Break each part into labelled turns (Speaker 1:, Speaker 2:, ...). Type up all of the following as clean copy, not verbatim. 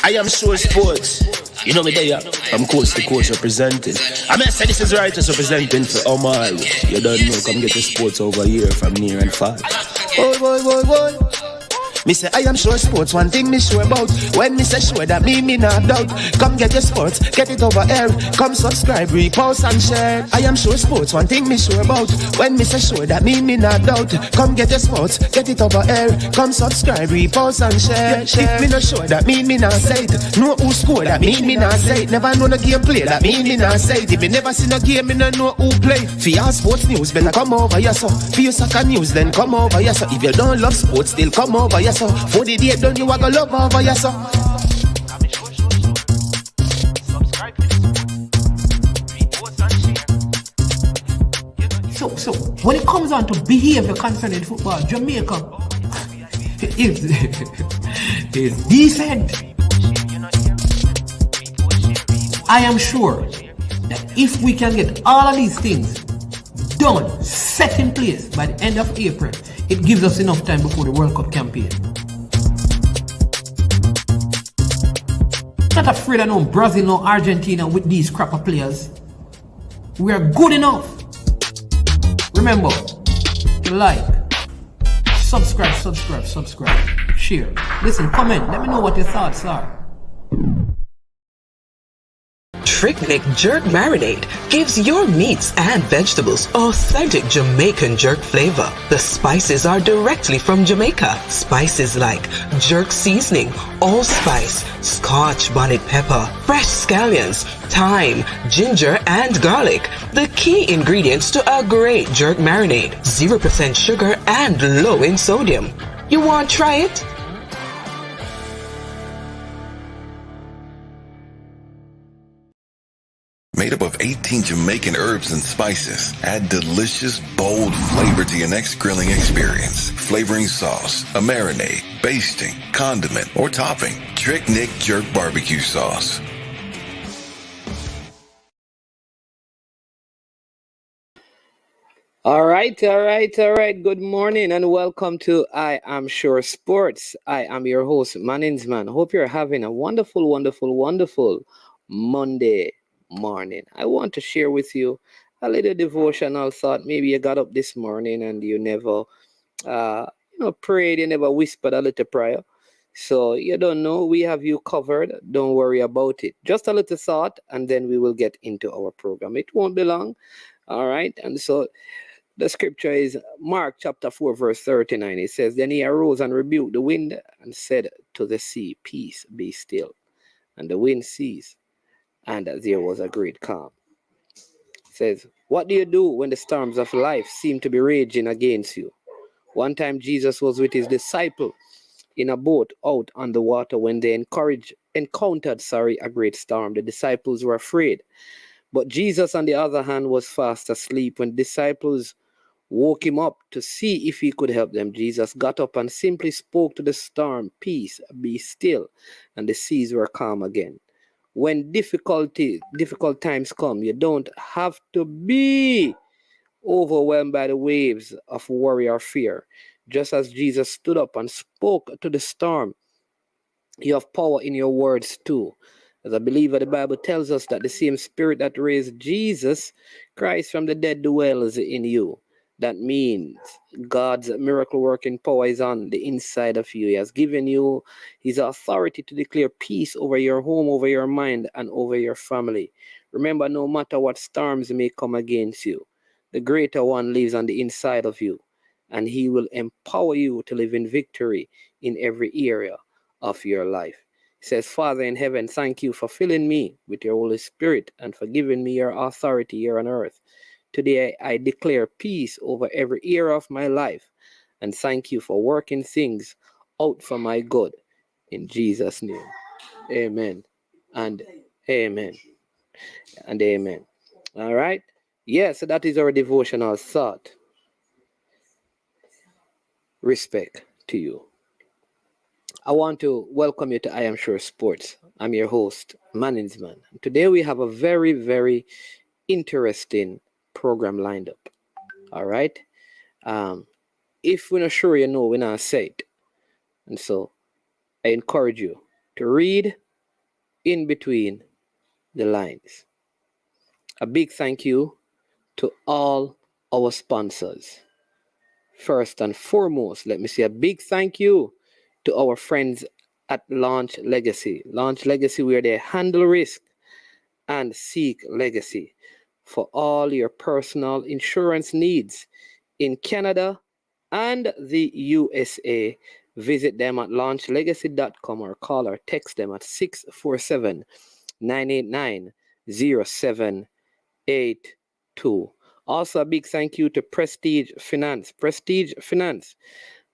Speaker 1: I am sure sports. You know me there, from coast to coast representing. I mean, I say this is righteous representing for Omar. You don't know, come get your sports over here from near and far. Boy. Me say I am sure sports, one thing me sure about. When me say sure, that me not doubt. Come get your sports, get it over here. Come subscribe, repost and share. I am sure sports, one thing me sure about. When me say sure, that me not doubt. Come get your sports, get it over here. Come subscribe, repost and share. If me not sure, that me not say it. Know who score, that me not say it. Never know the game play, that me not say it. If me never seen a game, me not know who play. For your sports news, better come over here so. For your soccer news, then come over here so. If you don't love sports, still come over here so. For the day done, you are gonna love over here so.
Speaker 2: So when it comes on to behavior concerning football, Jamaica is decent. I am sure that if we can get all of these things done, set in place by the end of April, it gives us enough time before the World Cup campaign. Not afraid of no Brazil, no Argentina with these crapper players. We are good enough. Remember to like, subscribe, share. Listen, comment, let me know what your thoughts are.
Speaker 3: Trick Jerk Marinade gives your meats and vegetables authentic Jamaican jerk flavor. The spices are directly from Jamaica. Spices like jerk seasoning, allspice, Scotch bonnet pepper, fresh scallions, thyme, ginger, and garlic. The key ingredients to a great jerk marinade. 0% sugar and low in sodium. You want to try it?
Speaker 4: Made up of 18 Jamaican herbs and spices, add delicious, bold flavor to your next grilling experience. Flavoring sauce, a marinade, basting, condiment, or topping. Trick Nick Jerk Barbecue Sauce.
Speaker 5: All right. Good morning and welcome to I Am Sure Sports. I am your host, Maninsman. Hope you're having a wonderful Monday morning. I want to share with you a little devotional thought. Maybe you got up this morning and you never prayed, you never whispered a little prayer. So you don't know, we have you covered. Don't worry about it. Just a little thought and then we will get into our program. It won't be long. All right. And so the scripture is Mark chapter 4 verse 39. It says, then he arose and rebuked the wind and said to the sea, peace, be still. And the wind ceased. And there was a great calm. It says, what do you do when the storms of life seem to be raging against you? One time Jesus was with his disciple in a boat out on the water when they encountered a great storm. The disciples were afraid. But Jesus, on the other hand, was fast asleep. When disciples woke him up to see if he could help them, Jesus got up and simply spoke to the storm, peace, be still, and the seas were calm again. When difficult times come, you don't have to be overwhelmed by the waves of worry or fear. Just as Jesus stood up and spoke to the storm, you have power in your words too. As a believer, the Bible tells us that the same spirit that raised Jesus Christ from the dead dwells in you. That means God's miracle working power is on the inside of you. He has given you his authority to declare peace over your home, over your mind, and over your family. Remember, no matter what storms may come against you, the greater one lives on the inside of you, and he will empower you to live in victory in every area of your life. He says, Father in heaven, thank you for filling me with your Holy Spirit and for giving me your authority here on earth. Today, I declare peace over every area of my life, and thank you for working things out for my good. In Jesus' name, amen and amen and amen. All right? Yes, so that is our devotional thought. Respect to you. I want to welcome you to I Am Sure Sports. I'm your host, Maninsman. Today, we have a very, very interesting program lined up. All right. If we're not sure, we're not say it. And so I encourage you to read in between the lines. A big thank you to all our sponsors. First and foremost, let me say a big thank you to our friends at Launch Legacy. Launch Legacy, where they handle risk and seek legacy for all your personal insurance needs in Canada and the USA. Visit them at launchlegacy.com or call or text them at 647 989 0782. Also, a big thank you to Prestige Finance. Prestige Finance,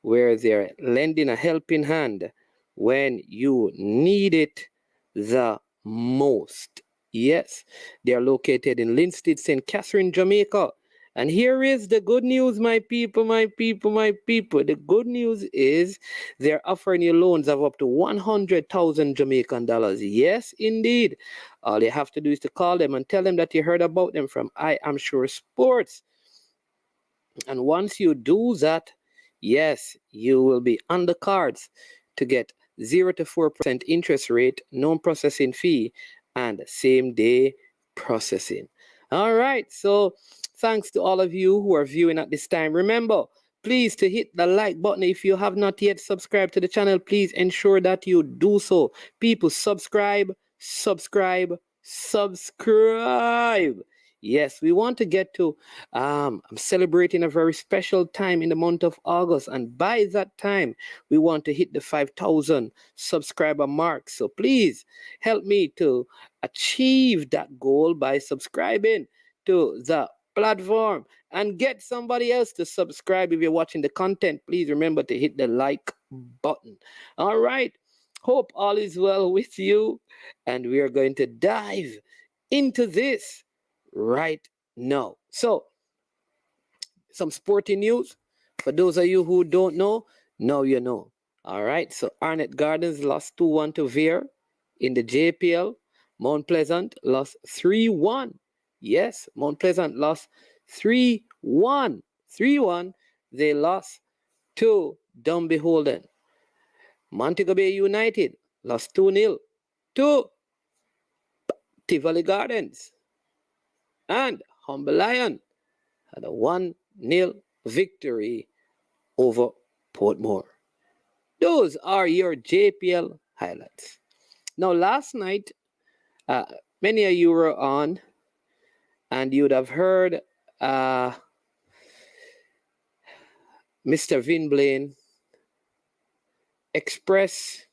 Speaker 5: where they're lending a helping hand when you need it the most. Yes, they are located in Linstead, St. Catherine, Jamaica. And here is the good news, my people, my people, my people. The good news is they're offering you loans of up to 100,000 Jamaican dollars. Yes, indeed. All you have to do is to call them and tell them that you heard about them from I Am Sure Sports. And once you do that, yes, you will be on the cards to get 0 to 4% interest rate, no processing fee, and same day processing. All right, so thanks to all of you who are viewing at this time. Remember, please to hit the like button. If you have not yet subscribed to the channel, please ensure that you do so. People, subscribe, subscribe, subscribe. Yes, we want to get to, I'm celebrating a very special time in the month of August. And by that time, we want to hit the 5,000 subscriber mark. So please help me to achieve that goal by subscribing to the platform and get somebody else to subscribe. If you're watching the content, please remember to hit the like button. All right. Hope all is well with you. And we are going to dive into this right now. So, some sporting news. For those of you who don't know, now you know. All right. So, Arnett Gardens lost 2-1 to Veer in the JPL. Mount Pleasant lost 3-1. Yes, Mount Pleasant lost 3-1. 3-1. They lost to Dumby Holden. Montego Bay United lost 2-0 to Tivoli Gardens. And Humble Lion had a 1-0 victory over Portmore. Those are your JPL highlights. Now, last night, many of you were on, and you'd have heard Mr. Vin Blaine express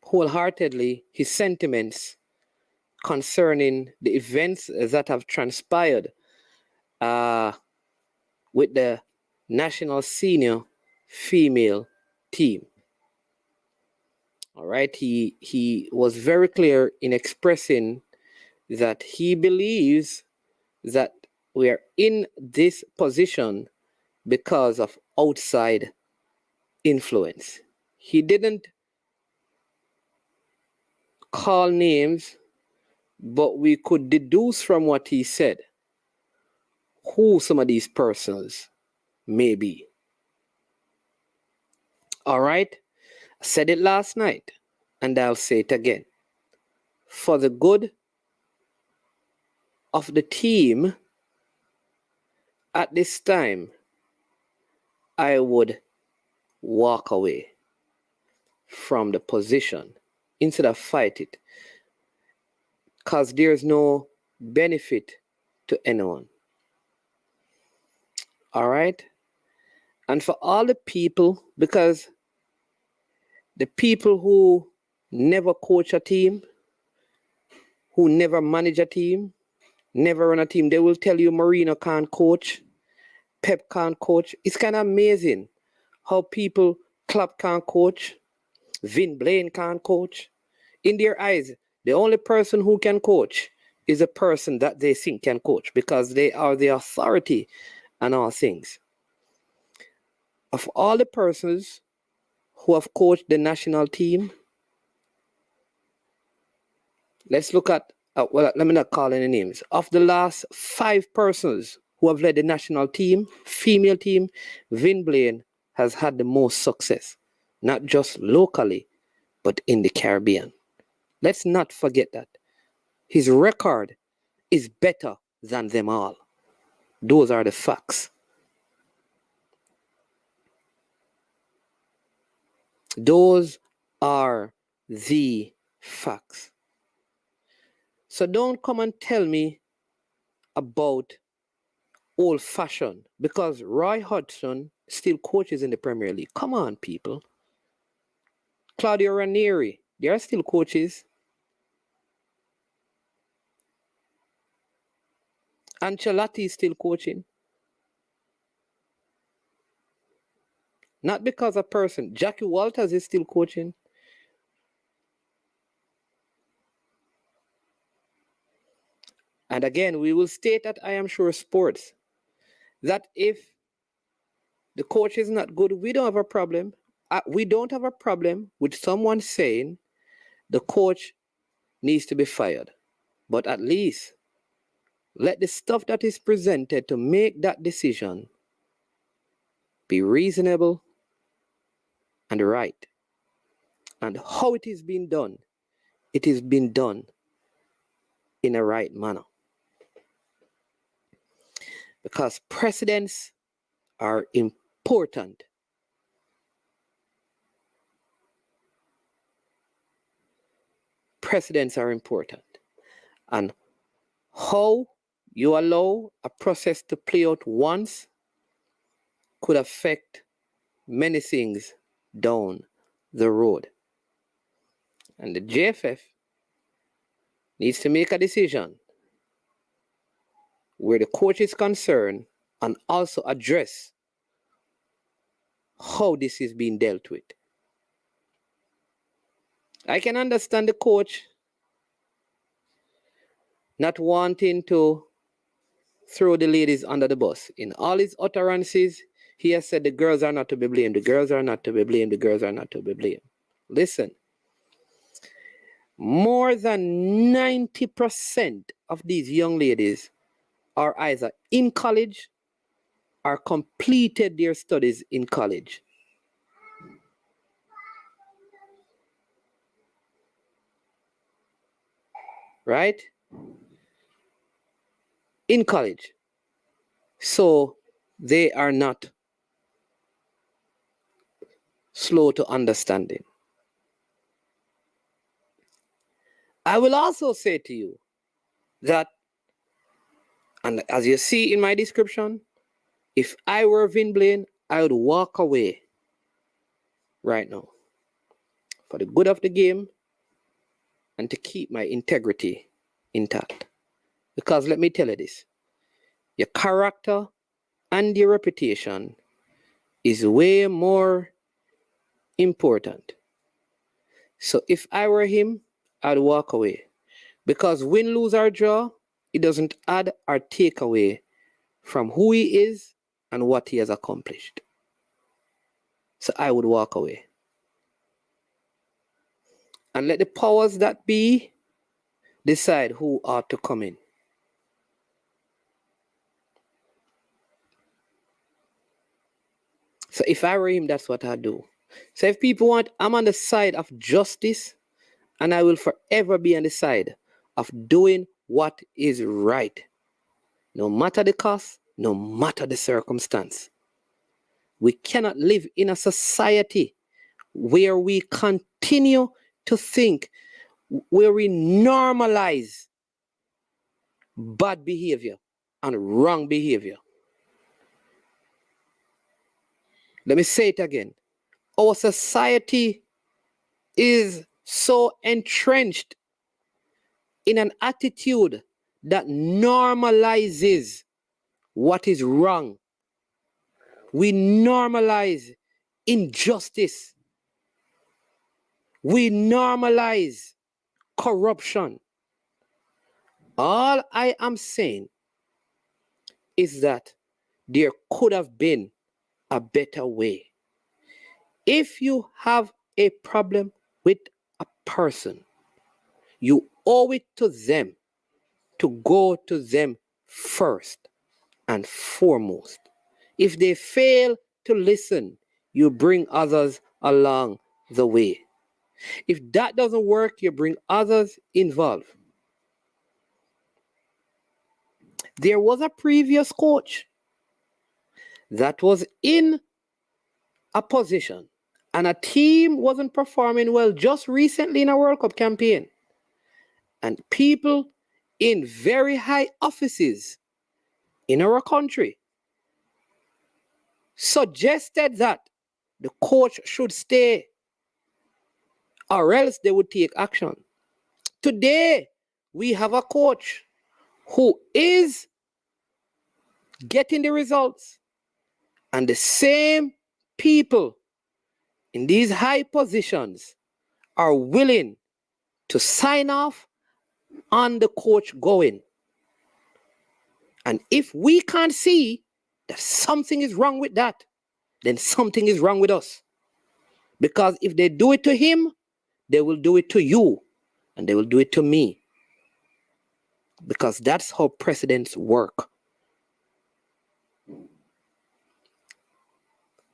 Speaker 5: wholeheartedly his sentiments concerning the events that have transpired with the national senior female team. All right, he was very clear in expressing that he believes that we are in this position because of outside influence. He didn't call names, but we could deduce from what he said who some of these persons may be. All right? I said it last night, and I'll say it again. For the good of the team, at this time, I would walk away from the position instead of fight it, because there's no benefit to anyone. All right? And for all the people, because the people who never coach a team, who never manage a team, never run a team, they will tell you Marino can't coach, Pep can't coach. It's kind of amazing how people, Klopp can't coach, Vin Blaine can't coach. In their eyes, the only person who can coach is a person that they think can coach, because they are the authority on all things. Of all the persons who have coached the national team, let's look at, well, let me not call any names. Of the last 5 persons who have led the national team, female team, Vin Blaine has had the most success. not just locally, but in the Caribbean. Let's not forget that. His record is better than them all. Those are the facts. Those are the facts. So don't come and tell me about old fashioned, because Roy Hodgson still coaches in the Premier League. Come on, people. Claudio Ranieri, they are still coaches. Ancelotti is still coaching. Not because a person. Jackie Walters is still coaching. And again, we will state at I Am Sure Sports that if the coach is not good, we don't have a problem. We don't have a problem with someone saying the coach needs to be fired. But at least let the stuff that is presented to make that decision be reasonable and right. And how it is being done, it is being done in a right manner. Because precedents are important. Precedents are important. And how you allow a process to play out once could affect many things down the road. And the JFF needs to make a decision where the coach is concerned and also address how this is being dealt with. I can understand the coach not wanting to throw the ladies under the bus. In all his utterances, he has said the girls are not to be blamed, the girls are not to be blamed, the girls are not to be blamed. Listen, more than 90% of these young ladies are either in college or completed their studies in college. Right? In college. So they are not slow to understanding. I will also say to you that, and as you see in my description, if I were Vin Blaine, I would walk away right now for the good of the game and to keep my integrity intact. Because let me tell you this, your character and your reputation is way more important. So if I were him, I'd walk away. Because win, lose, or draw, it doesn't add or take away from who he is and what he has accomplished. So I would walk away. And let the powers that be decide who ought to come in. So if I were him, that's what I'd do. So if people want, I'm on the side of justice, and I will forever be on the side of doing what is right. No matter the cost, no matter the circumstance. We cannot live in a society where we continue to think, where we normalize bad behavior and wrong behavior. Let me say it again. Our society is so entrenched in an attitude that normalizes what is wrong. We normalize injustice. We normalize corruption. All I am saying is that there could have been a better way. If you have a problem with a person, you owe it to them to go to them first and foremost. If they fail to listen, you bring others along the way. If that doesn't work, you bring others involved. There was a previous coach that was in a position and a team wasn't performing well just recently in a World Cup campaign. And people in very high offices in our country suggested that the coach should stay or else they would take action. Today, we have a coach who is getting the results, and the same people in these high positions are willing to sign off on the coach going. And if we can't see that something is wrong with that, then something is wrong with us. Because if they do it to him, they will do it to you, and they will do it to me. Because that's how presidents work.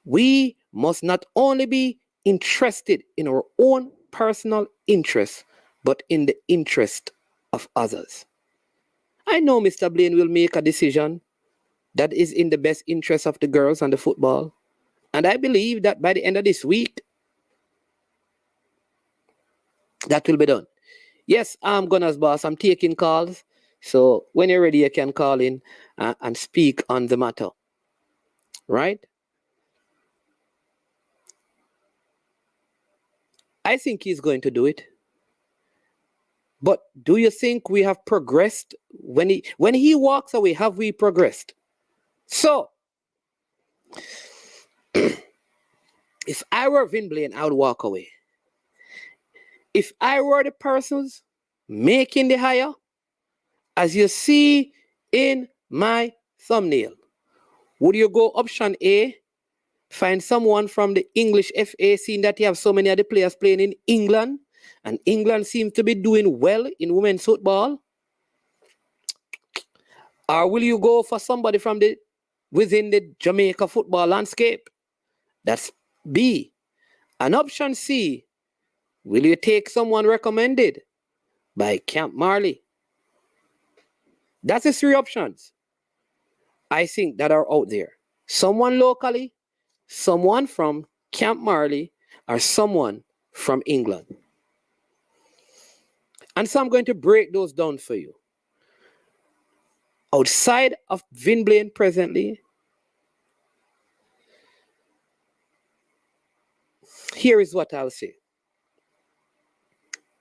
Speaker 5: We must not only be interested in our own personal interests, but in the interest of others. I know Mr. Blaine will make a decision that is in the best interest of the girls and the football. And I believe that by the end of this week, that will be done. Yes, I'm Gunner's boss. I'm taking calls. So when you're ready, you can call in and speak on the matter. Right? I think he's going to do it. But do you think we have progressed? When he walks away, have we progressed? So, if I were Vin Blaine, I would walk away. If I were the persons making the hire, as you see in my thumbnail, would you go option A, find someone from the English FA, seeing that you have so many other players playing in England, and England seems to be doing well in women's football? Or will you go for somebody from within the Jamaica football landscape? That's B. And option C, will you take someone recommended by Camp Marley? That's the three options I think that are out there. Someone locally, someone from Camp Marley, or someone from England. And so I'm going to break those down for you. Outside of Vin Blaine presently, here is what I'll say.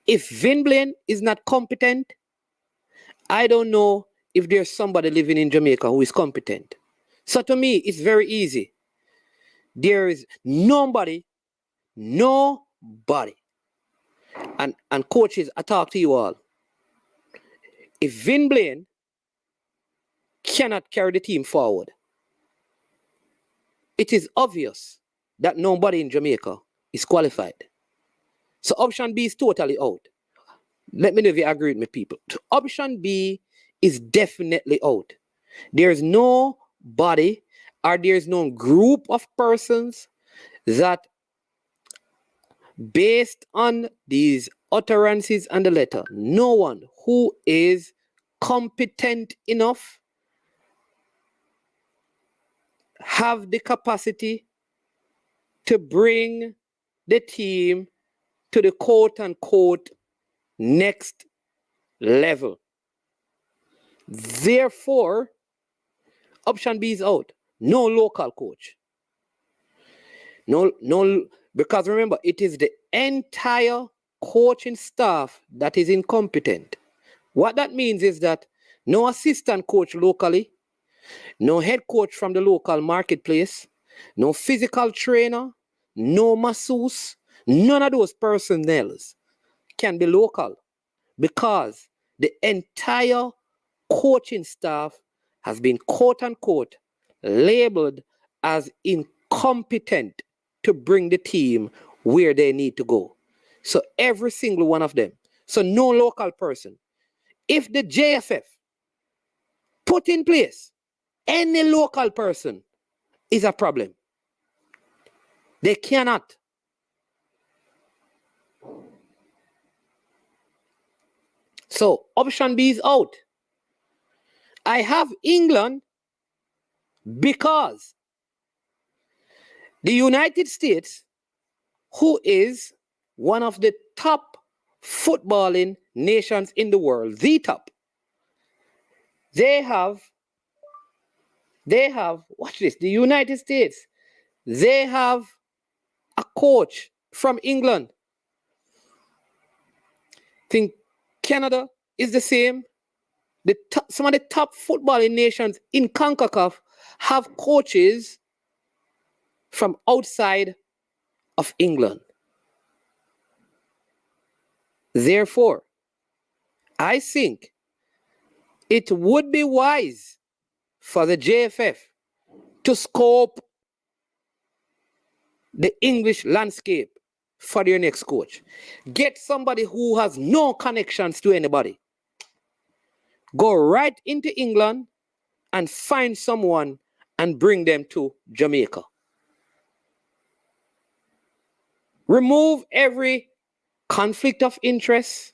Speaker 5: If Vin Blaine is not competent, I don't know if there's somebody living in Jamaica who is competent. So to me, it's very easy. There is nobody. And coaches, I talk to you all. If Vin Blaine cannot carry the team forward, it is obvious that nobody in Jamaica is qualified. So option B is totally out. Let me know if you agree with me, people. Option B is definitely out. There's nobody or there's no group of persons that, based on these utterances and the letter, no one who is competent enough, have the capacity to bring the team to the quote-unquote next level. Therefore, option B is out. No local coach. No, because remember, it is the entire coaching staff that is incompetent. What that means is that no assistant coach locally, no head coach from the local marketplace, no physical trainer, no masseuse, none of those personnel can be local, because the entire coaching staff has been quote-unquote labeled as incompetent to bring the team where they need to go. So every single one of them. So no local person. If the JFF put in place any local person, is a problem. They cannot. So option B is out. I have England because the United States, who is one of the top footballing nations in the world, the top, they have, watch this, the United States, they have a coach from England. Think Canada is the same. Some of the top footballing nations in CONCACAF have coaches from outside of England. Therefore, I think it would be wise for the JFF to scope the English landscape for their next coach. Get somebody who has no connections to anybody. Go right into England and find someone and bring them to Jamaica. Remove every conflict of interest.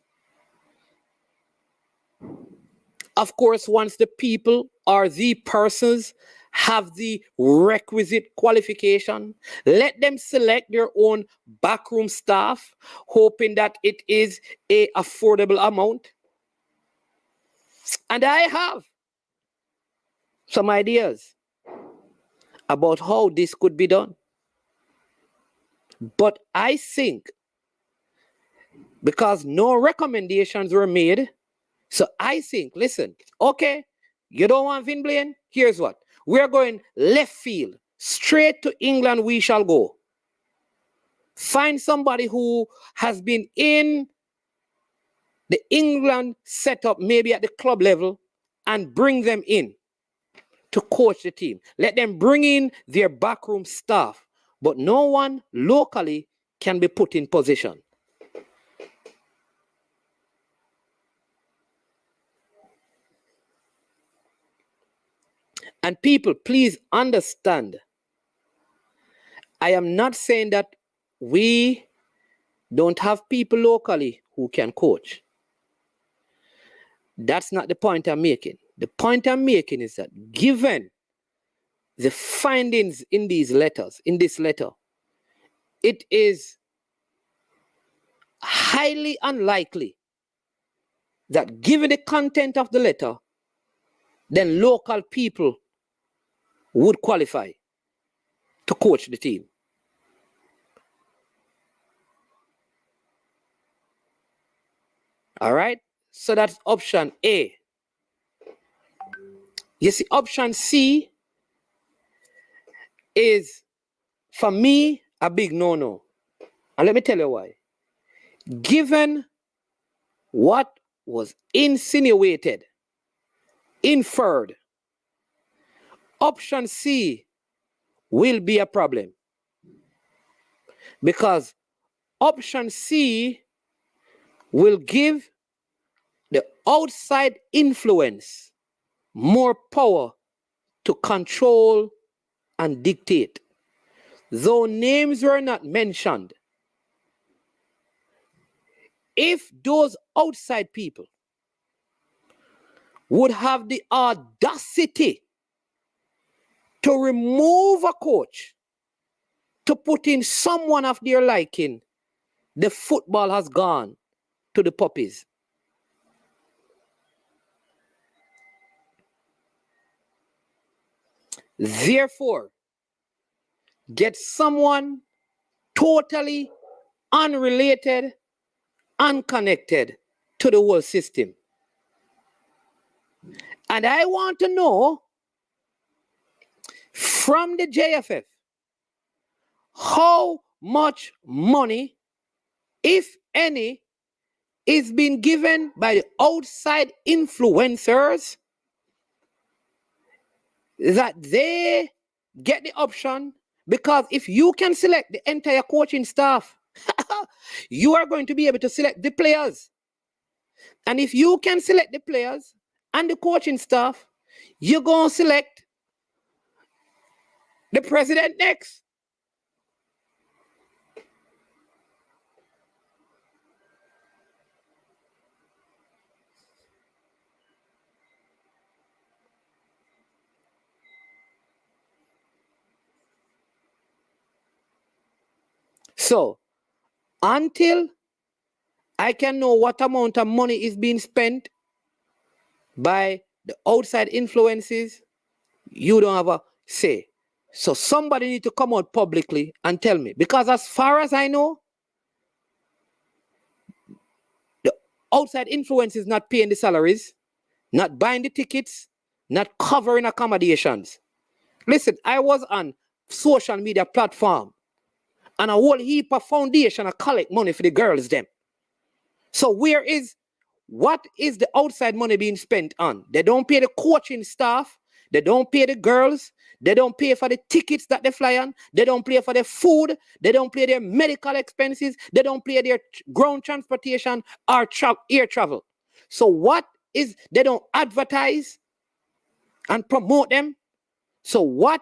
Speaker 5: Of course, once the people or the persons have the requisite qualification, let them select their own backroom staff, hoping that it is an affordable amount. And I have some ideas about how this could be done. But I think because no recommendations were made, so I think, listen, okay, you don't want Vin Blaine? Here's what. We're going left field. Straight to England we shall go. Find somebody who has been in the England setup, maybe at the club level, and bring them in to coach the team. Let them bring in their backroom staff, but no one locally can be put in position. And people, please understand, I am not saying that we don't have people locally who can coach. That's not the point I'm making. The point I'm making is that given the findings in this letter, it is highly unlikely that given the content of the letter, then local people would qualify to coach the team. All right? So that's option A. You see, option C is, for me, a big no-no. And let me tell you why. Given what was insinuated, inferred, option C will be a problem. Because option C will give the outside influence more power to control and dictate. Though names were not mentioned, if those outside people would have the audacity to remove a coach, to put in someone of their liking, the football has gone to the puppies. Therefore, get someone totally unrelated, unconnected to the whole system. And I want to know from the JFF how much money, if any, is being given by the outside influencers that they get the option. Because if you can select the entire coaching staff, you are going to be able to select the players. And if you can select the players and the coaching staff, you're going to select the president next. So until I can know what amount of money is being spent by the outside influences, you don't have a say. So somebody need to come out publicly and tell me. Because as far as I know, the outside influence is not paying the salaries, not buying the tickets, not covering accommodations. Listen, I was on social media platform and a whole heap of foundation collect money for the girls them. So what is the outside money being spent on? They don't pay the coaching staff. They don't pay the girls. They don't pay for the tickets that they fly on. They don't pay for their food. They don't pay their medical expenses. They don't pay their ground transportation or air travel. So they don't advertise and promote them. So what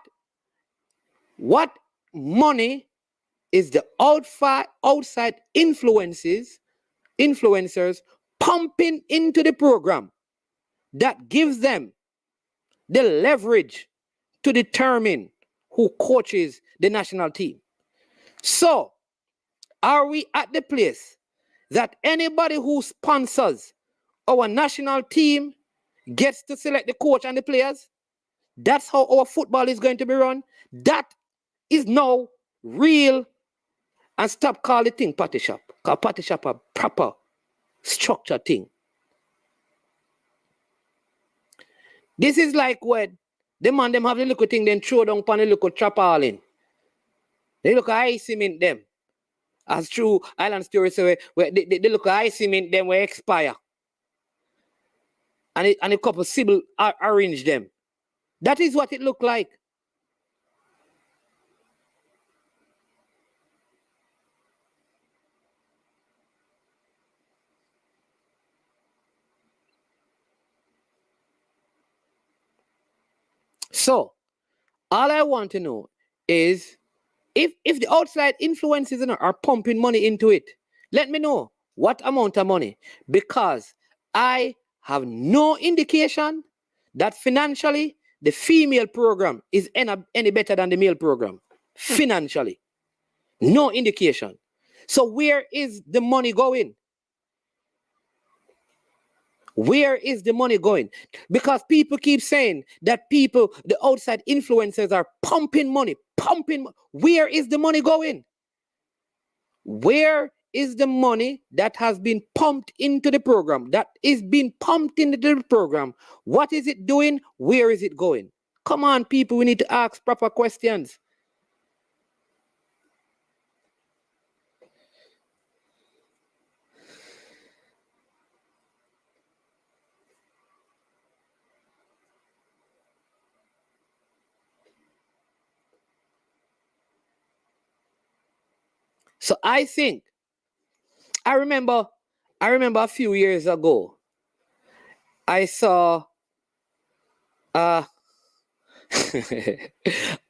Speaker 5: money is the outside influencers pumping into the program that gives them the leverage to determine who coaches the national team? So are we at the place that anybody who sponsors our national team gets to select the coach and the players? That's how our football is going to be run. That is now real. And stop calling the thing party shop. Because party shop a proper structured thing. This is like when the man them have the little thing, then throw down upon the little trap all in. They look at ice cement them. As true island story say where they look at ice cement them will expire. And a couple Sybil arrange them. That is what it looked like. So, all I want to know is if the outside influences are pumping money into it, let me know what amount of money. Because I have no indication that financially the female program is any better than the male program. Financially. No indication. So where is the money going? Where is the money going? Because people keep saying that the outside influencers are pumping money. Where is the money going? Where is the money that has been pumped into the program? That is being pumped into the program. What is it doing? Where is it going? Come on, people, we need to ask proper questions. So I think, I remember a few years ago, I saw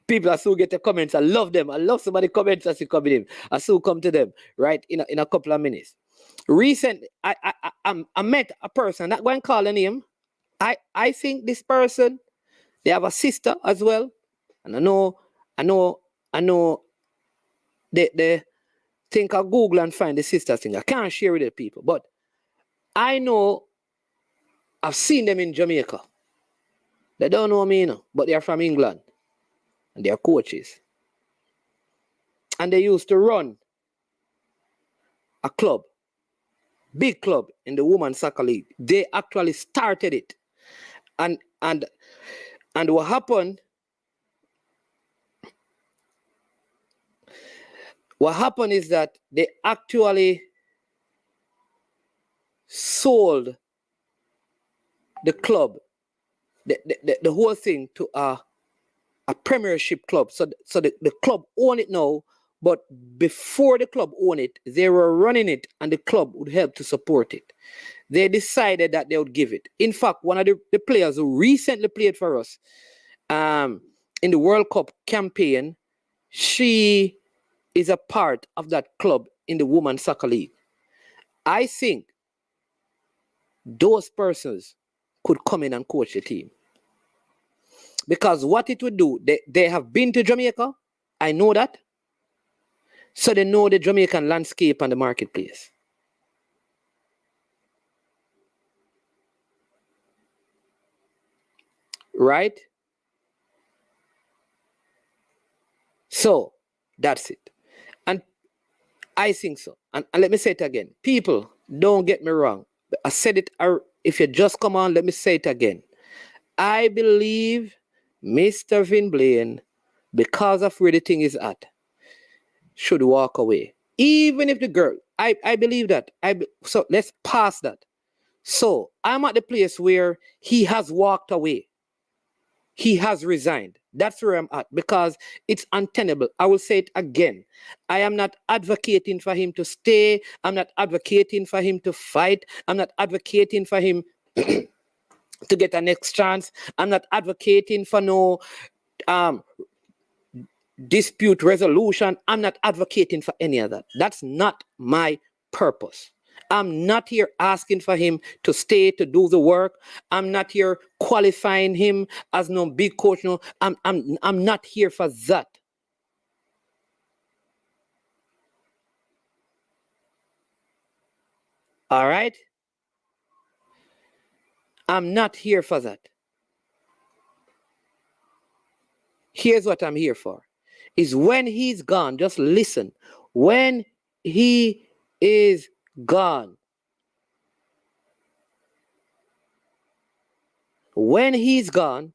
Speaker 5: people are so get the comments. I love them. I love somebody comments as you come in. I so come to them right in a couple of minutes. Recently, I met a person. Not going to call a name. I think this person, they have a sister as well, and I know. They think I'll Google and find the sister thing. I can't share with the people, but I know I've seen them in Jamaica. They don't know me, but they are from England. And they are coaches. And they used to run a club, big club in the women's soccer league. They actually started it. And what happened is that they actually sold the club, the whole thing to a premiership club. So the club own it now, but before the club owned it, they were running it and the club would help to support it. They decided that they would give it. In fact, one of the players who recently played for us in the World Cup campaign, she is a part of that club in the Women's Soccer League. I think those persons could come in and coach the team. Because what it would do, they have been to Jamaica. I know that. So they know the Jamaican landscape and the marketplace. Right? So that's it. And I think so. And let me say it again. People, don't get me wrong. I said it, if you just come on, let me say it again. I believe Mr. Vin Blaine, because of where the thing is at, should walk away. Even if the girl, I believe that. So let's pass that. So I'm at the place where he has walked away. He has resigned. That's where I'm at because it's untenable. I will say it again. I am not advocating for him to stay. I'm not advocating for him to fight. I'm not advocating for him to get a next chance. I'm not advocating for no dispute resolution. I'm not advocating for any of that. That's not my purpose. I'm not here asking for him to stay to do the work. I'm not here qualifying him as no big coach. No, I'm not here for that. All right? I'm not here for that. Here's what I'm here for. Is when he's gone, just listen. When he is gone, when he's gone,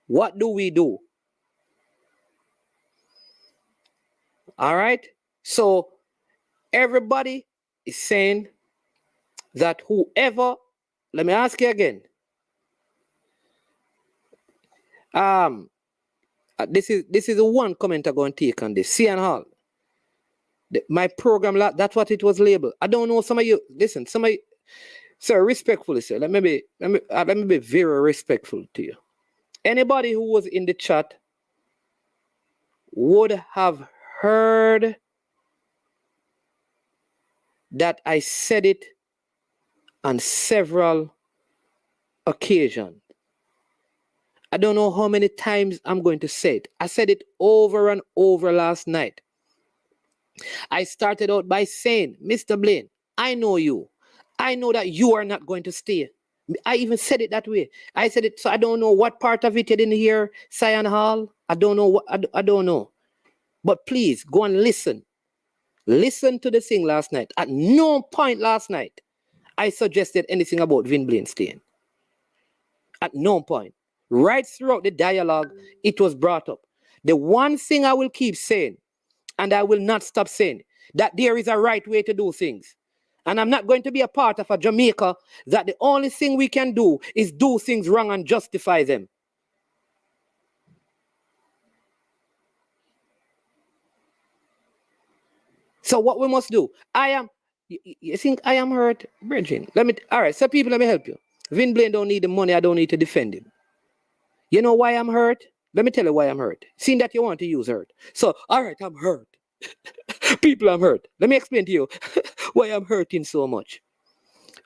Speaker 5: what do we do? All right? So everybody is saying that whoever, let me ask you again. This is the one comment I'm going to take on this. Cian Hall. My program, that's what it was labeled. I don't know, some of you, listen, some of you, sir, respectfully, sir, let me be very respectful to you. Anybody who was in the chat would have heard that I said it on several occasions. I don't know how many times I'm going to say it. I said it over and over last night. I started out by saying, Mr. Blaine, I know you. I know that you are not going to stay. I even said it that way. I said it, so I don't know what part of it you didn't hear, Cian Hall. I don't know. I don't know. But please, go and listen. Listen to the thing last night. At no point last night, I suggested anything about Vin Blaine staying. At no point. Right throughout the dialogue, it was brought up. The one thing I will keep saying, and I will not stop saying, that there is a right way to do things. And I'm not going to be a part of a Jamaica that the only thing we can do is do things wrong and justify them. So what we must do, you think I am hurt? Bridging. All right, so people, let me help you. Vin Blaine don't need the money, I don't need to defend him. You know why I'm hurt? Let me tell you why I'm hurt. Seeing that you want to use hurt. So, all right, I'm hurt. People, I'm hurt. Let me explain to you why I'm hurting so much.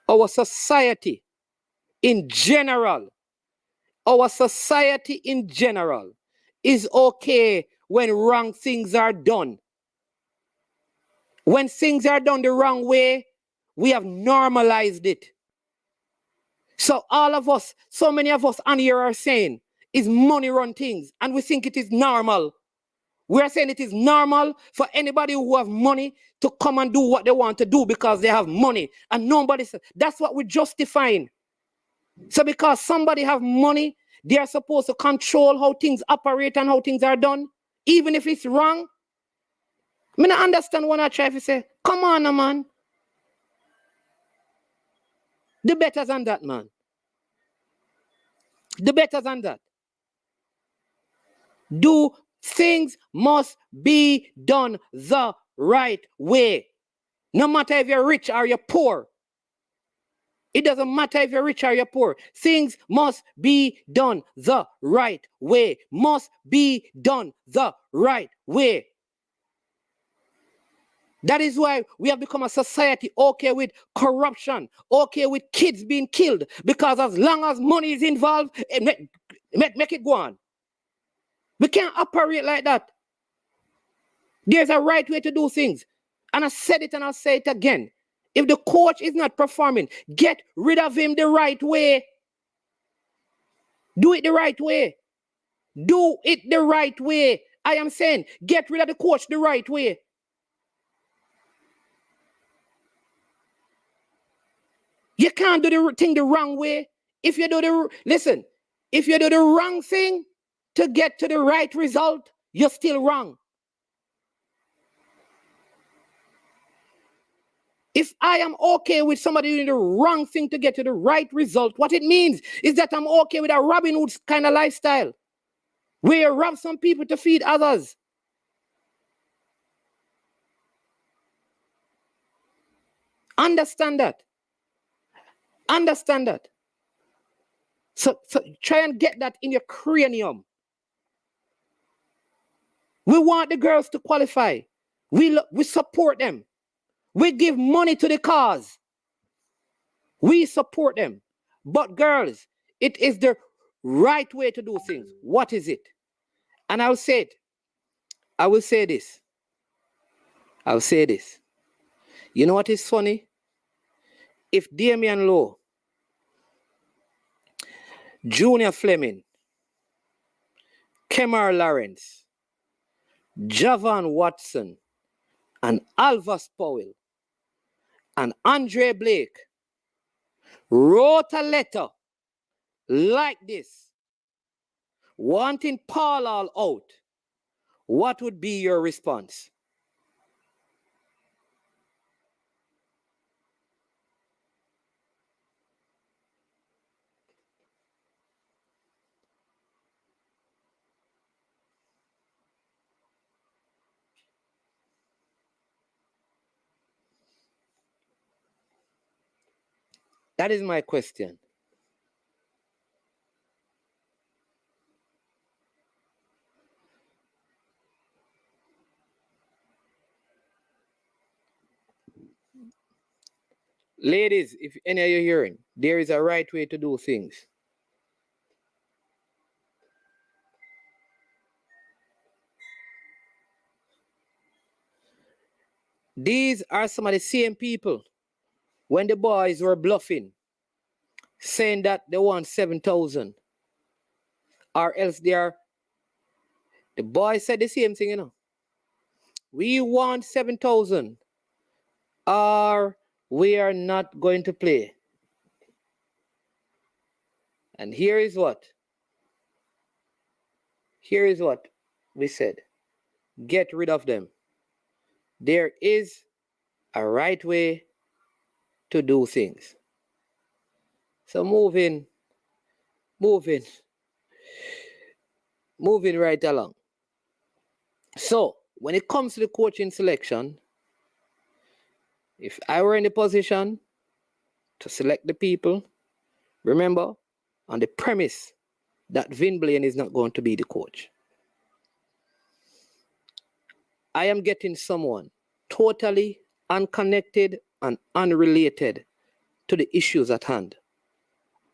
Speaker 5: Our society in general is okay when wrong things are done. When things are done the wrong way, we have normalized it. So all of us, so many of us on here are saying, is money run things, and we think it is normal. We are saying it is normal for anybody who have money to come and do what they want to do because they have money. And nobody says, that's what we're justifying. So because somebody have money, they are supposed to control how things operate and how things are done, even if it's wrong. I mean, I understand when I try to say, come on, man. The better than that, man. The better than that. Things must be done the right way. No matter if you're rich or you're poor. It doesn't matter if you're rich or you're poor. Things must be done the right way. Must be done the right way. That is why we have become a society okay with corruption, okay with kids being killed, because as long as money is involved, make it go on. We can't operate like that. There's a right way to do things. And I said it and I'll say it again. If the coach is not performing, get rid of him the right way. Do it the right way. Do it the right way. I am saying, get rid of the coach the right way. You can't do the thing the wrong way. If you do if you do the wrong thing to get to the right result, you're still wrong. If I am okay with somebody doing the wrong thing to get to the right result, what it means is that I'm okay with a Robin Hood kind of lifestyle, where you rob some people to feed others. Understand that. Understand that. So try and get that in your cranium. We want the girls to qualify. We support them. We give money to the cause. We support them. But girls, it is the right way to do things. What is it? And I'll say it. I will say this. I'll say this. You know what is funny? If Damian Lowe, Junior Fleming, Kemar Lawrence, Javon Watson, and Alvas Powell, and Andre Blake wrote a letter like this, wanting Paul all out, what would be your response? That is my question. Ladies, if any of you hearing, there is a right way to do things. These are some of the same people when the boys were bluffing, saying that they want 7,000, or else the boys said the same thing, you know. We want 7,000, or we are not going to play. And here is what we said. Get rid of them. There is a right way to do things. So moving right along. So when it comes to the coaching selection, if I were in the position to select the people, remember, on the premise that Vin Blaine is not going to be the coach, I am getting someone totally unconnected and unrelated to the issues at hand.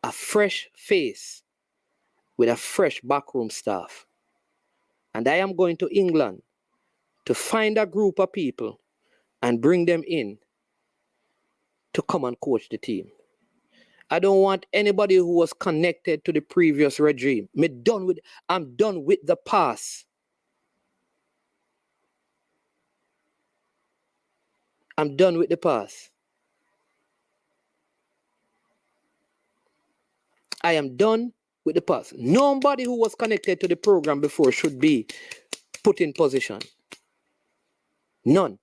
Speaker 5: A fresh face with a fresh backroom staff. And I am going to England to find a group of people and bring them in to come and coach the team. I don't want anybody who was connected to the previous regime. I'm done with the past. I'm done with the past. I am done with the past. Nobody who was connected to the program before should be put in position. None.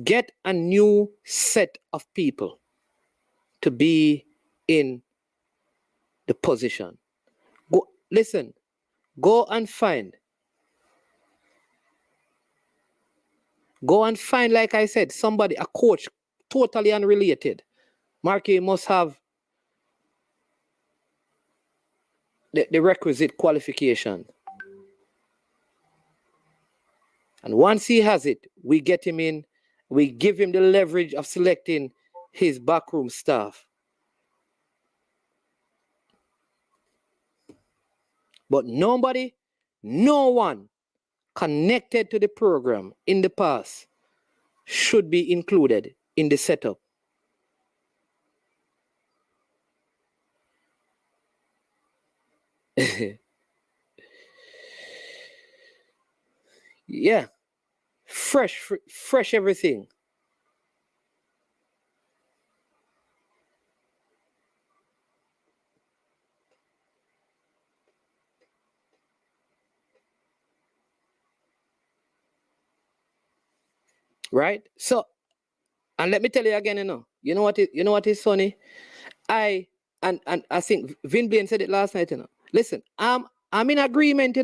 Speaker 5: Get a new set of people to be in the position. Go and find, like I said, somebody, a coach, totally unrelated. Marky must have the requisite qualification. And once he has it, we get him in, we give him the leverage of selecting his backroom staff. But no one connected to the program in the past should be included in the setup. Yeah, fresh everything. Right? So, and let me tell you again, you know what is funny? I think Vin Blaine said it last night, Listen, I'm in agreement,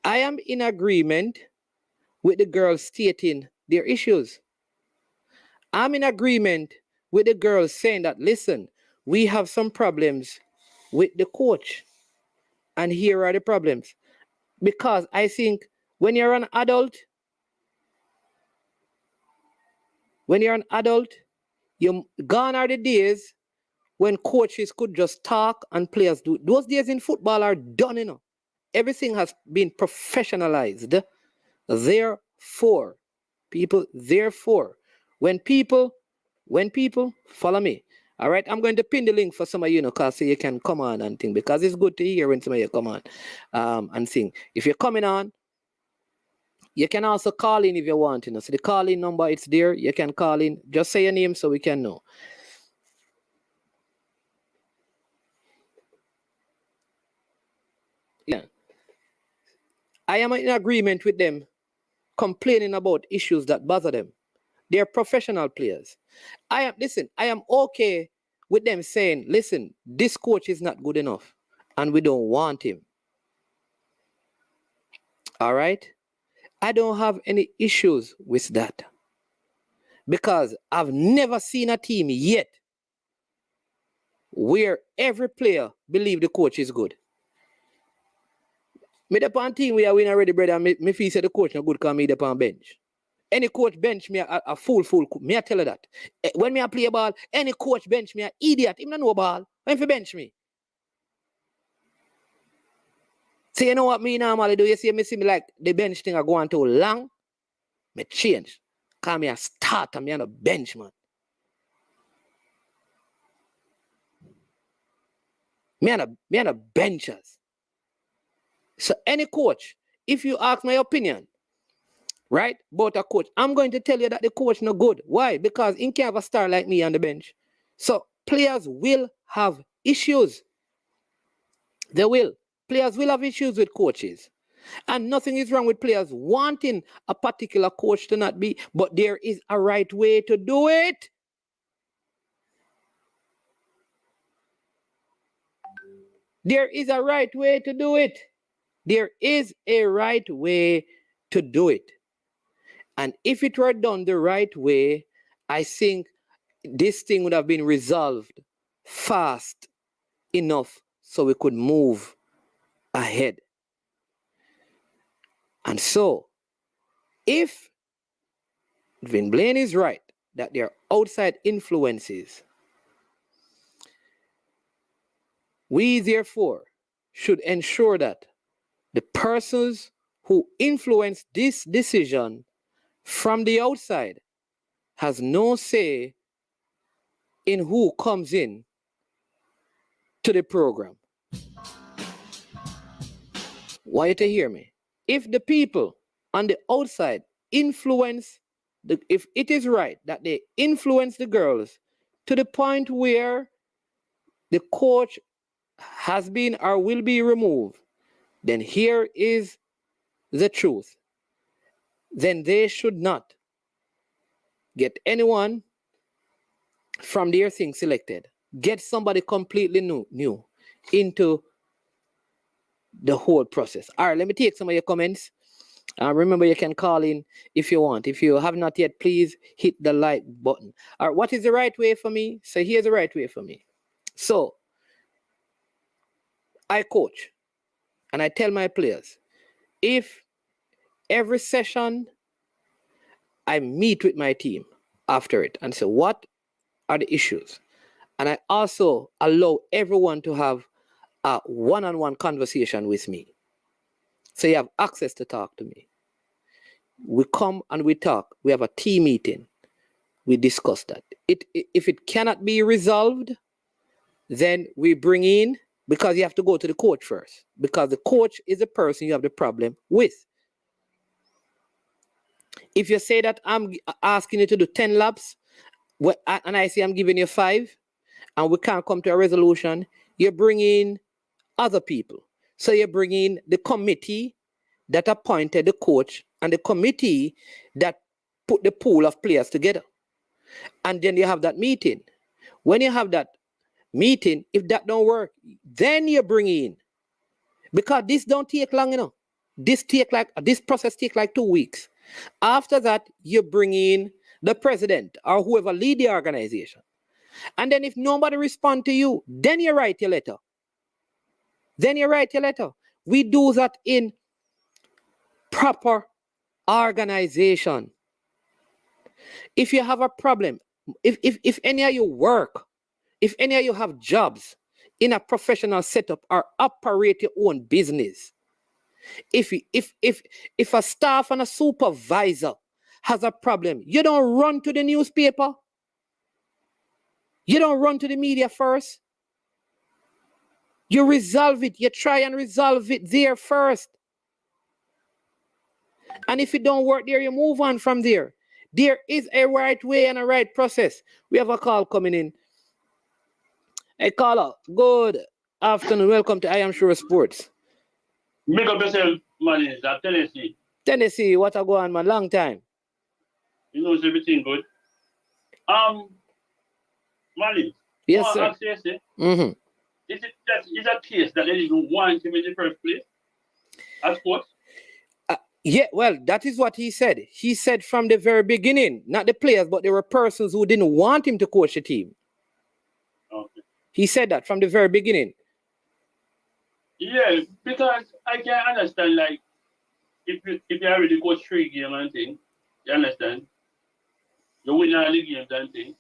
Speaker 5: I am in agreement with the girls stating their issues. I'm in agreement with the girls saying that, listen, we have some problems with the coach. And here are the problems. Because I think when you're an adult, gone are the days when coaches could just talk and players do. Those days in football are done, Everything has been professionalized. Therefore, when people, follow me. All right, I'm going to pin the link for some of you, cause so you can come on and think, because it's good to hear when some of you come on and think. If you're coming on, you can also call in if you want, So the call-in number, it's there. You can call in. Just say your name so we can know. Yeah. I am in agreement with them complaining about issues that bother them. They're professional players. I am okay with them saying, listen, this coach is not good enough and we don't want him. All right? I don't have any issues with that. Because I've never seen a team yet where every player believe the coach is good. Me upon team we are win already, brother. Me feel say the coach not good because me upon bench. Any coach bench me a fool. Me I tell you that. When me I play ball, any coach bench me a idiot. Him not know ball. When he bench me. So you know what me normally do? You see me like the bench thing are going too long. Me change. Cause me a starter, me on a bench, man. Me on a benchers. So any coach, if you ask my opinion, right, about a coach, I'm going to tell you that the coach no good. Why? Because he can't have a star like me on the bench. So players will have issues. They will. Players will have issues with coaches. And nothing is wrong with players wanting a particular coach to not be, but there is a right way to do it. There is a right way to do it. There is a right way to do it. And if it were done the right way, I think this thing would have been resolved fast enough so we could move ahead. And so, if Vin Blaine is right that there are outside influences, we therefore should ensure that the persons who influence this decision from the outside has no say in who comes in to the program. Want you to hear me? If the people on the outside influence, if it is right that they influence the girls to the point where the coach has been or will be removed, then here is the truth. Then they should not get anyone from their thing selected. Get somebody completely new into the whole process. All right, let me take some of your comments. Remember, you can call in if you want. If you have not yet, please hit the like button. All right, what is the right way for me? So here's the right way for me. So I coach and I tell my players, if every session I meet with my team after it and say, what are the issues? And I also allow everyone to have a one-on-one conversation with me. So you have access to talk to me. We come and we talk. We have a team meeting. We discuss that. If it cannot be resolved, then we bring in, because you have to go to the coach first, because the coach is the person you have the problem with. If you say that I'm asking you to do 10 laps, and I say I'm giving you 5, and we can't come to a resolution, you bring in other people. So you bring in the committee that appointed the coach and the committee that put the pool of players together. And then you have that meeting. When you have that meeting, if that don't work, then you bring in, because this don't take long, you know. This process take like 2 weeks. After that, you bring in the president or whoever lead the organization. And then if nobody respond to you, then you write your letter. We do that in proper organization. If you have a problem, if any of you work, if any of you have jobs in a professional setup or operate your own business, if a staff and a supervisor has a problem, you don't run to the newspaper. You don't run to the media first. You resolve it. You try and resolve it there first. And if it don't work there, you move on from there. There is a right way and a right process. We have a call coming in. Hey, caller, good afternoon. Welcome to I Am Sure Sports.
Speaker 6: Make up yourself, man. It's Tennessee.
Speaker 5: Tennessee, what a go on, man? Long time.
Speaker 6: You know, everything good. Manny.
Speaker 5: Yes, sir.
Speaker 6: Mm-hmm. Is a case that they didn't want him in the first place? As course?
Speaker 5: Yeah, well, that is what he said. He said from the very beginning, not the players, but there were persons who didn't want him to coach the team.
Speaker 6: Okay.
Speaker 5: He said that from the very beginning.
Speaker 6: Yeah, because I can understand, like, if you already coach 3 games and thing, you understand? You win all the games and thing.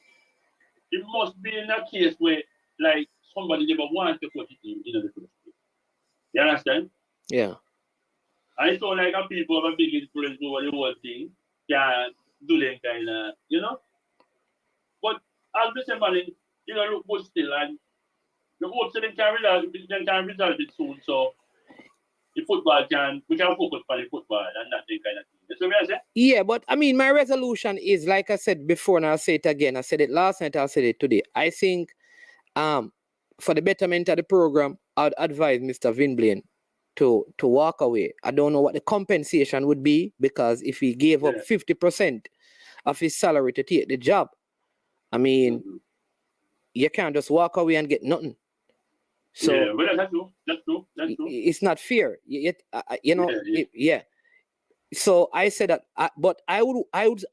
Speaker 6: It must be in a case where, like, somebody never wants to coach the team in the first place. You understand?
Speaker 5: Yeah.
Speaker 6: I saw like a people have a big influence over the whole thing, can do them kind of, you know. But as the same man, you know, look good still, and the hope that they can resolve it soon. So the football we can focus on the football and that kind of thing. That's what I say?
Speaker 5: Yeah, but I mean, my resolution is, like I said before, and I'll say it again. I said it last night, I'll say it today. I think for the betterment of the program, I'd advise Mr. Vinblaine to walk away. I don't know what the compensation would be, because if he gave up 50% of his salary to take the job, I mean, you can't just walk away and get nothing. So
Speaker 6: yeah, well, that's true.
Speaker 5: It's not fair. You know. Yeah. So I said that, but I would,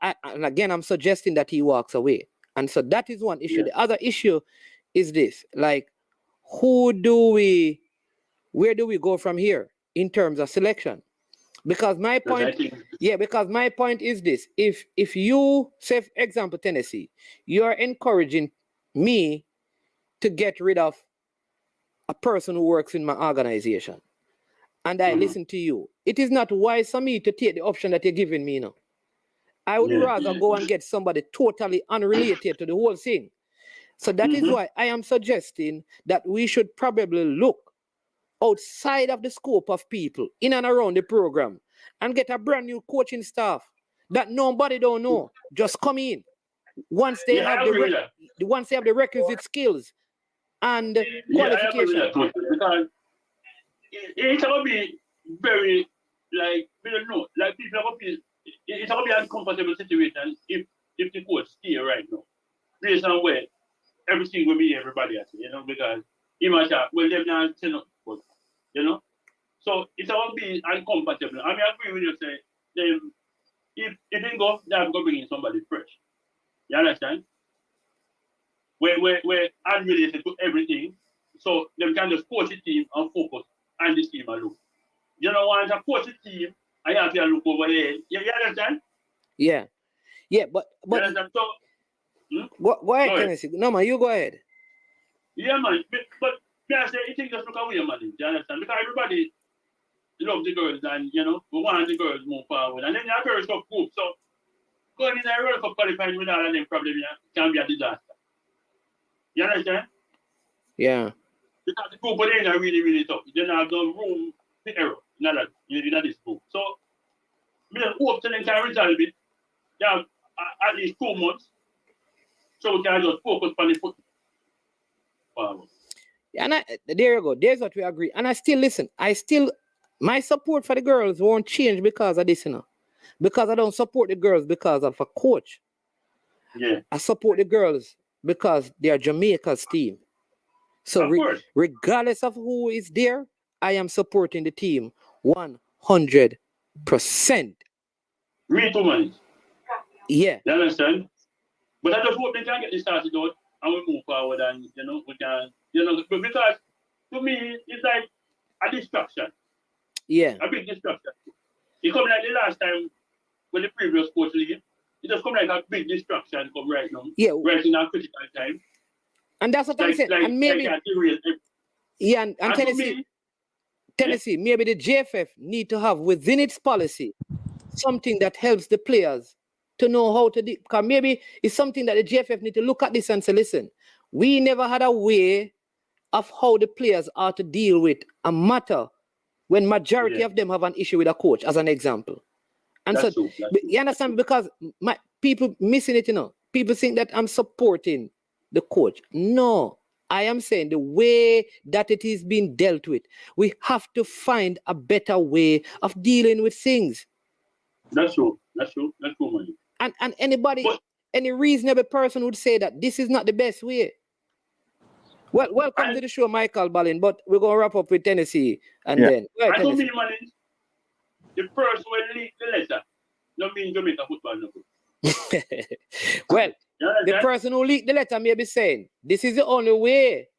Speaker 5: and again, I'm suggesting that he walks away. And so that is one issue. Yeah. The other issue is this: like, where do we go from here in terms of selection? Because my point, is this: if you say, for example, Tennessee, you are encouraging me to get rid of a person who works in my organization, and I listen to you. It is not wise for me to take the option that you're giving me now. I would rather go and get somebody totally unrelated to the whole thing. So that is why I am suggesting that we should probably look outside of the scope of people in and around the program and get a brand new coaching staff that nobody don't know. Just come in once they have the requisite skills and qualifications.
Speaker 6: Because it's going to be very, like, we don't know, like, people are going to be, it's going to be an uncomfortable situation if the coach stay right now. Based on where everything will be everybody has, you know, because he might have, well, they're not saying up, you know. So it's going to be uncomfortable. I mean, I agree with you, say, if it didn't go, they're going to bring in somebody fresh. You understand? We're unrelated to everything. So they can just coach the team and focus on this team alone. You don't want to coach the team and you have to look over there. You understand?
Speaker 5: Yeah. Yeah, but
Speaker 6: you understand? So,
Speaker 5: go ahead, Tennessee. No, man, you go ahead.
Speaker 6: Yeah, man. But I say, you think just look away, man. You understand? Because everybody, love the girls and, you know, we want the girls move forward. And then there are very tough group. So going in a World Cup qualifying with all of them probably can be a disaster. You understand?
Speaker 5: Yeah.
Speaker 6: Because the group are really, really tough. They don't have no room for error in this group. So we hope to then can resolve it. They have at least 2 months. So we can just focus on the foot. Wow.
Speaker 5: And there you go. There's what we agree. And I still listen. My support for the girls won't change because of this, you know. Because I don't support the girls because of a coach.
Speaker 6: Yeah.
Speaker 5: I support the girls because they are Jamaica's team. So regardless of who is there, I am supporting the team 100%.
Speaker 6: Me too, man.
Speaker 5: Yeah.
Speaker 6: You understand? But I just hope they can get this started out and we move forward and, you know, we can, you know, because to me, it's like a distraction.
Speaker 5: Yeah.
Speaker 6: A big distraction. It come like the last time when the previous coach leave, it just come like a big distraction come right now.
Speaker 5: Yeah.
Speaker 6: Right in a critical time.
Speaker 5: And that's what I'm saying. And maybe and Tennessee, maybe the JFF need to have within its policy something that helps the players to know how to because maybe it's something that the JFF need to look at this and say, listen, we never had a way of how the players are to deal with a matter when majority of them have an issue with a coach, as an example. And that's so true. You understand? Because people missing it, you know. People think that I'm supporting the coach. No, I am saying the way that it is being dealt with, we have to find a better way of dealing with things.
Speaker 6: That's true. That's true. That's true, man.
Speaker 5: And any reasonable person would say that this is not the best way. Well, welcome to the show, Michael Ballin, but we're going to wrap up with Tennessee and then.
Speaker 6: I don't mean, man, the person will leak the letter. Don't mean Jamaica football, no.
Speaker 5: Well, the person who leaked the letter may be saying, this is the only way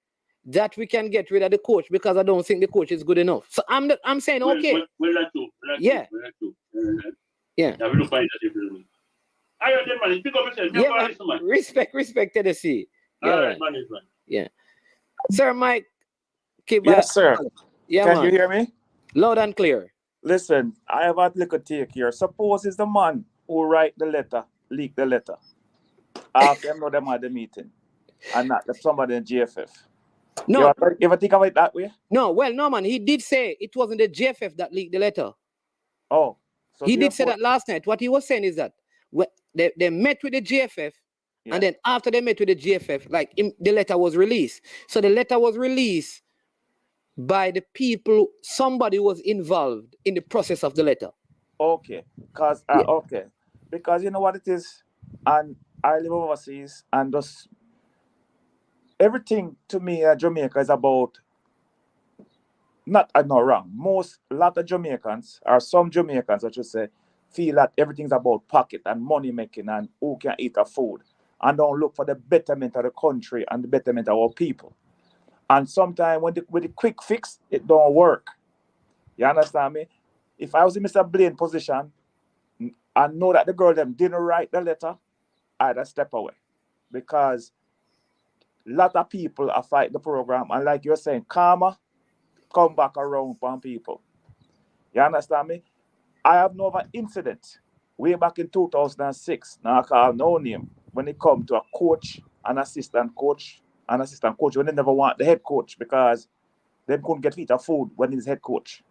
Speaker 5: that we can get rid of the coach because I don't think the coach is good enough. So I'm saying, okay.
Speaker 6: Well, that's true.
Speaker 5: Yeah. Yeah.
Speaker 6: I will find that different. I heard them, man. Pick up yourself.
Speaker 5: Yeah, man. Respect Tennessee. Yeah,
Speaker 6: all right, man.
Speaker 5: Yeah. Sir Mike.
Speaker 7: Yes, sir.
Speaker 5: Yeah,
Speaker 7: Can you hear me?
Speaker 5: Loud and clear.
Speaker 7: Listen, I have a little take here. Suppose it's the man who write the letter, leak the letter. After them know them at the meeting. And not somebody in GFF.
Speaker 5: No.
Speaker 7: You ever think of it that way?
Speaker 5: No, well, no, man. He did say it wasn't the GFF that leaked the letter.
Speaker 7: Oh. So
Speaker 5: he did say that last night. What he was saying is that they met with the GFF, and then after they met with the GFF, the letter was released. So the letter was released by the people, somebody was involved in the process of the letter.
Speaker 7: Okay. Because you know what it is? And I live overseas, and just everything to me at Jamaica is about, not wrong. A lot of Jamaicans, or some Jamaicans, I should say, feel that everything's about pocket and money making and who can eat our food, and don't look for the betterment of the country and the betterment of our people. And sometimes with the quick fix, it don't work. You understand me? If I was in Mr. Blaine's position and know that the girl them didn't write the letter, I'd step away. Because a lot of people are fighting the program, and like you're saying, karma come back around from people. You understand me? I have no other incident way back in 2006. Now I call no name when it come to a coach, an assistant coach, when they never want the head coach because they couldn't get feet of food when he's head coach.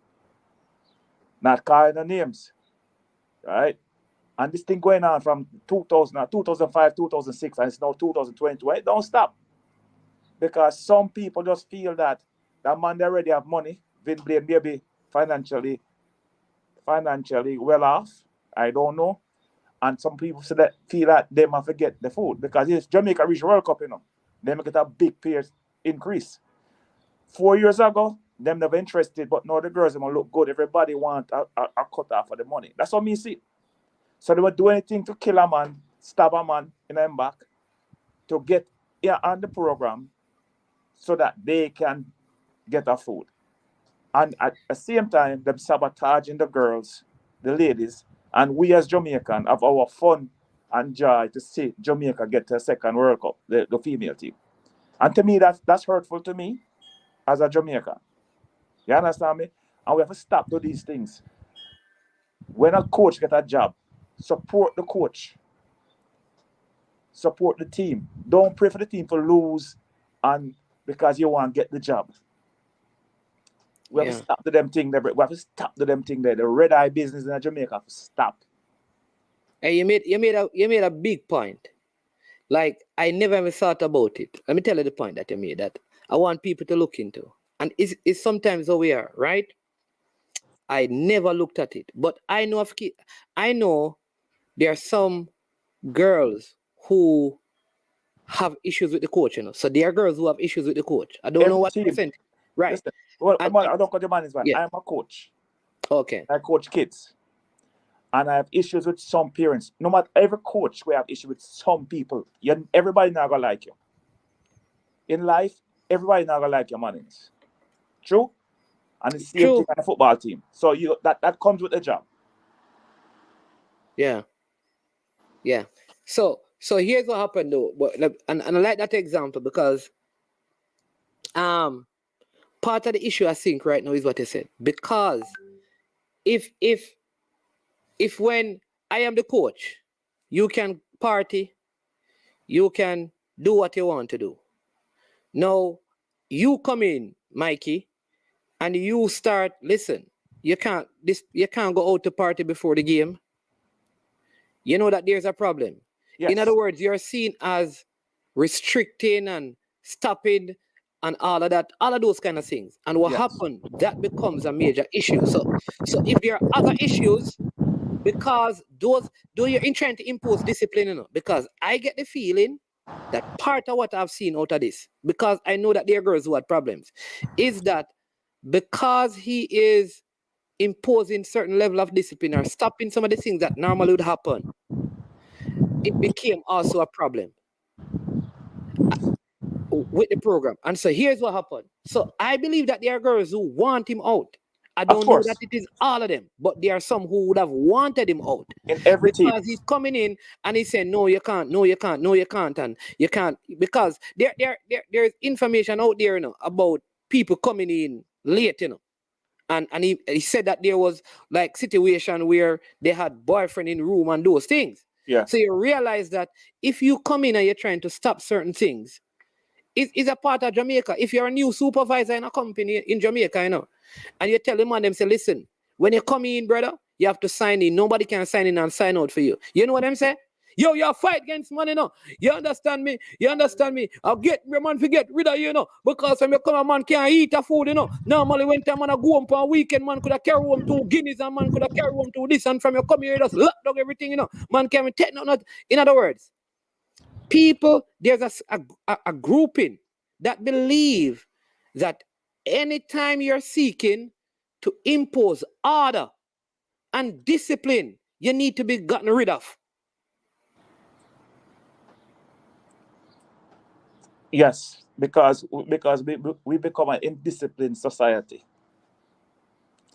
Speaker 7: Not calling the names, right? And this thing going on from 2005, 2006, and it's now 2022. It don't stop because some people just feel that man they already have money. Vin Blaine maybe financially well off. I don't know. And some people feel that they must forget the food because if Jamaica reach World Cup, they may get a big pay increase. 4 years ago, them never interested, but now the girls them look good. Everybody want a cut off for the money. That's what me see. So they would do anything to kill a man, stab a man in him back, to get on the program so that they can get a food. And at the same time, them sabotaging the girls, the ladies, and we as Jamaican have our fun and joy to see Jamaica get to a second World Cup, the female team. And to me, that's hurtful to me as a Jamaican. You understand me? And we have to stop do these things. When a coach get a job, support the coach. Support the team. Don't pray for the team to lose and because you want to get the job. We have to stop the them thing there. We have to stop the them thing there. The red eye business in Jamaica have to stop.
Speaker 5: And you made a big point. Like, I never even thought about it. Let me tell you the point that you made that I want people to look into. And it's sometimes how we are, right? I never looked at it. But I know there are some girls who have issues with the coach, you know. So there are girls who have issues with the coach. I don't know what percent. Right.
Speaker 7: Listen, well, I don't cut your man is man.
Speaker 5: Yeah.
Speaker 7: I'm a coach.
Speaker 5: Okay.
Speaker 7: I coach kids. And I have issues with some parents. No matter every coach, we have issues with some people. Everybody not gonna like you. In life, everybody not gonna like your mannings. True? And the same thing on the football team. So that comes with the job.
Speaker 5: Yeah. Yeah. So here's what happened though. And I like that example because part of the issue I think right now is what you said. Because if when I am the coach, you can party, you can do what you want to do. Now, you come in, Mikey, and you start, listen, you can't go out to party before the game. You know that there's a problem. Yes. In other words, you're seen as restricting and stopping and all of that, all of those kind of things. And what happened, that becomes a major issue. So if there are other issues, because though you're in trying to impose discipline, you know, because I get the feeling that part of what I've seen out of this, because I know that there are girls who had problems, is that because he is imposing certain level of discipline or stopping some of the things that normally would happen, it became also a problem with the program. And so here's what happened. So I believe that there are girls who want him out. I don't know that it is all of them, but there are some who would have wanted him out.
Speaker 7: In every team.
Speaker 5: Because he's coming in and he's saying, no, you can't, no, you can't, no, you can't, and you can't. Because there's information out there, you know, about people coming in late, you know. And he said that there was like situation where they had boyfriend in room and those things.
Speaker 7: Yeah.
Speaker 5: So you realize that if you come in and you're trying to stop certain things, it's a part of Jamaica. If you're a new supervisor in a company in Jamaica, you know, and you tell them and them say, listen, when you come in, brother, you have to sign in. Nobody can sign in and sign out for you. You know what I'm saying? Yo, you fight against money, you know. You understand me? You understand me? I'll get your man to get rid of you, you know. Because when you come, a man can't eat a food, you know. Normally when time man go home for a weekend, man could have carry home 2 guineas and man could have carry home to this. And from you come here, you just lock down everything, you know. Man can't take nothing. In other words, people, there's a grouping that believe that anytime you're seeking to impose order and discipline, you need to be gotten rid of.
Speaker 7: Yes, because we become an indisciplined society.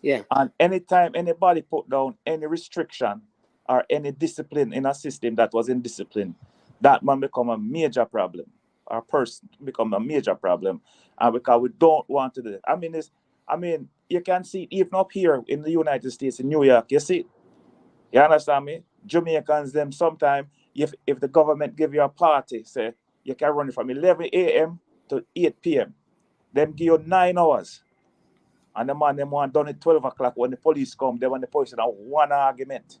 Speaker 5: Yeah.
Speaker 7: And anytime anybody put down any restriction or any discipline in a system that was indisciplined, that man become a major problem. Our person become a major problem. And because we don't want to do it. I mean, you can see it even up here in the United States, in New York, you see it. You understand me? Jamaicans, them sometimes, if the government give you a party, say, you can run it from 11 a.m. to 8 p.m. Them give you 9 hours. And the man, them want done at 12 o'clock when the police come, they want the police in a one argument.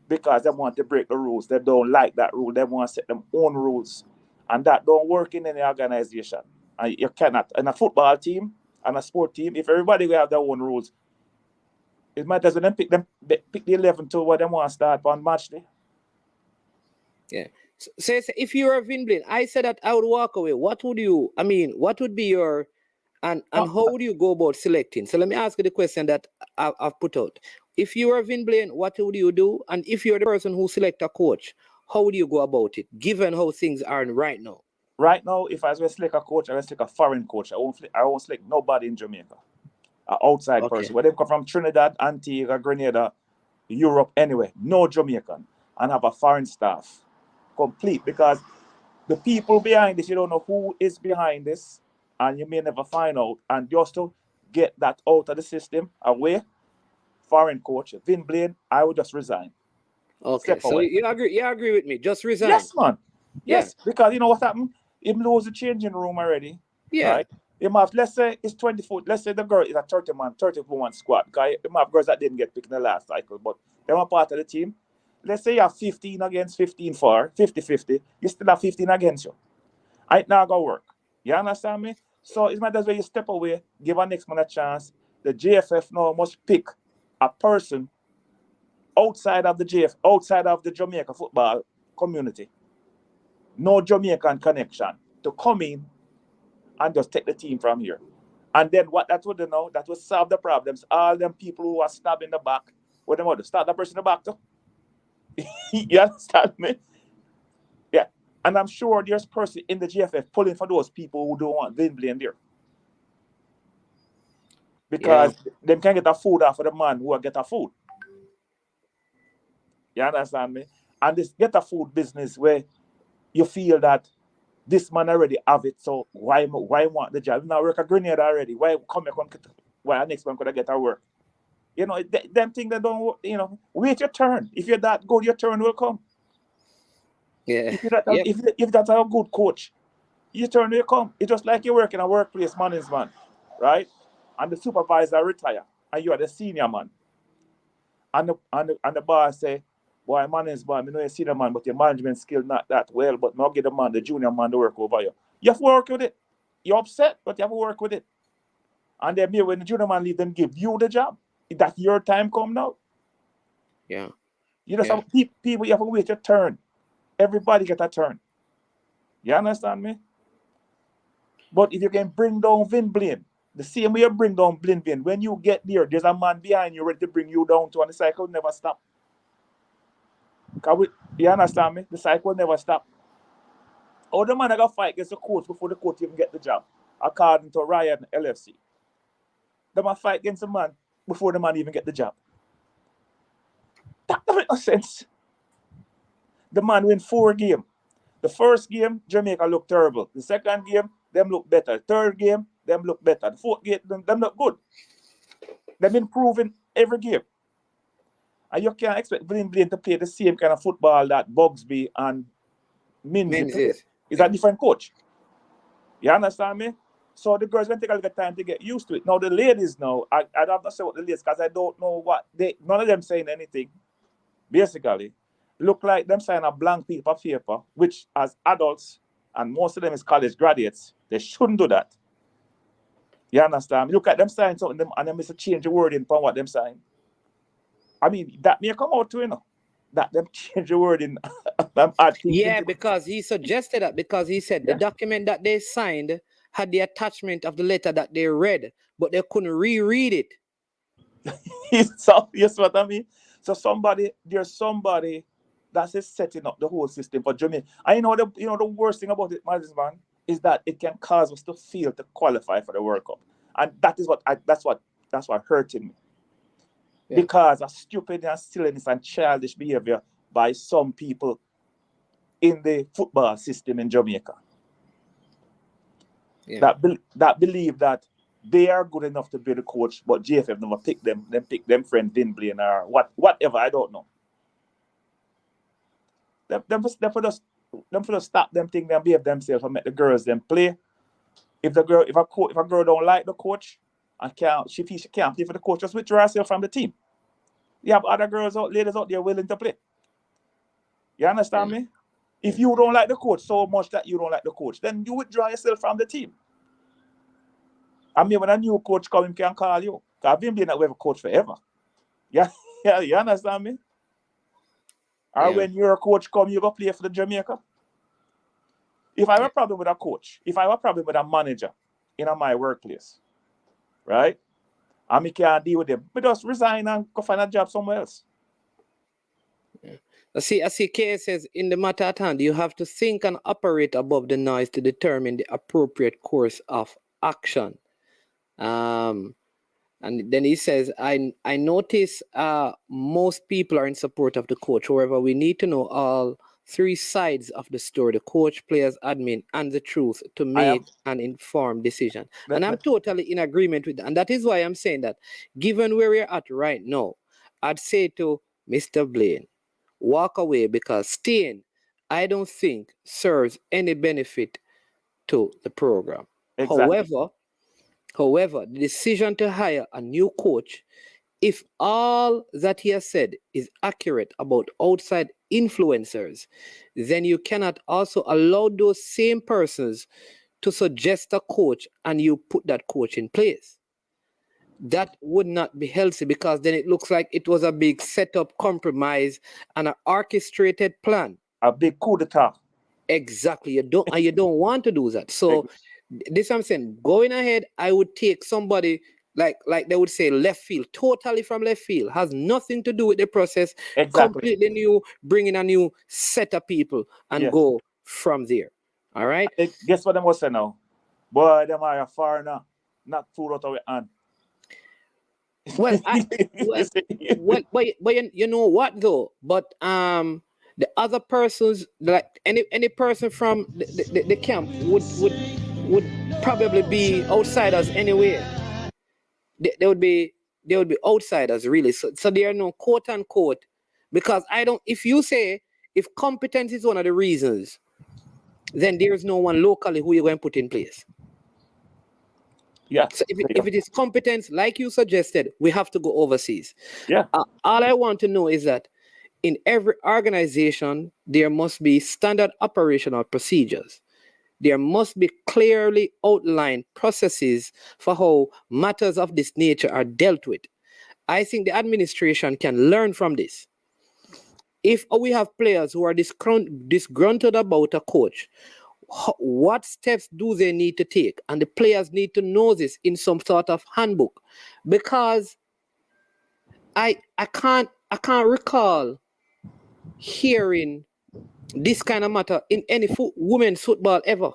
Speaker 7: Because they want to break the rules. They don't like that rule. They want to set them own rules. And that don't work in any organization. And you cannot. In a football team and a sport team, if everybody will have their own rules, it might as well pick the 11 to what they want to start on match day.
Speaker 5: Yeah. So if you were Vinblin, I said that I would walk away. What would be your, and how would you go about selecting? So let me ask you the question that I've put out. If you were Vinblin, what would you do? And if you're the person who select a coach, how would you go about it, given how things are right now?
Speaker 7: Right now, if I was going to select a coach, I will select a foreign coach. I won't select nobody in Jamaica. An outside person. Whether they come from Trinidad, Antigua, Grenada, Europe, anyway. No Jamaican. And have a foreign staff. Complete. Because the people behind this, you don't know who is behind this. And you may never find out. And just to get that out of the system away, foreign coach, Vin Blaine, I would just resign.
Speaker 5: Okay,
Speaker 7: Step
Speaker 5: so
Speaker 7: away.
Speaker 5: you agree with me? Just resign.
Speaker 7: Yes, man.
Speaker 5: Yeah.
Speaker 7: Yes, because you know what happened? Him lose the changing room already.
Speaker 5: Yeah.
Speaker 7: Right? Him have, let's say it's 20 foot. Let's say the girl is a 30 woman squad. Because him have girls that didn't get picked in the last cycle, but they were part of the team. Let's say you have 15 against 15 for 50-50. You still have 15 against you. It now go work. You understand me? So it's matters where you step away, give our next man a chance. The JFF now must pick a person outside of the Jamaica football community. No Jamaican connection to come in and just take the team from here. And then what that would do now, that would solve the problems. All them people who are stabbed in the back, what they want to start the person in the back too. You understand me? Yeah. And I'm sure there's person in the GFF pulling for those people who don't want Vin Blaine there. Because them can get a food off of the man who get a food. You understand me? And this get a food business where you feel that this man already have it, so why want the job? Now work a grenade already. Why our next man could get a work? You know, them things that don't, you know, wait your turn. If you're that good, your turn will come.
Speaker 5: Yeah.
Speaker 7: If that's a good coach, your turn will come. It's just like you work in a workplace management, right? And the supervisor retire, and you are the senior man. And the boss say, boy, management, I know you're senior man, but your management skill not that well, but now get the junior man to work over you. You have to work with it. You're upset, but you have to work with it. And then when the junior man leave, them give you the job. That your time come now.
Speaker 5: Yeah.
Speaker 7: You just have people, you have to wait your turn. Everybody get a turn. You understand me? But if you can bring down Vin Blaine, the same way you bring down Vin Blaine, when you get there, there's a man behind you ready to bring you down to, and the cycle never stop. You understand me? The cycle never stop. All the man that got fight against the coach before the coach even get the job, according to Ryan LFC. They might fight against the man before the man even get the job. That doesn't make no sense. The man win 4 games. The first game, Jamaica looked terrible. The second game, them look better. Third game, them look better. The fourth game, them look good. They've been improving every game. And you can't expect Vin Blaine to play the same kind of football that Bugsby and Minzy play. It's a different coach. You understand me? So the girls going to take a little time to get used to it. Now the ladies now, I don't know say what the ladies, because I don't know what none of them saying anything. Basically, look like them sign a blank piece of paper, which as adults, and most of them is college graduates, they shouldn't do that. You understand? Look at them sign something and them miss change the wording from what them sign. I mean, that may come out too, you know. That them change the wording.
Speaker 5: Yeah, because he suggested that, because he said the document that they signed had the attachment of the letter that they read, but they couldn't reread it.
Speaker 7: So, yes, what I mean? So there's somebody that's setting up the whole system for Jamaica. And the worst thing about it, man, is that it can cause us to fail to qualify for the World Cup. And that is that's what hurting me. Yeah. Because of stupidness, silliness, and childish behavior by some people in the football system in Jamaica. Yeah. That believe that they are good enough to be the coach, but JFF never pick them. Then pick them friend Vin Blaine or whatever. I don't know. Them for just stop them thing and behave themselves and make the girls them play. If a girl don't like the coach and she can't play for the coach, just withdraw herself from the team. You have other ladies out there willing to play. You understand me? If you don't like the coach so much that you don't like the coach, then you withdraw yourself from the team. I mean, when a new coach comes, he can call you. Because I've been a coach forever. Yeah, you understand me? Or when your coach comes, you go play for the Jamaica. If I have a problem with a coach, if I have a problem with a manager in my workplace, right? And I can't deal with them, but just resign and go find a job somewhere else.
Speaker 5: I see Kay says, in the matter at hand, you have to think and operate above the noise to determine the appropriate course of action. And then he says, I notice most people are in support of the coach. However, we need to know all three sides of the story: the coach, players, admin, and the truth to make an informed decision. And I'm totally in agreement with that. And that is why I'm saying that, given where we're at right now, I'd say to Mr. Blaine, walk away, because staying, I don't think, serves any benefit to the program.
Speaker 7: Exactly.
Speaker 5: However, the decision to hire a new coach, if all that he has said is accurate about outside influencers, then you cannot also allow those same persons to suggest a coach and you put that coach in place. That would not be healthy, because then it looks like it was a big setup, compromise, and an orchestrated plan.
Speaker 7: A big coup d'etat.
Speaker 5: Exactly. You don't want to do that. So this I'm saying, going ahead, I would take somebody like they would say left field, totally from left field, has nothing to do with the process, completely new, bring in a new set of people and go from there. All right.
Speaker 7: Guess what them was say now? Boy, them are a foreigner, not food out of your hand.
Speaker 5: Well, but you know what though? But the other persons, like any person from the camp would probably be outsiders anyway. They would be outsiders, really. So there are no quote unquote, because if you say if competence is one of the reasons, then there's no one locally who you're going to put in place.
Speaker 7: Yeah.
Speaker 5: So if it is competence, like you suggested, we have to go overseas.
Speaker 7: Yeah.
Speaker 5: All I want to know is that in every organization, there must be standard operational procedures. There must be clearly outlined processes for how matters of this nature are dealt with. I think the administration can learn from this. If we have players who are disgruntled about a coach, what steps do they need to take? And the players need to know this in some sort of handbook, because I can't recall hearing this kind of matter in any women's football ever.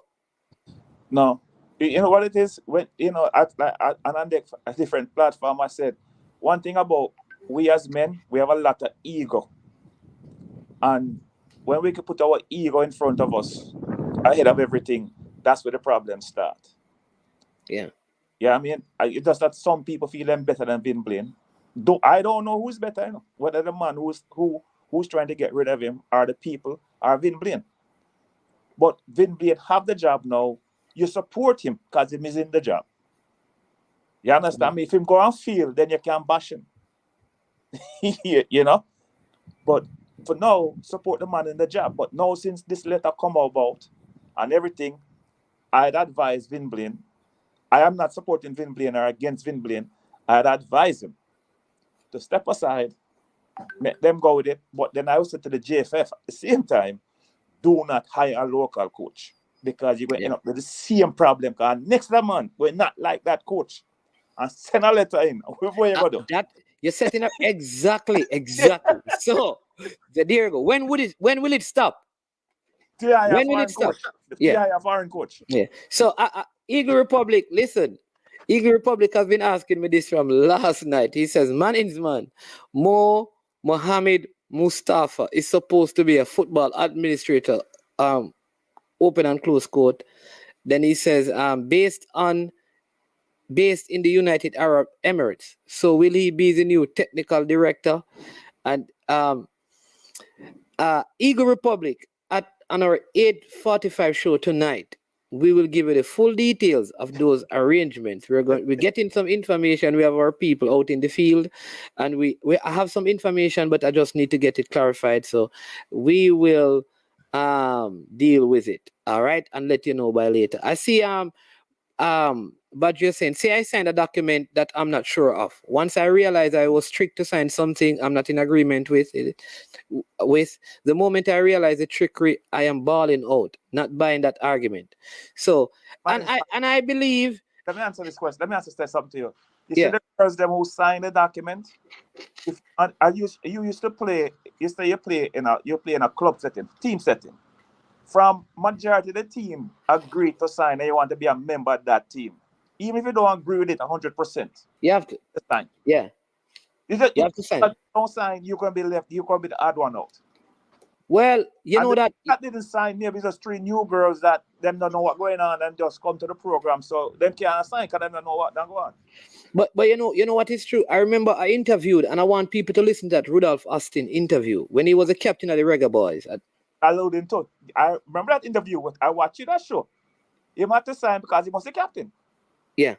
Speaker 7: No. You know what it is? When at a different platform, I said one thing about we as men, we have a lot of ego. And when we can put our ego in front of us, ahead of everything, that's where the problems start.
Speaker 5: Yeah.
Speaker 7: Yeah, I mean, it's just that some people feel them better than Vin Blaine. I don't know who's better, whether the man who's trying to get rid of him are the people or Vin Blaine. But Vin Blaine have the job now. You support him because he is in the job. You understand me? If him go and feel, then you can bash him. But for now, support the man in the job. But now, since this letter come about and everything, I'd advise Vin Blaine. I am not supporting Vin Blaine or against Vin Blaine. I'd advise him to step aside, let them go with it. But then I also to the JFF at the same time, do not hire a local coach, because you're going to end up with the same problem. Because next month, we're not like that coach. And send a letter in. Where you go do?
Speaker 5: That you're setting up exactly. So there you go. When will it stop?
Speaker 7: When will it stop? The foreign coach.
Speaker 5: Yeah. So Eagle Republic, listen. Eagle Republic has been asking me this from last night. He says, man, Mo Mohammed Mustafa is supposed to be a football administrator, open and close quote. Then he says, based in the United Arab Emirates. So will he be the new technical director? And Eagle Republic, on our 8:45 show tonight, we will give you the full details of those arrangements. We're getting some information. We have our people out in the field, and we have some information, but I just need to get it clarified. So we will deal with it. All right, and let you know by later. I see but you're saying, say I signed a document that I'm not sure of. Once I realized I was tricked to sign something I'm not in agreement with it. With the moment I realize the trickery, I am balling out, not buying that argument. So, I believe.
Speaker 7: Let me answer this question. Let me say something to you. You see the girls them who signed the document. You used to play. You play in a club setting, team setting. From majority of the team agreed to sign, and you want to be a member of that team, even if you don't agree with it 100%.
Speaker 5: You have to
Speaker 7: sign.
Speaker 5: Yeah.
Speaker 7: You have to sign. If you don't sign, you're gonna be left. You're gonna be the odd one out.
Speaker 5: Well, you know that.
Speaker 7: That didn't sign, maybe just 3 new girls that them don't know what's going on and just come to the program. So them can't sign because they don't know what they're going on.
Speaker 5: But you know what is true. I remember I interviewed, and I want people to listen to that Rudolph Austin interview when he was a captain of the Reggae Boys.
Speaker 7: Alluding to. I remember that interview. I watched that show. He had to sign because he was the captain.
Speaker 5: Yeah,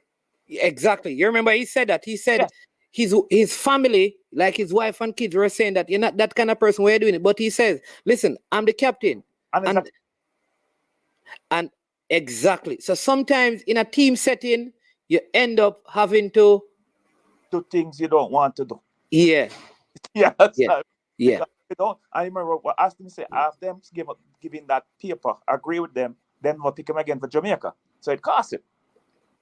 Speaker 5: exactly. You remember he said that. He said
Speaker 7: Yes.
Speaker 5: his family, like his wife and kids, were saying that you're not that kind of person where you're doing it. But he says, listen, I'm the captain. And exactly. So sometimes in a team setting, you end up having to
Speaker 7: do things you don't want to do.
Speaker 5: Yeah.
Speaker 7: Yeah, that's
Speaker 5: Yeah.
Speaker 7: not,
Speaker 5: Yeah.
Speaker 7: because you know, I remember what Aston said after them giving that paper, agree with them, then we'll pick him again for Jamaica. So it cost him.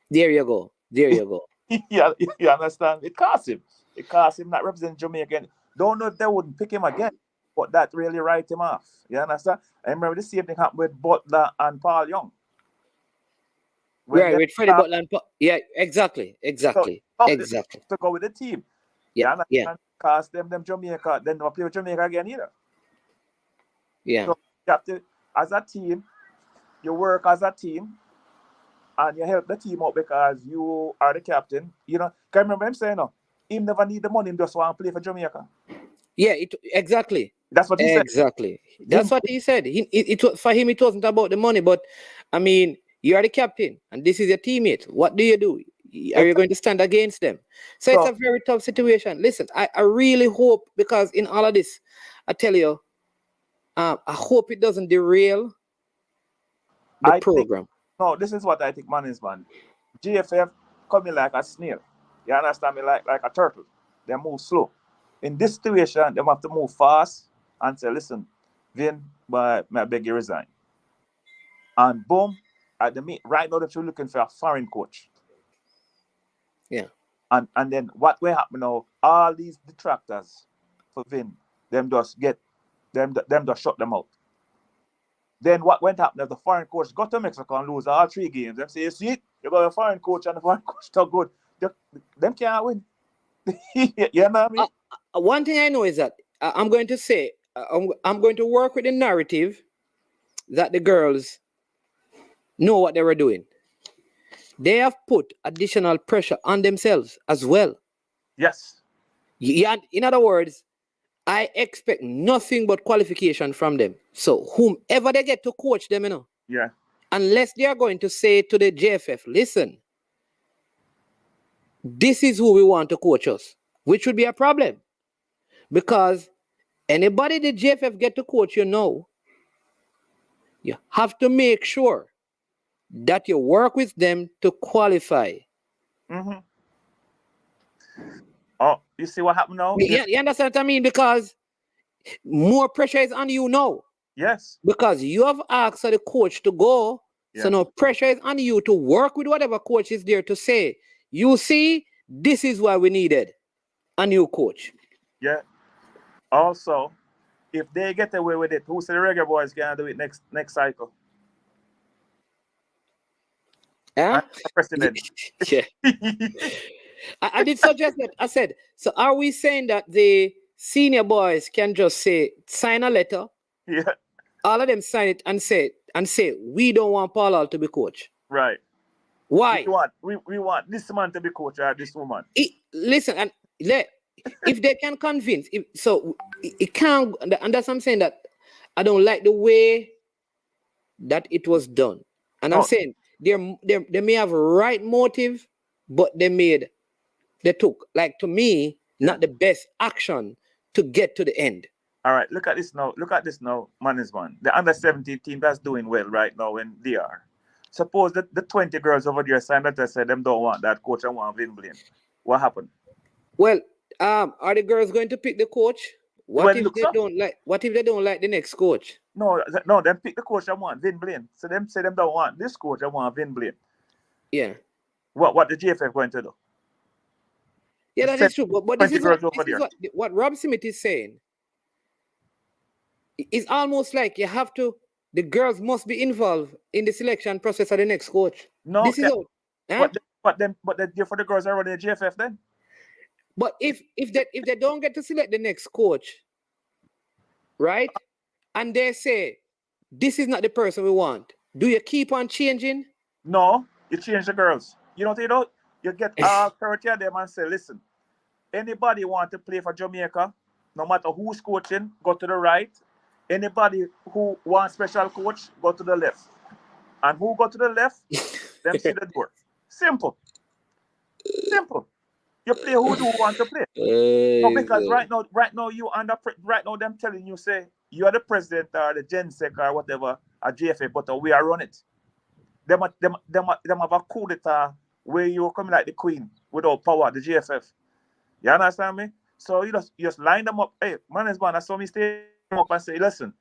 Speaker 5: There you go. There you go.
Speaker 7: Yeah, you understand? It cost him. It cost him not representing Jamaica. Don't know if they wouldn't pick him again, but that really write him off. You understand? I remember the same thing happened with Butler and Paul Young.
Speaker 5: Right, with Freddie Butler and yeah, exactly. Exactly.
Speaker 7: To go with the team.
Speaker 5: Yeah. Yeah.
Speaker 7: Cost them Jamaica, then they'll play with Jamaica again either.
Speaker 5: Yeah.
Speaker 7: So you have to, as a team, you work as a team and you help the team out because you are the captain. You know, can I remember him saying, no, he never need the money, he just want to play for Jamaica.
Speaker 5: Yeah, exactly.
Speaker 7: That's what he said.
Speaker 5: Exactly. That's what he said. For him, it wasn't about the money, but I mean, you are the captain and this is your teammate. What do? Are you going to stand against them? So it's a very tough situation. Listen, I really hope, because in all of this, I tell you, I hope it doesn't derail the program.
Speaker 7: No, this is what I think, man. GFF coming like a snail. You understand me? Like a turtle. They move slow. In this situation, they have to move fast and say, listen, Vin, but I beg you resign. And boom, at the meet, right now they're looking for a foreign coach.
Speaker 5: Yeah.
Speaker 7: And then what will happen now? All these detractors for Vin, them just shut them out. Then what went happen if the foreign coach got to Mexico and lose all 3 games? Them say, you see, you got a foreign coach and the foreign coach not good. Them can't win. You know what I mean?
Speaker 5: One thing I know is that I'm going to say, I'm going to work with the narrative that the girls know what they were doing. They have put additional pressure on themselves as well.
Speaker 7: Yes.
Speaker 5: Yeah, in other words, I expect nothing but qualification from them. So whomever they get to coach them,
Speaker 7: yeah,
Speaker 5: unless they are going to say to the JFF, listen, this is who we want to coach us, which would be a problem. Because anybody the JFF get to coach, you have to make sure that you work with them to qualify.
Speaker 7: Mm-hmm. Oh, you see what happened now?
Speaker 5: Yeah, you understand what I mean? Because more pressure is on you now.
Speaker 7: Yes.
Speaker 5: Because you have asked the coach to go. Yeah. So now pressure is on you to work with whatever coach is there to say, you see, this is why we needed a new coach.
Speaker 7: Yeah. Also, if they get away with it, who say the Reggae Boys can do it next cycle?
Speaker 5: Huh?
Speaker 7: President.
Speaker 5: Yeah. I did suggest that. I said, so are we saying that the senior boys can just sign a letter?
Speaker 7: Yeah.
Speaker 5: All of them sign it and say, we don't want Paul to be coach.
Speaker 7: Right.
Speaker 5: Why?
Speaker 7: We want this man to be coach or this woman.
Speaker 5: Listen, and if they can convince, it can't, and that's what I'm saying, that I don't like the way that it was done. And I'm saying they may have a right motive, but they took, like, to me, not the best action to get to the end.
Speaker 7: All right, look at this now, management. The under-17 team that's doing well right now in DR. Suppose that the 20 girls over there signed that, they said them don't want that coach and want Vin Blaine. What happened?
Speaker 5: Well, are the girls going to pick the coach? What if they don't like the next coach?
Speaker 7: No, them pick the coach and want Vin Blaine. So them say them don't want this coach and want Vin Blaine.
Speaker 5: Yeah.
Speaker 7: What the GFF going to do?
Speaker 5: Yeah, that is true. But this is what Rob Smith is saying. It's almost like the girls must be involved in the selection process of the next coach.
Speaker 7: No,
Speaker 5: this is out.
Speaker 7: Huh? But they're for the girls already the GFF then.
Speaker 5: But if they don't get to select the next coach, right? and they say, this is not the person we want, do you keep on changing?
Speaker 7: No, you change the girls. You know what you do? You get all 30 of them and say, listen, anybody want to play for Jamaica, no matter who's coaching, go to the right. Anybody who wants special coach, go to the left. And who go to the left, them see the door. Simple. Simple. You play who do want to play. No, because right now you right now them telling you say you are the president or the GenSec or whatever, a GFA, but we are run it. Them have a coup d'etat where you're coming like the queen without power, the GFF. You understand me? So you just line them up. Hey, management, I saw me stay up and say, listen,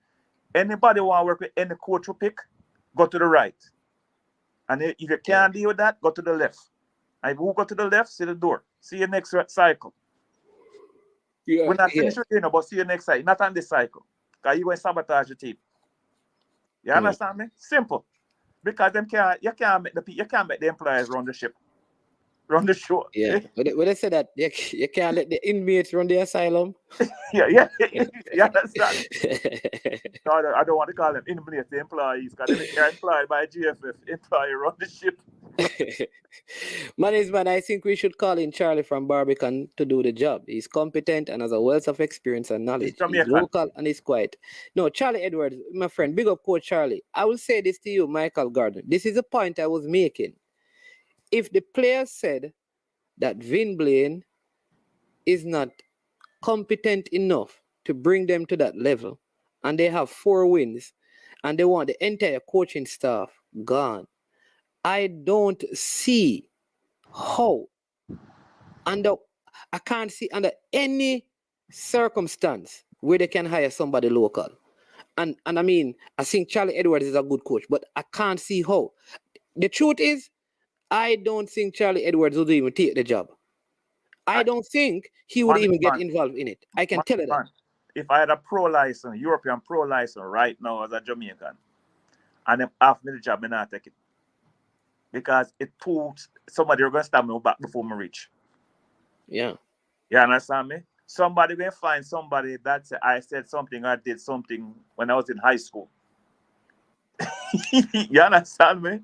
Speaker 7: anybody want to work with any coach you pick, go to the right. And if you can't deal with that, go to the left. And if you go to the left, see the door. See you next cycle.
Speaker 5: Yeah,
Speaker 7: We're not finished with you, but see you next cycle. Not on this cycle. Because you going to sabotage the team. You understand me? Simple. Because you can't make the employees run the ship. Run the show.
Speaker 5: Yeah. When they say that you can't let the inmates run the asylum.
Speaker 7: Yeah. You understand? No, I don't want to call them inmates, the employees, because they're employed by GFF. Employee run the ship.
Speaker 5: Man, I think we should call in Charlie from Barbican to do the job. He's competent and has a wealth of experience and knowledge. He's local and he's quiet. No, Charlie Edwards, my friend, big up Coach Charlie. I will say this to you, Michael Gordon. This is a point I was making. If the players said that Vin Blaine is not competent enough to bring them to that level, and they have 4 wins, and they want the entire coaching staff gone, I don't see how, I can't see under any circumstance where they can hire somebody local. And I mean, I think Charlie Edwards is a good coach, but I can't see how. The truth is, I don't think Charlie Edwards would even take the job. I don't think he would even get involved in it. I can tell you that.
Speaker 7: If I had a pro license, European pro license right now as a Jamaican, and them offer me the job, I not take it. Because it puts somebody are going to stab me back before me reach.
Speaker 5: Yeah.
Speaker 7: You understand me? Somebody going to find somebody that I said something or did something when I was in high school. You understand me?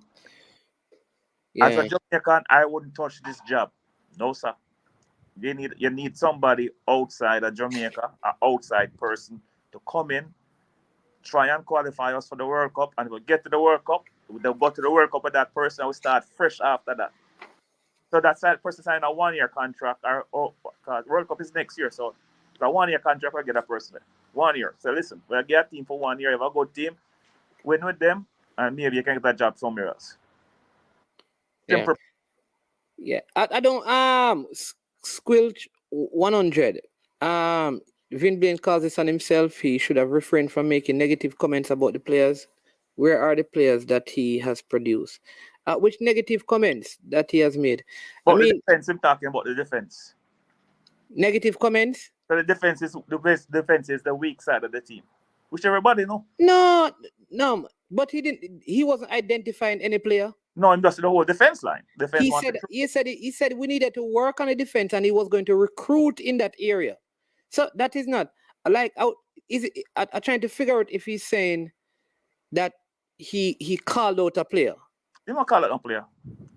Speaker 5: Yeah.
Speaker 7: As a Jamaican, I wouldn't touch this job. No, sir. You need somebody outside of Jamaica, an outside person, to come in, try and qualify us for the World Cup, and we'll get to the World Cup. They'll go to the World Cup with that person, and we'll start fresh after that. So that person sign a 1-year contract, because World Cup is next year, so it's a 1-year contract, we'll get a person there. 1 year. So listen, we'll get a team for 1 year. If a good team, win with them, and maybe you can get that job somewhere else. Simple.
Speaker 5: Yeah. I don't Squilch 100. Vin Blaine calls this on himself. He should have refrained from making negative comments about the players. Where are the players that he has produced? Which negative comments that he has made?
Speaker 7: But the defense, I'm talking about the defense.
Speaker 5: Negative comments?
Speaker 7: So the defense is the best defense is the weak side of the team. Which everybody know.
Speaker 5: No, but he wasn't identifying any player.
Speaker 7: No, I'm just the whole defense line.
Speaker 5: He said we needed to work on the defense and he was going to recruit in that area. So that is not like I'm trying to figure out if he's saying that he called out a player.
Speaker 7: He don't call out a player.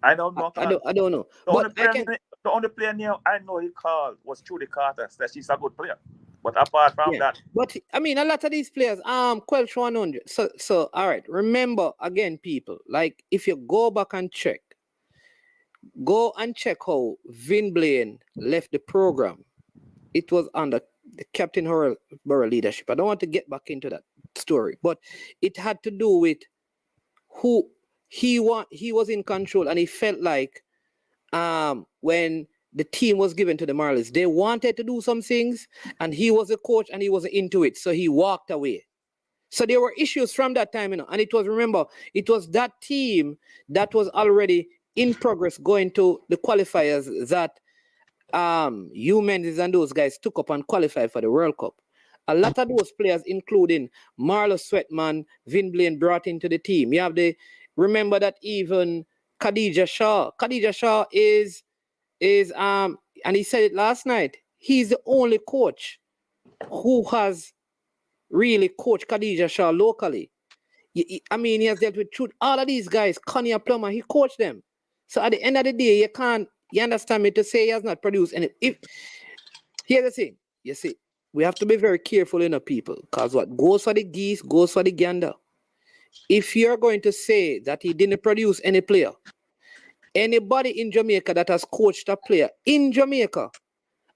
Speaker 7: I don't know.
Speaker 5: I don't know.
Speaker 7: The only player I know he called was Trudy Carter. That she's a good player. But apart from that.
Speaker 5: But I mean, a lot of these players, Quelch 100. So all right. Remember again, people, like if you go back and check how Vin Blaine left the program. It was under the Captain Horror leadership. I don't want to get back into that story, but it had to do with who he was in control, and he felt like when the team was given to the Marlins, they wanted to do some things, and he was a coach and he wasn't into it, so he walked away. So there were issues from that time, and it was that team that was already in progress going to the qualifiers that Hugh Mendes and those guys took up and qualified for the World Cup. A lot of those players, including Marlo Sweatman, Vin Blaine, brought into the team. Remember that even Khadija Shaw is and he said it last night, he's the only coach who has really coach Khadija Shaw locally. I mean, he has dealt with all of these guys, Connie and Plummer, he coached them. So at the end of the day, you understand me, to say he has not produced any. Here's the thing, you see, we have to be very careful, people, because what goes for the geese goes for the gander. If you're going to say that he didn't produce any player, anybody in Jamaica that has coached a player in Jamaica,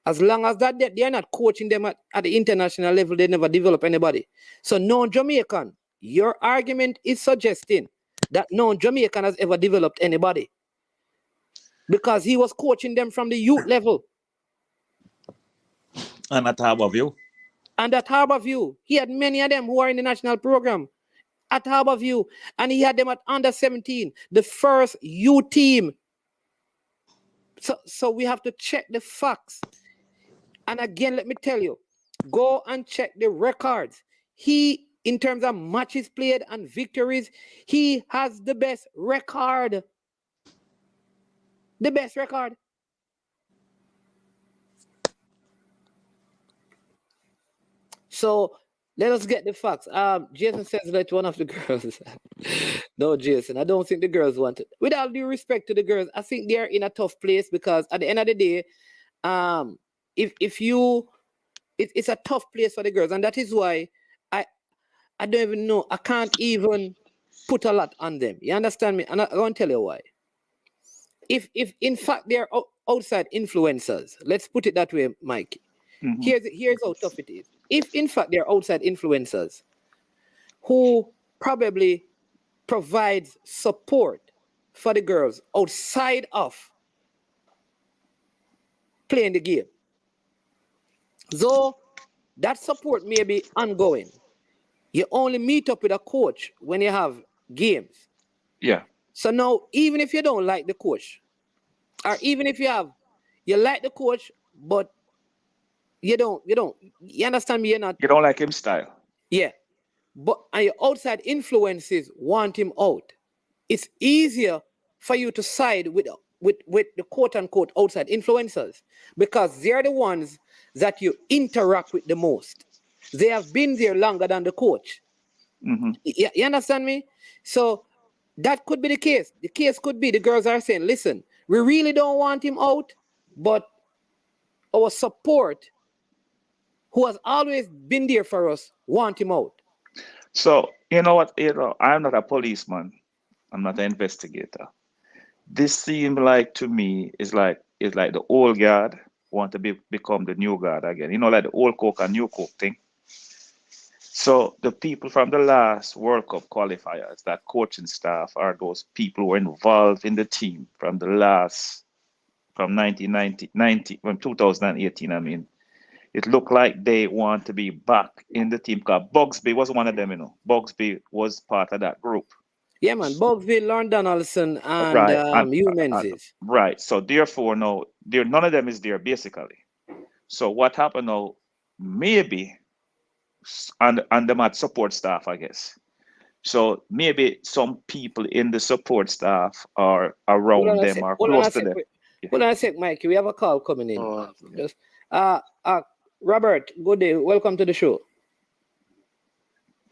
Speaker 5: as long as that they're not coaching them at the international level, they never develop anybody. So non-Jamaican, your argument is suggesting that non-Jamaican has ever developed anybody, because he was coaching them from the youth level.
Speaker 7: And at Harborview.
Speaker 5: And at Harborview, he had many of them who are in the national program at Harborview, and he had them at under 17, the first youth team. So we have to check the facts. And again, let me tell you, go and check the records. He, in terms of matches played and victories, he has the best record. The best record. So let us get the facts. Jason says that one of the girls. No, Jason, I don't think the girls want it. With all due respect to the girls, I think they're in a tough place, because at the end of the day, it's a tough place for the girls, and that is why I don't even know. I can't even put a lot on them. You understand me? And I'm going to tell you why. If in fact they're outside influencers, let's put it that way, Mike.
Speaker 7: Mhm.
Speaker 5: Here's how tough it is. If in fact they're outside influencers who probably provides support for the girls outside of playing the game, though that support may be ongoing, you only meet up with a coach when you have games.
Speaker 7: Yeah.
Speaker 5: So now, even if you don't like the coach, or even if you like the coach, but you understand me, you're not.
Speaker 7: You don't like him style.
Speaker 5: Yeah. But and your outside influences want him out. It's easier for you to side with the quote unquote outside influencers, because they're the ones that you interact with the most. They have been there longer than the coach.
Speaker 7: Mm-hmm.
Speaker 5: You understand me? So that could be the case. The case could be the girls are saying, listen, we really don't want him out, but our support, who has always been there for us, want him out.
Speaker 7: So, you know what? I'm not a policeman. I'm not an investigator. This seemed like to me is like the old guard want to become the new guard again. Like the old coke and new coke thing. So the people from the last World Cup qualifiers, that coaching staff, are those people who were involved in the team from 1990, from 2018. I mean, it looked like they want to be back in the team, because Bugsby was one of them. Bugsby was part of that group.
Speaker 5: Yeah, man. Bugsby, Lauren Donaldson, and
Speaker 7: Right.
Speaker 5: Hugh Menzies.
Speaker 7: Right. So therefore, no, none of them is there basically. So what happened now? Maybe and them at support staff, I guess. So maybe some people in the support staff are around them or close to them.
Speaker 5: Hold on a sec, Mike. We have a call coming in.
Speaker 8: Oh,
Speaker 5: Just, Robert, good day. Welcome to the show.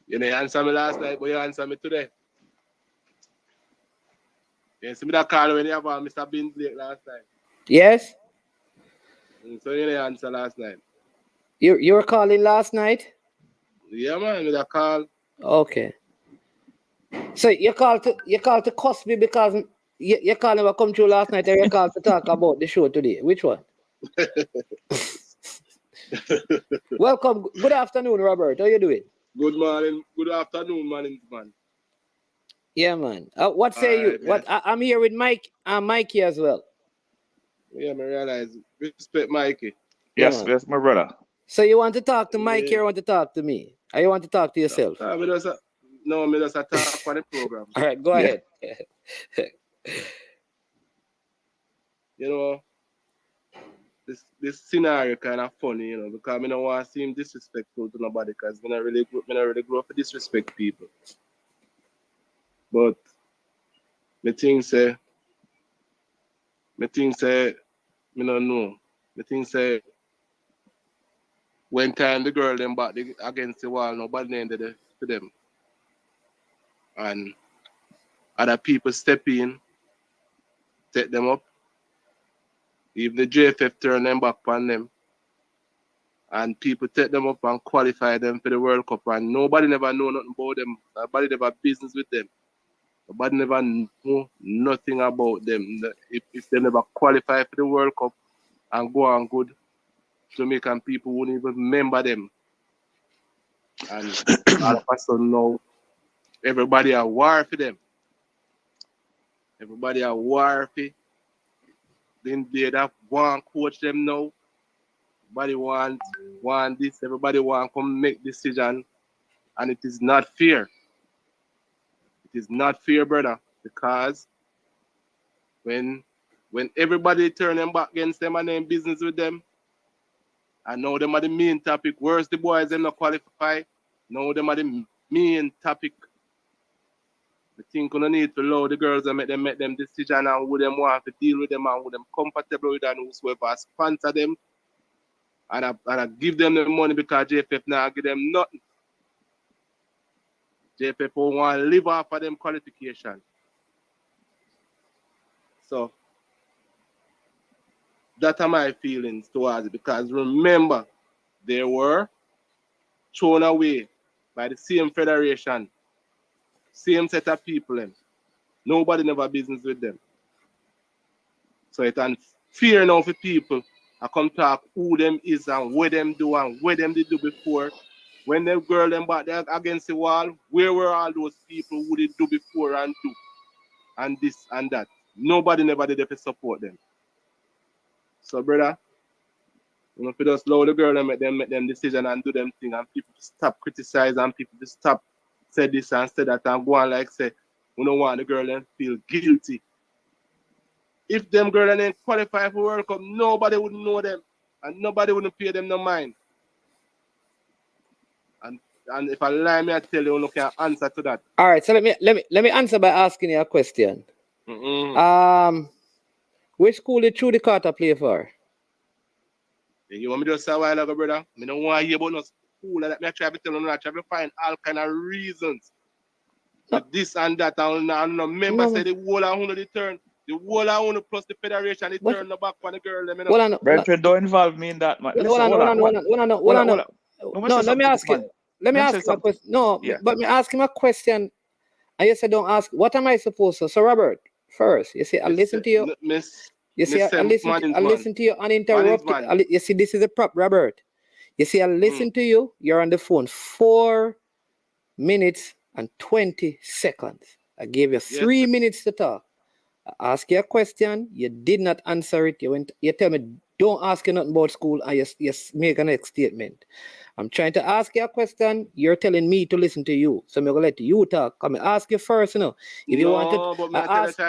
Speaker 8: you didn't answer me last night, but you answer me today. You see me that call when you have Mr. Bean Blake last night.
Speaker 5: Yes?
Speaker 8: So you didn't answer last night.
Speaker 5: You were calling last night?
Speaker 8: Yeah, man, with a call.
Speaker 5: Okay. So you called to cuss me because you called him to come through last night, or you called to talk about the show today? Which one? Welcome. Good afternoon, Robert. How you doing?
Speaker 8: Good morning. Good afternoon, man.
Speaker 5: Yeah, man. What say you?
Speaker 8: Right,
Speaker 5: I'm here with Mike and Mikey as well.
Speaker 8: Yeah, I realize. Respect Mikey.
Speaker 7: Yes,
Speaker 5: man.
Speaker 7: yes, my brother.
Speaker 5: So you want to talk to Mikey, or want to talk to me? Or you want to talk to yourself?
Speaker 8: Me just talk for the program.
Speaker 5: All right, go ahead.
Speaker 8: This scenario kind of funny, because I don't want to seem disrespectful to nobody, because I don't really grow up to disrespect people. But me think say, me don't know. Me think say, when time the girl them back against the wall, nobody ended it to them. And other people step in, take them up. Even the JFF turn them back on them. And people take them up and qualify them for the World Cup. And nobody never know nothing about them. Nobody never business with them. Nobody never know nothing about them. If they never qualify for the World Cup and go on good, Jamaican people wouldn't even remember them. And all of a sudden now, everybody are war for them. Everybody are war for. Then they have one coach them now. Everybody want this. Everybody want to come make decision. And it is not fair. It is not fair, brother. Because when everybody turn them back against them and then business with them, and now them are the main topic. Where's the boys them not qualify? Now them are the main topic. I think we need to allow the girls and make them decision and who them want to deal with them and who them comfortable with and whosoever sponsor them. And I give them the money because JFF now give them nothing. JFF want to live off of them qualification. So that are my feelings towards it, because remember, they were thrown away by the same federation, same set of people. And nobody never business with them. So it's unfair now for people to come talk who them is and what them do and what them did do before. When them girl them back there against the wall, where were all those people who did do before and do and this and that? Nobody never did to support them. So, brother, if you just allow the girl and make them decision and do them thing, and people stop criticizing and people just stop say this and say that and go on like say, we don't want the girl and feel guilty. If them girl and then qualify for World Cup, nobody would know them and nobody wouldn't pay them no mind. And if I lie, me I tell you, you can answer to that.
Speaker 5: All right, so let me answer by asking you a question. Which school did Trudy Carter play for?
Speaker 8: You want me to say a while ago, brother? I don't want to hear about no school. Let me try to tell you, I try to find all kind of reasons. No. This and that. And remember, say the whole of 100 turn. The whole of 100 plus the federation, they turn the back on the girl. Let me know.
Speaker 7: Brethren, don't involve me in that, man. Listen, hold on.
Speaker 5: No, let me ask you. Let me ask him a question. No, yeah. But me ask him a question. And you say, don't ask. What am I supposed to? So, Robert, first, you see, I listen to you. You see, I listen to you uninterrupted. You see, this is a prop, Robert. You see, I listen to you. You're on the phone 4 minutes and 20 seconds. I gave you 3 minutes to talk. I asked you a question. You did not answer it. You tell me, don't ask you nothing about school, and you make a next statement. I'm trying to ask you a question. You're telling me to listen to you. So I'm going to let you talk. I'm going to ask you first, you know. If you want to, I ask you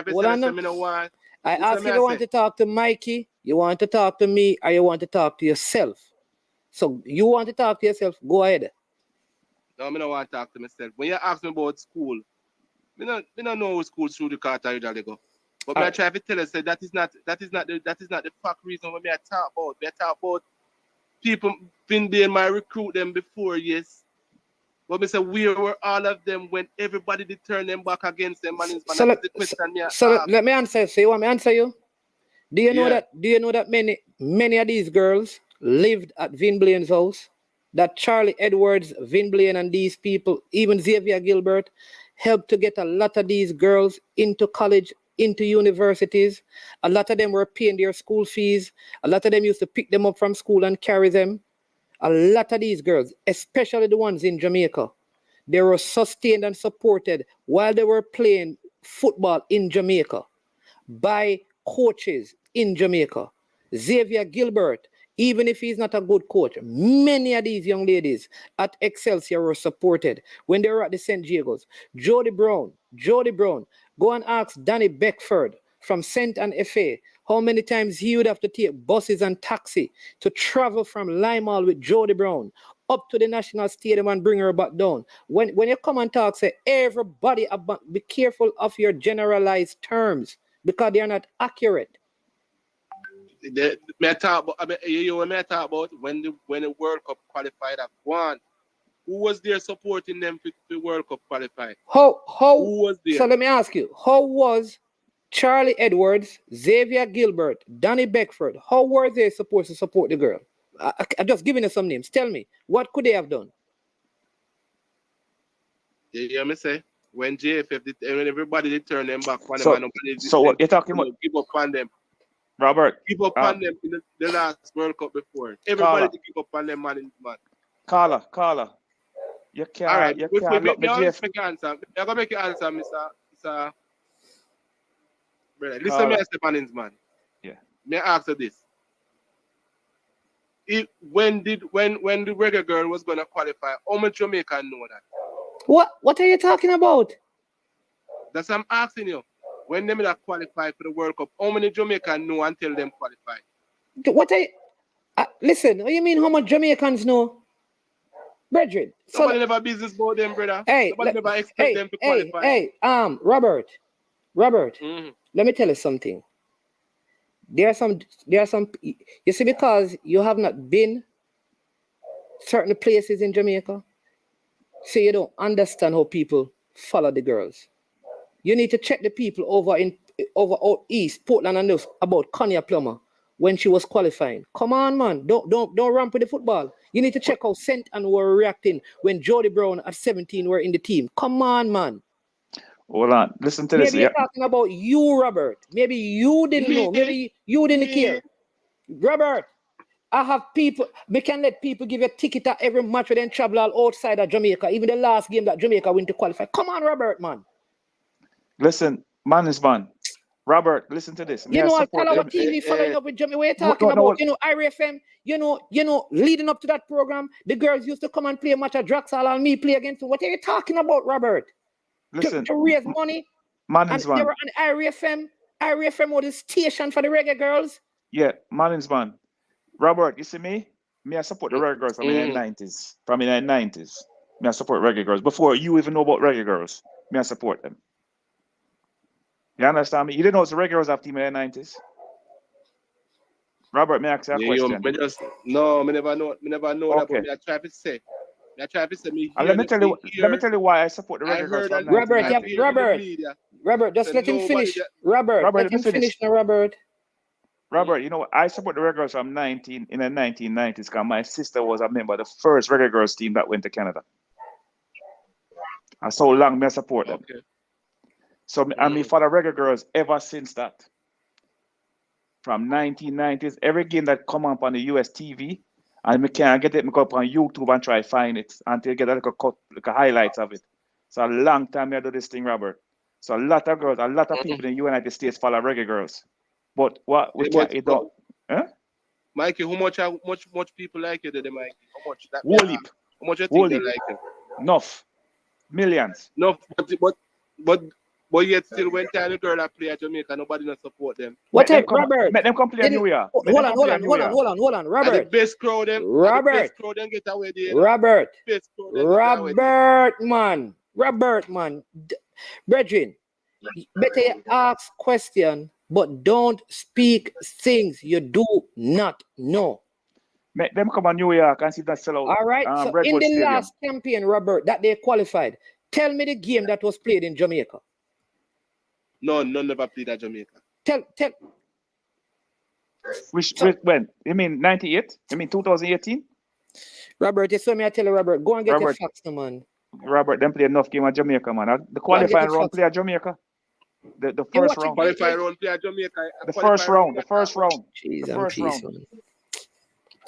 Speaker 5: if you want to talk to Mikey, you want to talk to me, or you want to talk to yourself. So you want to talk to yourself, go ahead.
Speaker 8: No, I don't want to talk to myself. When you ask me about school, I don't know what school through the Carter usually go. But I try to tell you, that is not the fact reason what I talk about. I talk about people been there, might recruit them before, yes. But I say, where were all of them when everybody did turn them back against them?
Speaker 5: Let me answer. So you want me to answer you? Do you know that many of these girls lived at Vin Blaine's house? That Charlie Edwards, Vin Blaine, and these people, even Xavier Gilbert, helped to get a lot of these girls into college, into universities. A lot of them were paying their school fees. A lot of them used to pick them up from school and carry them. A lot of these girls, especially the ones in Jamaica, they were sustained and supported while they were playing football in Jamaica by coaches in Jamaica. Xavier Gilbert, even if he's not a good coach, many of these young ladies at Excelsior were supported when they were at the St. Jagos. Jody Brown, go and ask Danny Beckford from St. and FA how many times he would have to take buses and taxi to travel from Limeall with Jody Brown up to the National Stadium and bring her back down. When you come and talk, say, everybody, be careful of your generalized terms because they are not accurate.
Speaker 8: May I talk about? I mean, you may I talk about when the World Cup qualified at one. Who was there supporting them for the World Cup qualify?
Speaker 5: How
Speaker 8: Who was there?
Speaker 5: So let me ask you, how was Charlie Edwards, Xavier Gilbert, Danny Beckford, how were they supposed to support the girl? I'm just giving you some names. Tell me, what could they have done?
Speaker 8: You hear me say? When JFF did, when everybody did turn them back on
Speaker 7: So-
Speaker 8: them, and nobody
Speaker 7: so what you're talking about-
Speaker 8: give up on them.
Speaker 7: Robert,
Speaker 8: Give up on them in the last World Cup before. Everybody did give up on them, man.
Speaker 7: Carla. You can't.
Speaker 8: All right,
Speaker 7: You
Speaker 8: which
Speaker 7: can't
Speaker 8: way
Speaker 7: look
Speaker 8: make
Speaker 7: the
Speaker 8: you
Speaker 7: GF.
Speaker 8: answer? I'm gonna make you answer, Mr. Brother. Listen,
Speaker 7: Carla.
Speaker 8: me, Mr. Mannings, man.
Speaker 7: Yeah.
Speaker 8: May I ask you this? When the reggae girl was gonna qualify, how much Jamaican know that?
Speaker 5: What are you talking about?
Speaker 8: That's what I'm asking you. When them that qualify for the World Cup, how many Jamaican know until them qualify?
Speaker 5: What are you, listen, what do you mean how much Jamaicans know? Brethren.
Speaker 8: Somebody never business about them, brother.
Speaker 5: Hey,
Speaker 8: Somebody never expect them to qualify.
Speaker 5: Robert,
Speaker 8: Mhm.
Speaker 5: let me tell you something. There are some, you see, because you have not been certain places in Jamaica, so you don't understand how people follow the girls. You need to check the people over out east, Portland and those about Kanye Plummer when she was qualifying. Come on, man. Don't ramp with the football. You need to check how Saint and were reacting when Jody Brown at 17 were in the team. Come on, man.
Speaker 7: Hold on. Listen to this.
Speaker 5: Maybe you're talking about you, Robert. Maybe you didn't know. Maybe you didn't care. Robert, I have people. We can let people give you a ticket at every match when they travel all outside of Jamaica. Even the last game that Jamaica went to qualify. Come on, Robert, man.
Speaker 7: Listen, man is man. Robert, listen to this.
Speaker 5: You know, I tell our TV following up with Jamaica. We're talking about, you know, IRFM, you know, leading up to that program, the girls used to come and play a match at Draxal and me play against you. What are you talking about, Robert?
Speaker 7: Listen,
Speaker 5: to raise money.
Speaker 7: Man
Speaker 5: And
Speaker 7: is
Speaker 5: they
Speaker 7: man.
Speaker 5: were on IRFM. IRFM was the station for the reggae girls.
Speaker 7: Yeah, man is man. Robert, you see me? Me, I support the reggae girls from in the 90s. From in the 90s. Me, I support reggae girls. Before you even know about reggae girls, me, I support them. You understand me? You didn't know it's the reggae girls have team in the 90s? Robert, may I ask you a question?
Speaker 8: I never know that, but I try to say.
Speaker 7: And let me tell you why I support the reggae girls from
Speaker 5: Robert, just let him finish. Robert, let him finish now, Robert.
Speaker 7: Robert, you know, I support the reggae girls from in the 1990s because my sister was a member of the first reggae girls team that went to Canada. And so long me I support them.
Speaker 8: Okay.
Speaker 7: So I mean for the reggae girls ever since that. From 1990s, every game that come up on the US TV, and me can't get it, me go up on YouTube and try to find it until you get like a highlights of it. So a long time I do this thing, Robert. So a lot of girls, a lot of people in the United States follow reggae girls. But what we can't you don't
Speaker 8: Mikey, how much people like you today, Mikey? How much?
Speaker 7: Whole heap.
Speaker 8: How much you think they like you?
Speaker 7: Enough. Millions.
Speaker 8: No, but yet still when tiny girl that play at Jamaica, nobody not support them.
Speaker 5: Robert?
Speaker 7: Let them come play in New York.
Speaker 5: Hold on, Robert.
Speaker 8: And the best crowd them.
Speaker 5: Robert.
Speaker 8: The best crowd them get away there.
Speaker 5: Robert.
Speaker 8: Robert,
Speaker 5: man. Brethren, better you ask question, but don't speak things you do not know.
Speaker 7: Make them come on New York and see that sell out.
Speaker 5: All right. So
Speaker 7: Redwood
Speaker 5: in the
Speaker 7: Stadium.
Speaker 5: last campaign, Robert, that they qualified, tell me the game that was played in Jamaica.
Speaker 8: No, none never played at Jamaica.
Speaker 5: Tell.
Speaker 7: When? You mean 98? You mean 2018?
Speaker 5: Robert, you saw me. I tell you, Robert, go and get your facts, no, man.
Speaker 7: Robert, them play enough game at Jamaica, man. The qualifying round play at Jamaica. The first round.
Speaker 8: Qualifying round play at Jamaica.
Speaker 7: The first round.
Speaker 5: Jeez,
Speaker 7: The first round.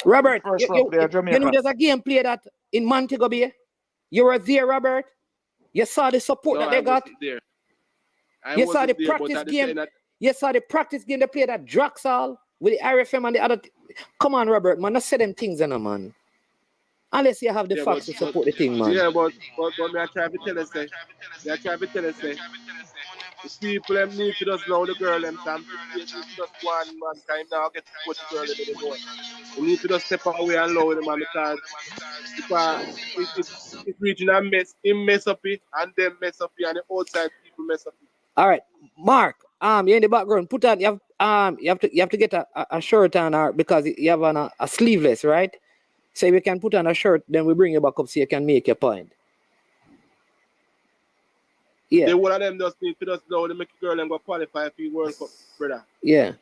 Speaker 5: Robert,
Speaker 7: First round play at
Speaker 5: you
Speaker 7: Jamaica.
Speaker 5: know there's a game played at in Montego Bay. You were there, Robert. You saw the support that they got.
Speaker 8: There.
Speaker 5: You saw the practice game. You saw the practice game they played at Draxal with the RFM and the other. Come on, Robert, man. Not say them things, man. Unless you have the facts to support the thing, man.
Speaker 8: Yeah, but I try to tell you, say, the people them need to just know the girl them time. Just one man time now get to put the girl in the door. We need to just step away and allow them, man, because it's reaching a mess. Him mess up it and them mess up it and the outside people mess up it.
Speaker 5: All right, Mark. You're in the background. Put on. you have to get a shirt on, or because you have on a sleeveless, right? So we can put on a shirt, then we bring you back up so you can make your point. Yeah.
Speaker 8: The one of them just need to just go to make a girl and go qualify for the World Cup, brother.
Speaker 5: Yeah.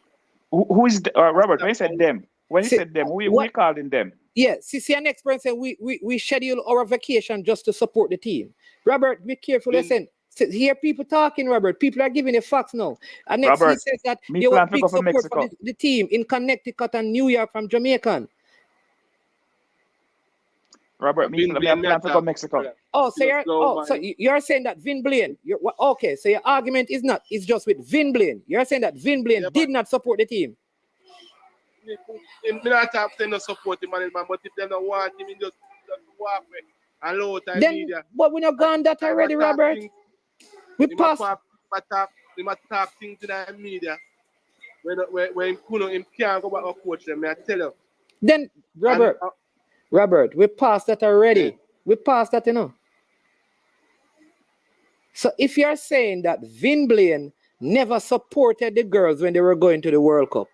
Speaker 7: Who is Robert? When you said them, when you
Speaker 5: See,
Speaker 7: said them, we calling them.
Speaker 5: Yeah, see, our next person, we schedule our vacation just to support the team. Robert, be careful. Listen, hear people talking, Robert. People are giving you facts now. And next,
Speaker 7: Robert,
Speaker 5: he says that
Speaker 7: me
Speaker 5: there was
Speaker 7: plan to
Speaker 5: big
Speaker 7: go for
Speaker 5: support
Speaker 7: Mexico.
Speaker 5: for the team in Connecticut and New York from Jamaican.
Speaker 7: Robert, me plan to go to Mexico.
Speaker 5: Oh, so you're saying that Vin Blaine. Okay, so your argument is not. It's just with Vin Blaine. You're saying that Vin Blaine did not support the team.
Speaker 8: I'm not saying no support him, man, but if they don't want him, just walk away. And low time
Speaker 5: Then,
Speaker 8: media.
Speaker 5: but we not gone that already, Robert. We passed.
Speaker 8: He must talk things to the media. When him can't go back and coach them, I tell you.
Speaker 5: Then, Robert. Robert, we passed that already. Yeah. We passed that, you know. So if you're saying that Vin Blaine never supported the girls when they were going to the World Cup,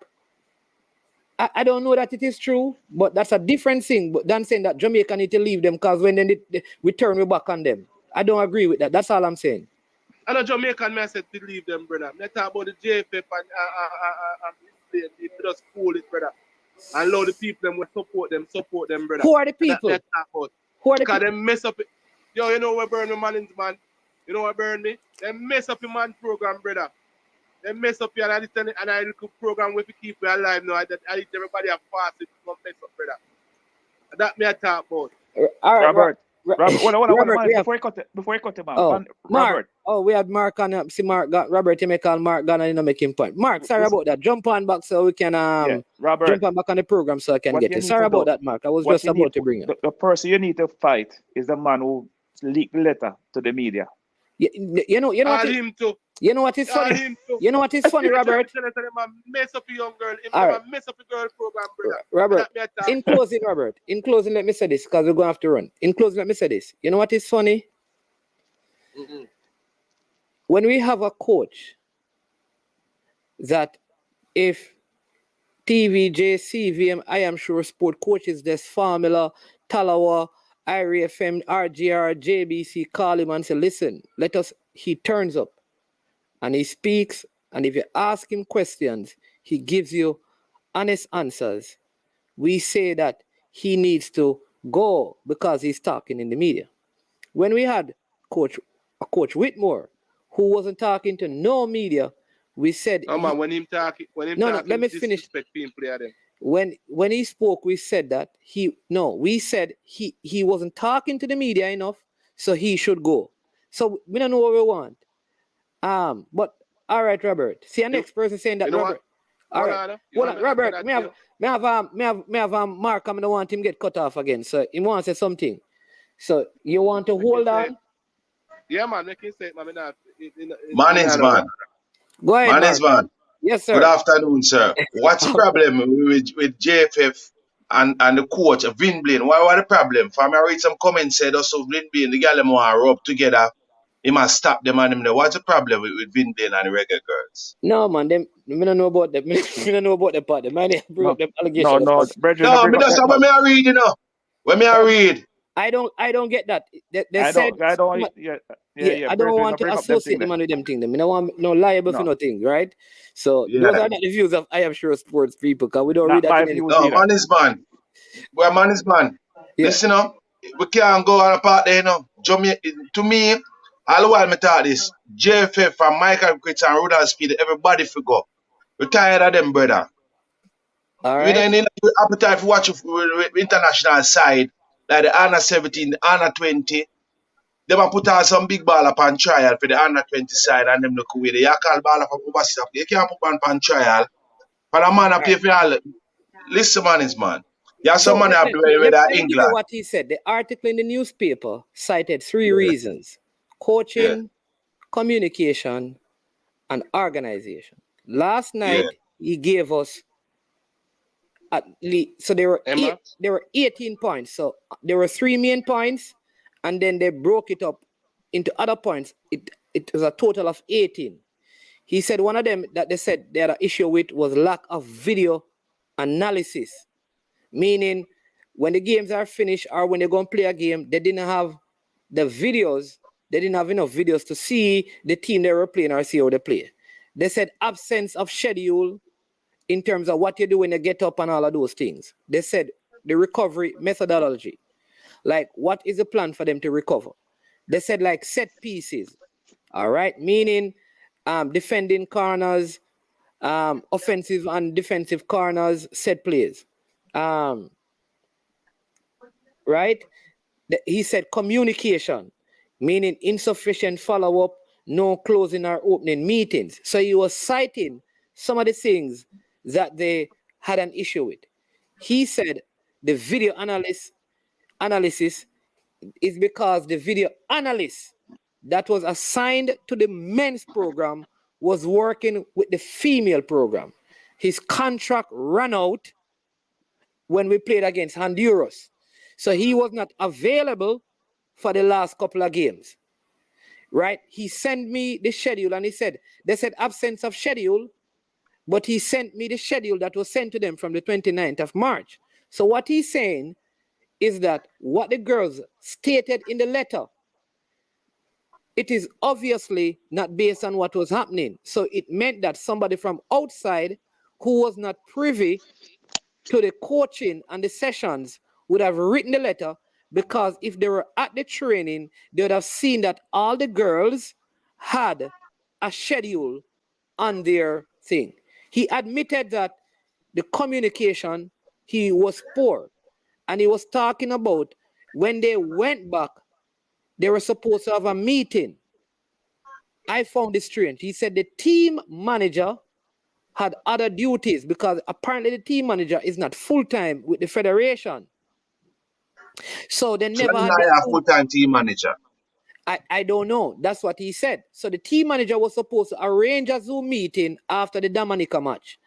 Speaker 5: I don't know that it is true, but that's a different thing than saying that Jamaica need to leave them because when we turn we back on them. I don't agree with that. That's all I'm saying.
Speaker 8: I know Jamaican man said to leave them, brother. Let's talk about the JFF and they just cool it, brother. And allow the people them will support them, brother.
Speaker 5: Who are the people?
Speaker 8: Who are the
Speaker 5: people?
Speaker 8: Because they mess up it. Yo, you know what burn the man, man? You know what burn me? They mess up your man program, brother. They mess up your and I little program where we keep you alive now. That I everybody have fast it don't mess up, brother. That me I talk about.
Speaker 5: All right,
Speaker 7: Robert. Robert, before you cut him off.
Speaker 5: Mark. Oh, we had Mark on. See, Mark got Robert. You may call Mark. Gonna you know make him point. Mark, sorry about that. Jump on back so we can
Speaker 7: Robert,
Speaker 5: jump on back on the program so I can get it. Sorry about that, Mark. I was just about to bring it.
Speaker 7: The person you need to fight is the man who leaked the letter to the media.
Speaker 5: You know what? You know what is funny? You know what is funny, Robert?
Speaker 8: Mess up a young girl. Mess up a girl program, brother.
Speaker 5: Robert, in closing, let me say this because we're going to have to run. In closing, let me say this. You know what is funny? Mm-hmm. When we have a coach that if TVJ, CVM, I am sure sport coaches, there's Formula, Talawa, IRFM, RGR, JBC, call him and say, listen, he turns up and he speaks. And if you ask him questions, he gives you honest answers. We say that he needs to go because he's talking in the media. When we had Coach Whitmore, who wasn't talking to no media, we said...
Speaker 8: when let me finish.
Speaker 5: When he spoke, we said that he wasn't talking to the media enough, so he should go. So we don't know what we want. But all right, Robert. See, our next person saying that, Robert. All right, Robert. Me have Mark. I don't want him get cut off again. So he wants to say something. So you want to hold on?
Speaker 8: Yeah, man. Make him say it, man.
Speaker 9: Manage, man.
Speaker 5: Go ahead,
Speaker 9: Manage, man.
Speaker 5: Yes, sir.
Speaker 9: Good afternoon, sir. What's the problem with JFF and the coach, Vin Blaine? What the problem? For me, I read some comments said also Vin Blaine, the girl them want to rub together. He must stop them and him there. What's the problem with Vin Blaine and the reggae girls?
Speaker 5: No, man. I don't know about them. I don't know about the part. Man, they bring up them allegations.
Speaker 9: No, that's not what me I read, you know. When me I read.
Speaker 5: I don't get that. I don't want to associate them with them things. I don't want no liable for nothing, right? So those are not the views of I am sure sports people because we don't read that.
Speaker 9: No, man is man. Well, man is man. Yeah. Listen up. We can't go on apart there, you know. To me, all the while me thought this, JFF and Michael Critter and Rudolph Speed, everybody for go. We're tired of them, brother.
Speaker 5: All right.
Speaker 9: We don't need appetite for watch with international side. Like the under 17, the under 20, they might put out some big ball upon trial for the under 20 side and them look away. They call ball from overseas. You can't put one upon trial. But a man pay for all. Listen, man is man. Yeah, some money up with England.
Speaker 5: What he said. The article in the newspaper cited 3 reasons: coaching, communication, and organization. Last night he gave us. At least, so there were 18 points. So there were 3 main points, and then they broke it up into other points. It was a total of 18. He said one of them that they said they had an issue with was lack of video analysis, meaning when the games are finished or when they're going to play a game, they didn't have the videos. They didn't have enough videos to see the team they were playing or see how they play. They said absence of schedule in terms of what you do when you get up and all of those things. They said the recovery methodology, like what is the plan for them to recover? They said like set pieces, all right, meaning defending corners, offensive and defensive corners, set plays, right? He said communication, meaning insufficient follow-up, no closing or opening meetings. So he was citing some of the things that they had an issue with. He said the video analysis is because the video analyst that was assigned to the men's program was working with the female program. His contract ran out when we played against Honduras. So he was not available for the last couple of games, right? He sent me the schedule and they said absence of schedule, but he sent me the schedule that was sent to them from the 29th of March. So what he's saying is that what the girls stated in the letter, it is obviously not based on what was happening. So it meant that somebody from outside who was not privy to the coaching and the sessions would have written the letter, because if they were at the training, they would have seen that all the girls had a schedule on their thing. He admitted that the communication, he was poor. And he was talking about when they went back, they were supposed to have a meeting. I found this strange. He said the team manager had other duties because apparently the team manager is not full-time with the federation. So they never had
Speaker 9: a full-time team manager.
Speaker 5: I don't know. That's what he said. So the team manager was supposed to arrange a Zoom meeting after the Dominica match.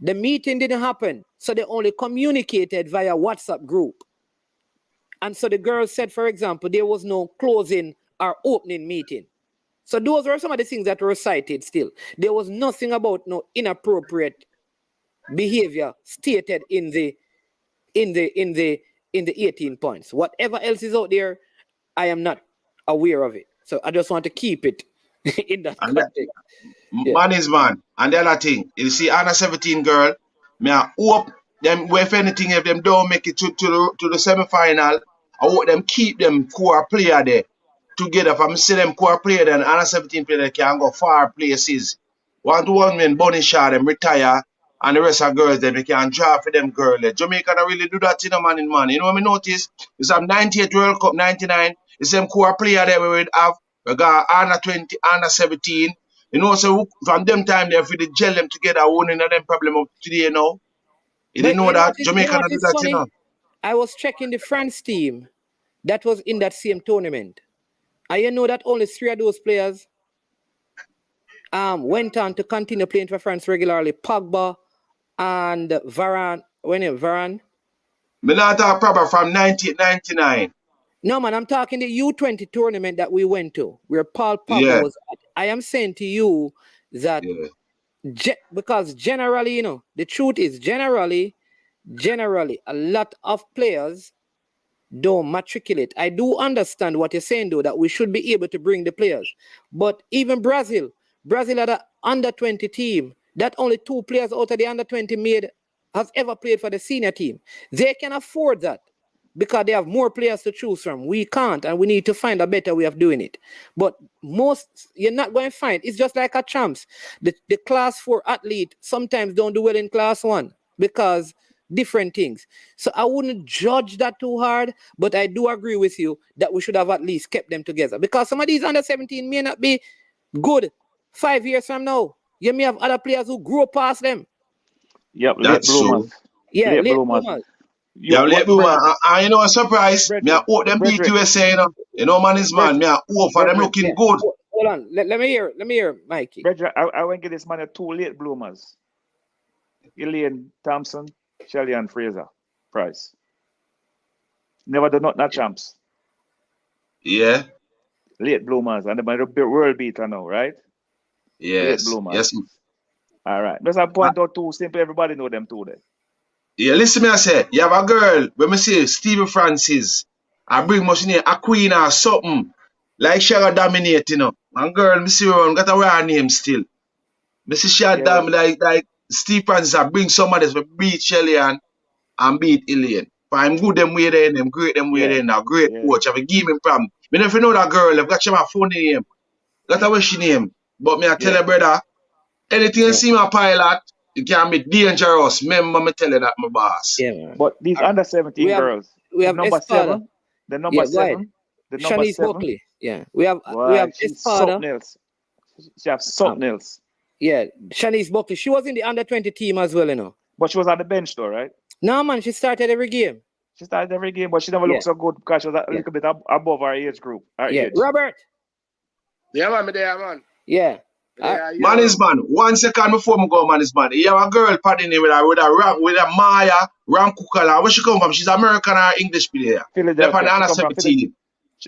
Speaker 5: The meeting didn't happen, so they only communicated via WhatsApp group. And so the girls said, for example, there was no closing or opening meeting. So those were some of the things that were cited still. There was nothing about no inappropriate behavior stated in the 18 points. Whatever else is out there, I am not aware of it. So I just want to keep it in that context.
Speaker 9: Man is man. And the other thing, you see, under 17 girl, me I hope them, if anything, if them don't make it to the semi-final, I hope them keep them core player there together. If I see them core player, then under 17 player can go far places. 1-to-1 men, Bunny Shaw, them retire, and the rest of girls, them they can draw for them girl. Jamaica don't really do that, man in man. You know what I notice? It's some 98 World Cup, 99. It's them core player there we would have. We got under 20, under 17. You know, so from them time they the gel them together, winning them problem up today now. You didn't know that? Jamaica don't do that, you know.
Speaker 5: I was checking the France team that was in that same tournament. And you know that only 3 of those players went on to continue playing for France regularly. Pogba and Varane. When Varane?
Speaker 9: Me not talk Pogba from 1999.
Speaker 5: No, man, I'm talking the U20 tournament that we went to, where Paul Pogba was at. I am saying to you that because generally, you know, the truth is generally, a lot of players don't matriculate. I do understand what you're saying, though, that we should be able to bring the players. But even Brazil had an under-20 team that only 2 players out of the under-20 has ever played for the senior team. They can afford that, because they have more players to choose from. We can't, and we need to find a better way of doing it. But most, you're not going to find. It's just like a champs. The class 4 athlete sometimes don't do well in class 1 because different things. So I wouldn't judge that too hard, but I do agree with you that we should have at least kept them together, because some of these under 17 may not be good 5 years from now. You may have other players who grow past them.
Speaker 7: Yep,
Speaker 9: that's
Speaker 7: bloomers.
Speaker 9: So.
Speaker 5: Yeah, late bloomers.
Speaker 9: You know, a surprise. Me I hope them beat USA, you know. You know, man is man. Me I hope for them looking good.
Speaker 5: Hold on. Let me hear, Mikey.
Speaker 7: Brethren, I want to give this man 2 late bloomers. Elaine Thompson, Shelley and Fraser Price. Never done not champs.
Speaker 9: Yeah.
Speaker 7: Late bloomers. And the world beater now, right?
Speaker 9: Yes.
Speaker 7: bloomer.
Speaker 9: Yes.
Speaker 7: All right. Just a point out two simple. Everybody know them two then.
Speaker 9: Yeah, listen me, I say, you have a girl, when me say Stevie Francis, I bring much name, a queen or something, like she got dominate, you know. And girl, me see her, got a rare name still. Me see she had like Steve Francis, I bring somebody to beat Shelly and beat Elaine. But I'm good them way there, them great them way there now, great coach, I give him problem. Me never know that girl, I've got my phone name, got a wish name. But me I tell her, brother, anything you see my pilot, it can be dangerous. Remember me tell you that, my boss.
Speaker 5: Yeah, man.
Speaker 7: But these under 17 girls,
Speaker 5: we have
Speaker 7: number
Speaker 5: Espada.
Speaker 7: 7, the number
Speaker 5: Go ahead.
Speaker 7: 7, the number
Speaker 5: Shanice
Speaker 7: 7.
Speaker 5: Buckley. Yeah. We have
Speaker 7: Why, she's
Speaker 5: Espada.
Speaker 7: something else. She have something else.
Speaker 5: Yeah, Shanice Buckley. She was in the under 20 team as well, you know.
Speaker 7: But she was on the bench though, right?
Speaker 5: No, man, she started every game.
Speaker 7: She started every game, but she never looked so good because she was a little bit above our age group. Our age.
Speaker 5: Robert.
Speaker 8: Yeah, man, me there, man.
Speaker 5: Yeah.
Speaker 9: Man is man. 1 second before me go, man is man. You have a girl padding with a Maya Ramkukala. Where she come from? She's American or English player.
Speaker 7: Philadelphia.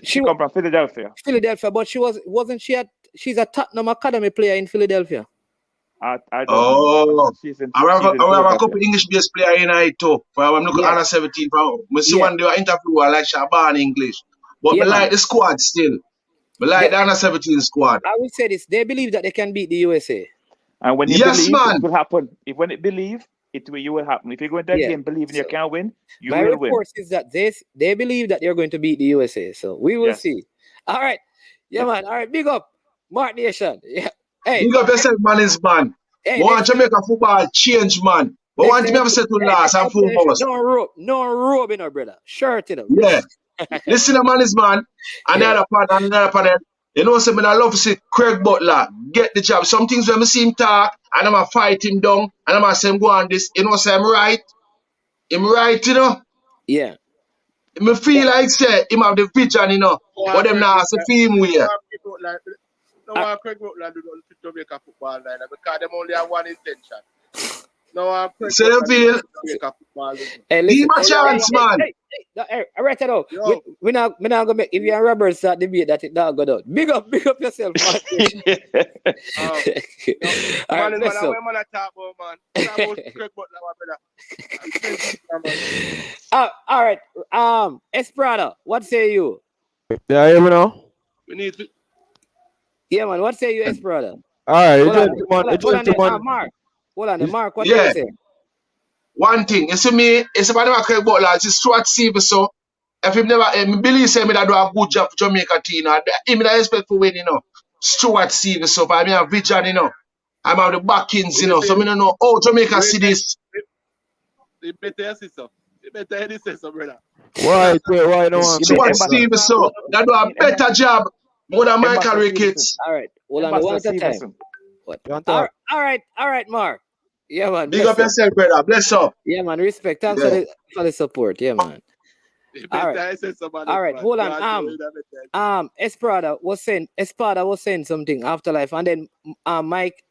Speaker 7: She come from Philadelphia.
Speaker 5: Philadelphia, but she's a Tottenham Academy player in Philadelphia.
Speaker 7: I don't know.
Speaker 9: I have a couple English based player in it too. I'm looking at under 17. I see one do an interview like Shaban English. But I like the squad still. I like the under 17 squad.
Speaker 5: I will say this. They believe that they can beat the USA.
Speaker 7: And when you believe, it will happen. When it believe, you will happen. If you go into that game believing you can win, you will win.
Speaker 5: My report is that they believe that they're going to beat the USA. So we will see. All right. Yeah, man. All right. Big up. Mark Nation. Yeah. Hey.
Speaker 9: Big up yourself, man is man. Hey, want Jamaica football change, man. But one thing I've said to last and foremost.
Speaker 5: No robe, you know, brother. Shirt, you know.
Speaker 9: Yeah. Listen, the man is man. Another part. You know, something I love to see Craig Butler get the job. Some things when I see him talk, and I'm going to fight him down, and I'm going to say him go on this. You know, say I'm right. Him right, you know.
Speaker 5: Yeah.
Speaker 9: I feel like say him have the vision, you know. But them now say feel him with.
Speaker 8: No, Craig Butler do not fit Jamaica football line because them only have one intention. No, Craig
Speaker 9: Butler
Speaker 8: Jamaica football.
Speaker 5: Hey,
Speaker 9: listen, give a chance, man.
Speaker 5: Hey, I write it out. We not gonna make if you and Robert start debate that it not go down. Big up yourself, man. All right, let's go. All right. Esprada, what say you?
Speaker 10: Yeah, hear me now?
Speaker 8: We need to.
Speaker 5: Yeah, man. What say you, Esprada?
Speaker 10: All right, gentleman.
Speaker 5: Mark. Hold on, Mark. What do you say?
Speaker 9: One thing, you see me, it's about the Craig Butler, it's Stuart Stevens, so if him never, believe say me that do a good job for Jamaica team, him that expect for winning, you know, Stuart Stevens, so I mean, a vision, you know, I'm out the backings, you know, so I don't know how Jamaica see this.
Speaker 8: You better say so. You better say so, brother.
Speaker 10: Why no one?
Speaker 9: Stuart Stevens, so that do a better job more than Michael Ricketts.
Speaker 5: All right, hold on, one at a time. All right, Mark. Yeah, man.
Speaker 9: Big up yourself, brother. Bless up.
Speaker 5: Yeah, man. Respect. Thanks for the support. Yeah, man. All right. Hold on. Espada was saying something afterlife, and then Mike,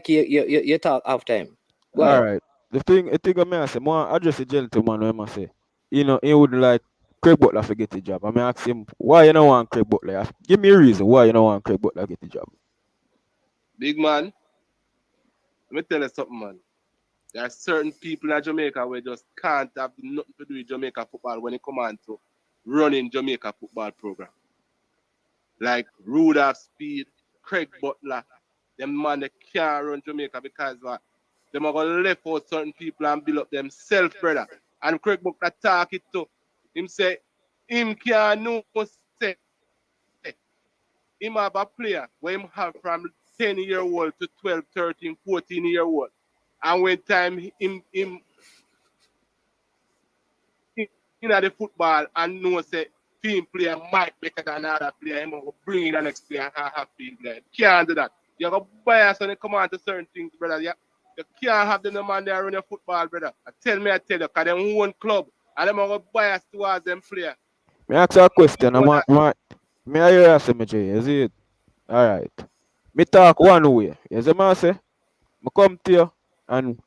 Speaker 5: you talk after him.
Speaker 10: All right. The thing I say, more address the gentleman when I say, you know, he wouldn't like Craig Butler to get the job. I mean, ask him why you don't want Craig Butler. Give me a reason why you don't want Craig Butler to get the job.
Speaker 8: Big man. Let me tell you something, man. There are certain people in Jamaica who just can't have nothing to do with Jamaica football when it comes on to running Jamaica football program. Like Rudolph Speed, Craig Butler, them man they can't run Jamaica because them are going to left out certain people and build up themselves, brother. And Craig Butler talk it to him say, him can't know say, him have a player where him have from 10-year-old to 12, 13, 14-year-old. And when time him in the football and know say team player might better than another player, him will bring in the next player and have team player. Can't do that. You got bias when it come on to certain things, brother. You can't have them man there run your football, brother. I tell you, because them own club and them are bias towards them player.
Speaker 10: May I ask you a question? May I hear you say, is it? All right. Me talk one way. You see what I say? I come to you and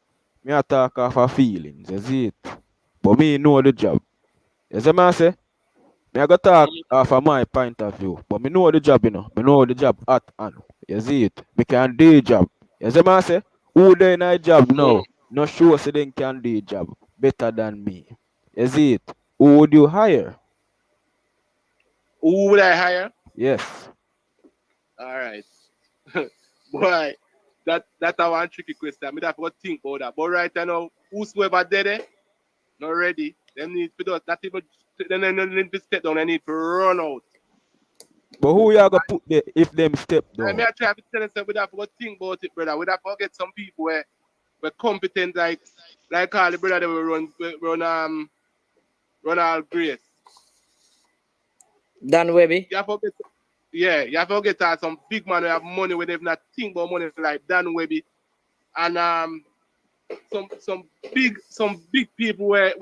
Speaker 10: me attack off of feelings, you see it? But me know the job. You see what I say? Me I go talk off of my point of view. But me know the job, you know. Me know the job at hand. You see it? We can do a job. You see what I say? Who they in a job now? No sure so they can do a job better than me. You see it? Who would you hire?
Speaker 8: Who would I hire?
Speaker 10: Yes.
Speaker 8: All right. Boy, that's a one tricky question. I mean, I forgot to think about that. But right now, whosoever did it, not ready. Them need to do that. People, then they need to step down. They need to run out.
Speaker 10: But who you gonna put there if them step
Speaker 8: I mean,
Speaker 10: down?
Speaker 8: I try to tell them, we have to think about it, brother. We have to get some people where we're competent, like all the brother that run all grace.
Speaker 5: Dan Webby.
Speaker 8: You have to get, you have to get some big man who have money when they've not think about money like Dan Webby, and some big people where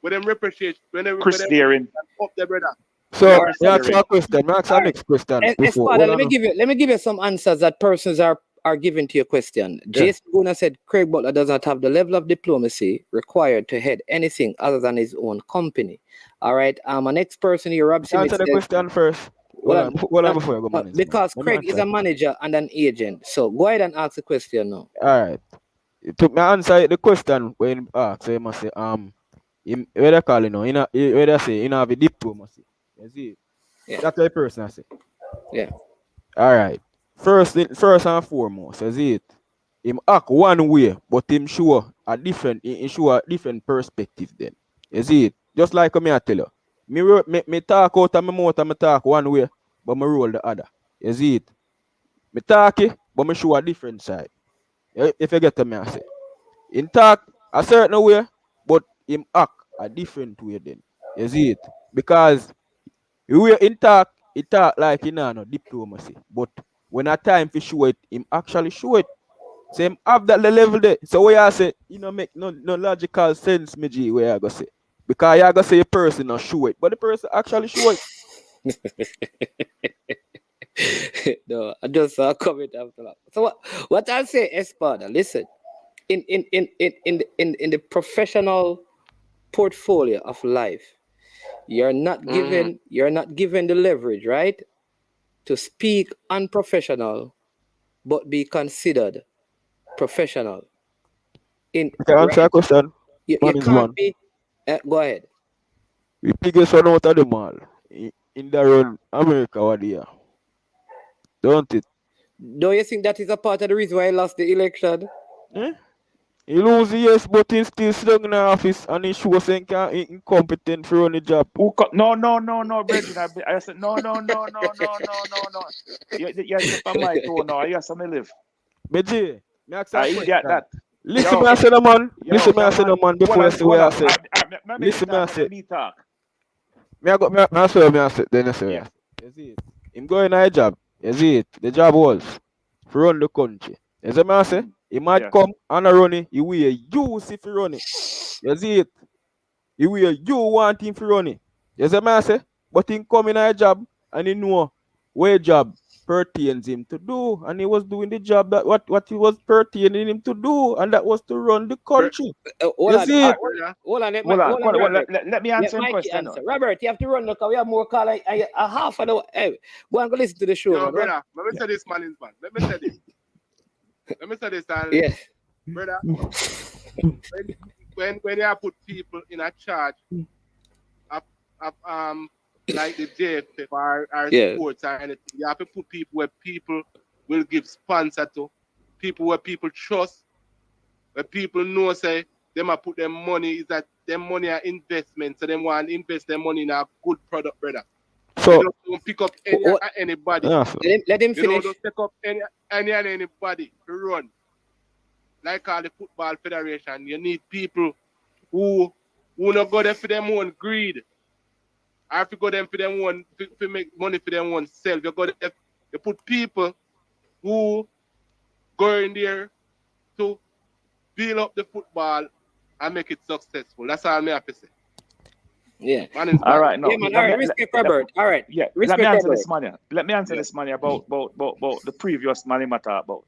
Speaker 8: them reputation, when
Speaker 7: Chris
Speaker 8: them
Speaker 7: Deering.
Speaker 8: up the brother.
Speaker 10: So
Speaker 7: Chris
Speaker 10: you ask
Speaker 7: Deering.
Speaker 10: a question. You ask our next question before.
Speaker 5: Espada, let me give you some answers that persons are giving to your question. Jason Guna said Craig Butler does not have the level of diplomacy required to head anything other than his own company. All right. My next person here, Rob Smith,
Speaker 10: Answer the question first.
Speaker 5: Well,
Speaker 10: Before you go, man.
Speaker 5: because Craig is a manager and an agent. So go ahead and ask the question now.
Speaker 10: All right. To me answer the question when asked, so you must say where they call it now, where they say have a diplomacy. You see?
Speaker 5: Yeah.
Speaker 10: That's the person I say.
Speaker 5: Yeah.
Speaker 10: All right. First and foremost, you see it. Him act one way, but him show a different perspective then. You see it? Just like me I tell you. Me talk out of my mouth and me talk one way, but me roll the other. You see it? Me talk it, but me show a different side. If you get to me I say. In talk a certain way, but him act a different way then. You see it? Because the way in talk, he talk like he no diplomacy. But when a time to show it, him actually show it. So him have that level there. So where I say, make no logical sense, me G, where I go say. Because you go say a person not show it, but the person actually show it.
Speaker 5: No, I just saw a comment after that. So what I say, Espada, listen, in the professional portfolio of life, you're not given the leverage, right, to speak unprofessional, but be considered professional.
Speaker 10: Okay, answer a question.
Speaker 5: You
Speaker 10: Man is
Speaker 5: can't
Speaker 10: one.
Speaker 5: be. Go ahead.
Speaker 10: We biggest one out of them all. In the run America what year. Don't it?
Speaker 5: Do you think that is a part of the reason why I lost the election?
Speaker 10: Eh? He lose yes, but he still stuck in the office and he shows he incompetent for run the job.
Speaker 7: No, Bridget. I said no. You step on my toe now. You have me live.
Speaker 10: Beji, me ask a
Speaker 7: I
Speaker 10: question.
Speaker 7: get that.
Speaker 10: Listen me I say the man. Listen me I say the man before you say what I say. Listen me I say.
Speaker 7: Talk.
Speaker 10: Me I say then I say. You see it? Him going a job. You see it? The job was to run the country. You see me I say? He might come and run it. He will use if he run it. You see it? He will you want him to run it. You see me I say? But he come in a job and he know where job pertains him to do, and he was doing the job that what he was pertaining him to do, and that was to run the country.
Speaker 5: Hold on,
Speaker 7: Robert. Let me answer the question.
Speaker 5: Robert, you have to run because we have more call a half an hour. Hey, go and go listen to the show.
Speaker 8: Yo, brother, let me say this, man. Let me say this. Let me say this,
Speaker 5: yeah.
Speaker 8: Brother. When you put people in a charge of like the JFF or sports or anything, you have to put people where people will give sponsor to, people where people trust, where people know say they might put their money, is that their money are investment, so they want to invest their money in a good product, brother.
Speaker 10: So
Speaker 8: they don't pick up anybody.
Speaker 5: Let him finish.
Speaker 8: They don't pick up anybody to run. Like all the football federation, you need people who not go there for them own greed. I have to go there for them one to make money for them own self. You go there, you put people who go in there to build up the football and make it successful. That's all I have to say.
Speaker 5: Yeah.
Speaker 7: All right. No.
Speaker 5: Yeah, man. All right. Respect Robert. All right.
Speaker 7: Yeah.
Speaker 5: Respect
Speaker 7: Let me answer
Speaker 5: Robert.
Speaker 7: this money. Let me answer this money about the previous money matter about.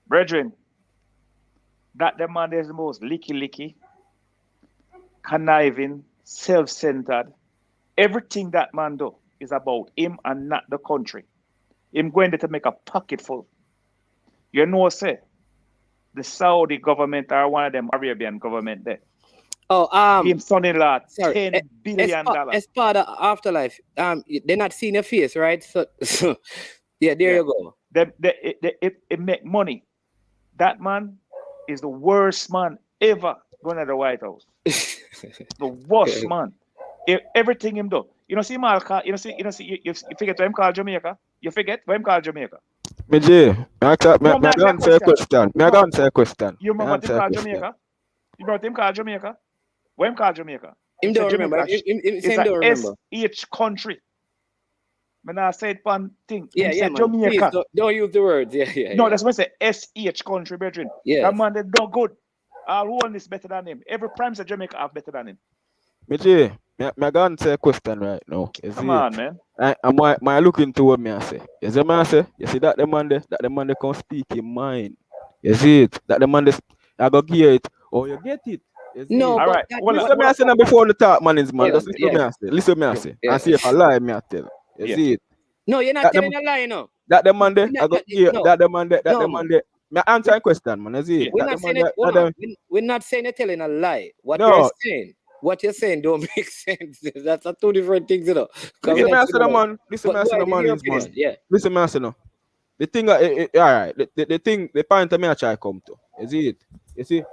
Speaker 7: Brethren, that the man is the most licky, conniving, self-centered. Everything that man do is about him and not the country. Him going there to make a pocket full. You know, say the Saudi government or one of them Arabian government there.
Speaker 5: Oh,
Speaker 7: Him son-in-law
Speaker 5: sorry.
Speaker 7: $10 billion.
Speaker 5: As part of Afterlife, they're not seeing your face, right? So yeah, there you go.
Speaker 7: It make money. That man is the worst man ever going to the White House. The worst man. Everything him do. You know, see Malca, you forget what him call Jamaica? You forget what him call Jamaica?
Speaker 10: Me J, I answer a question. Me answer a question.
Speaker 7: You remember what him call Jamaica? You remember what him call Jamaica? What him call Jamaica?
Speaker 5: Him don't remember.
Speaker 7: It's a SH country. When I said one thing,
Speaker 5: yeah, man.
Speaker 7: Jamaica.
Speaker 5: Please, don't use the words. Yeah.
Speaker 7: No, that's what I say. SH country, brethren.
Speaker 5: Yeah.
Speaker 7: That man, they do good. All one is better than him. Every prime of Jamaica have better than him.
Speaker 10: Me J, me going to say a question right now.
Speaker 7: Come on, man.
Speaker 10: I look into what me I say. You see me I say? You see that the man they can speak in mind. You see it? That the man they, I go hear it. Or you get it.
Speaker 5: No,
Speaker 7: all right.
Speaker 10: Listen me I say now before the talk, man, is man. Just listen me I say. Listen me I say. And see if I lie, me I tell. You see it?
Speaker 5: No, you're not telling a lie, no.
Speaker 10: That the man there, I go hear. That the man there. Me answer a question, man. You see it?
Speaker 5: We're not saying you're telling a lie. What you're saying don't make sense. That's two different things, you know.
Speaker 10: Listen me I say, man. Listen me I say, man, is man.
Speaker 5: Yeah.
Speaker 10: Listen me I say, no. The thing, all right. The thing, the point me I try come to. You see it? You see,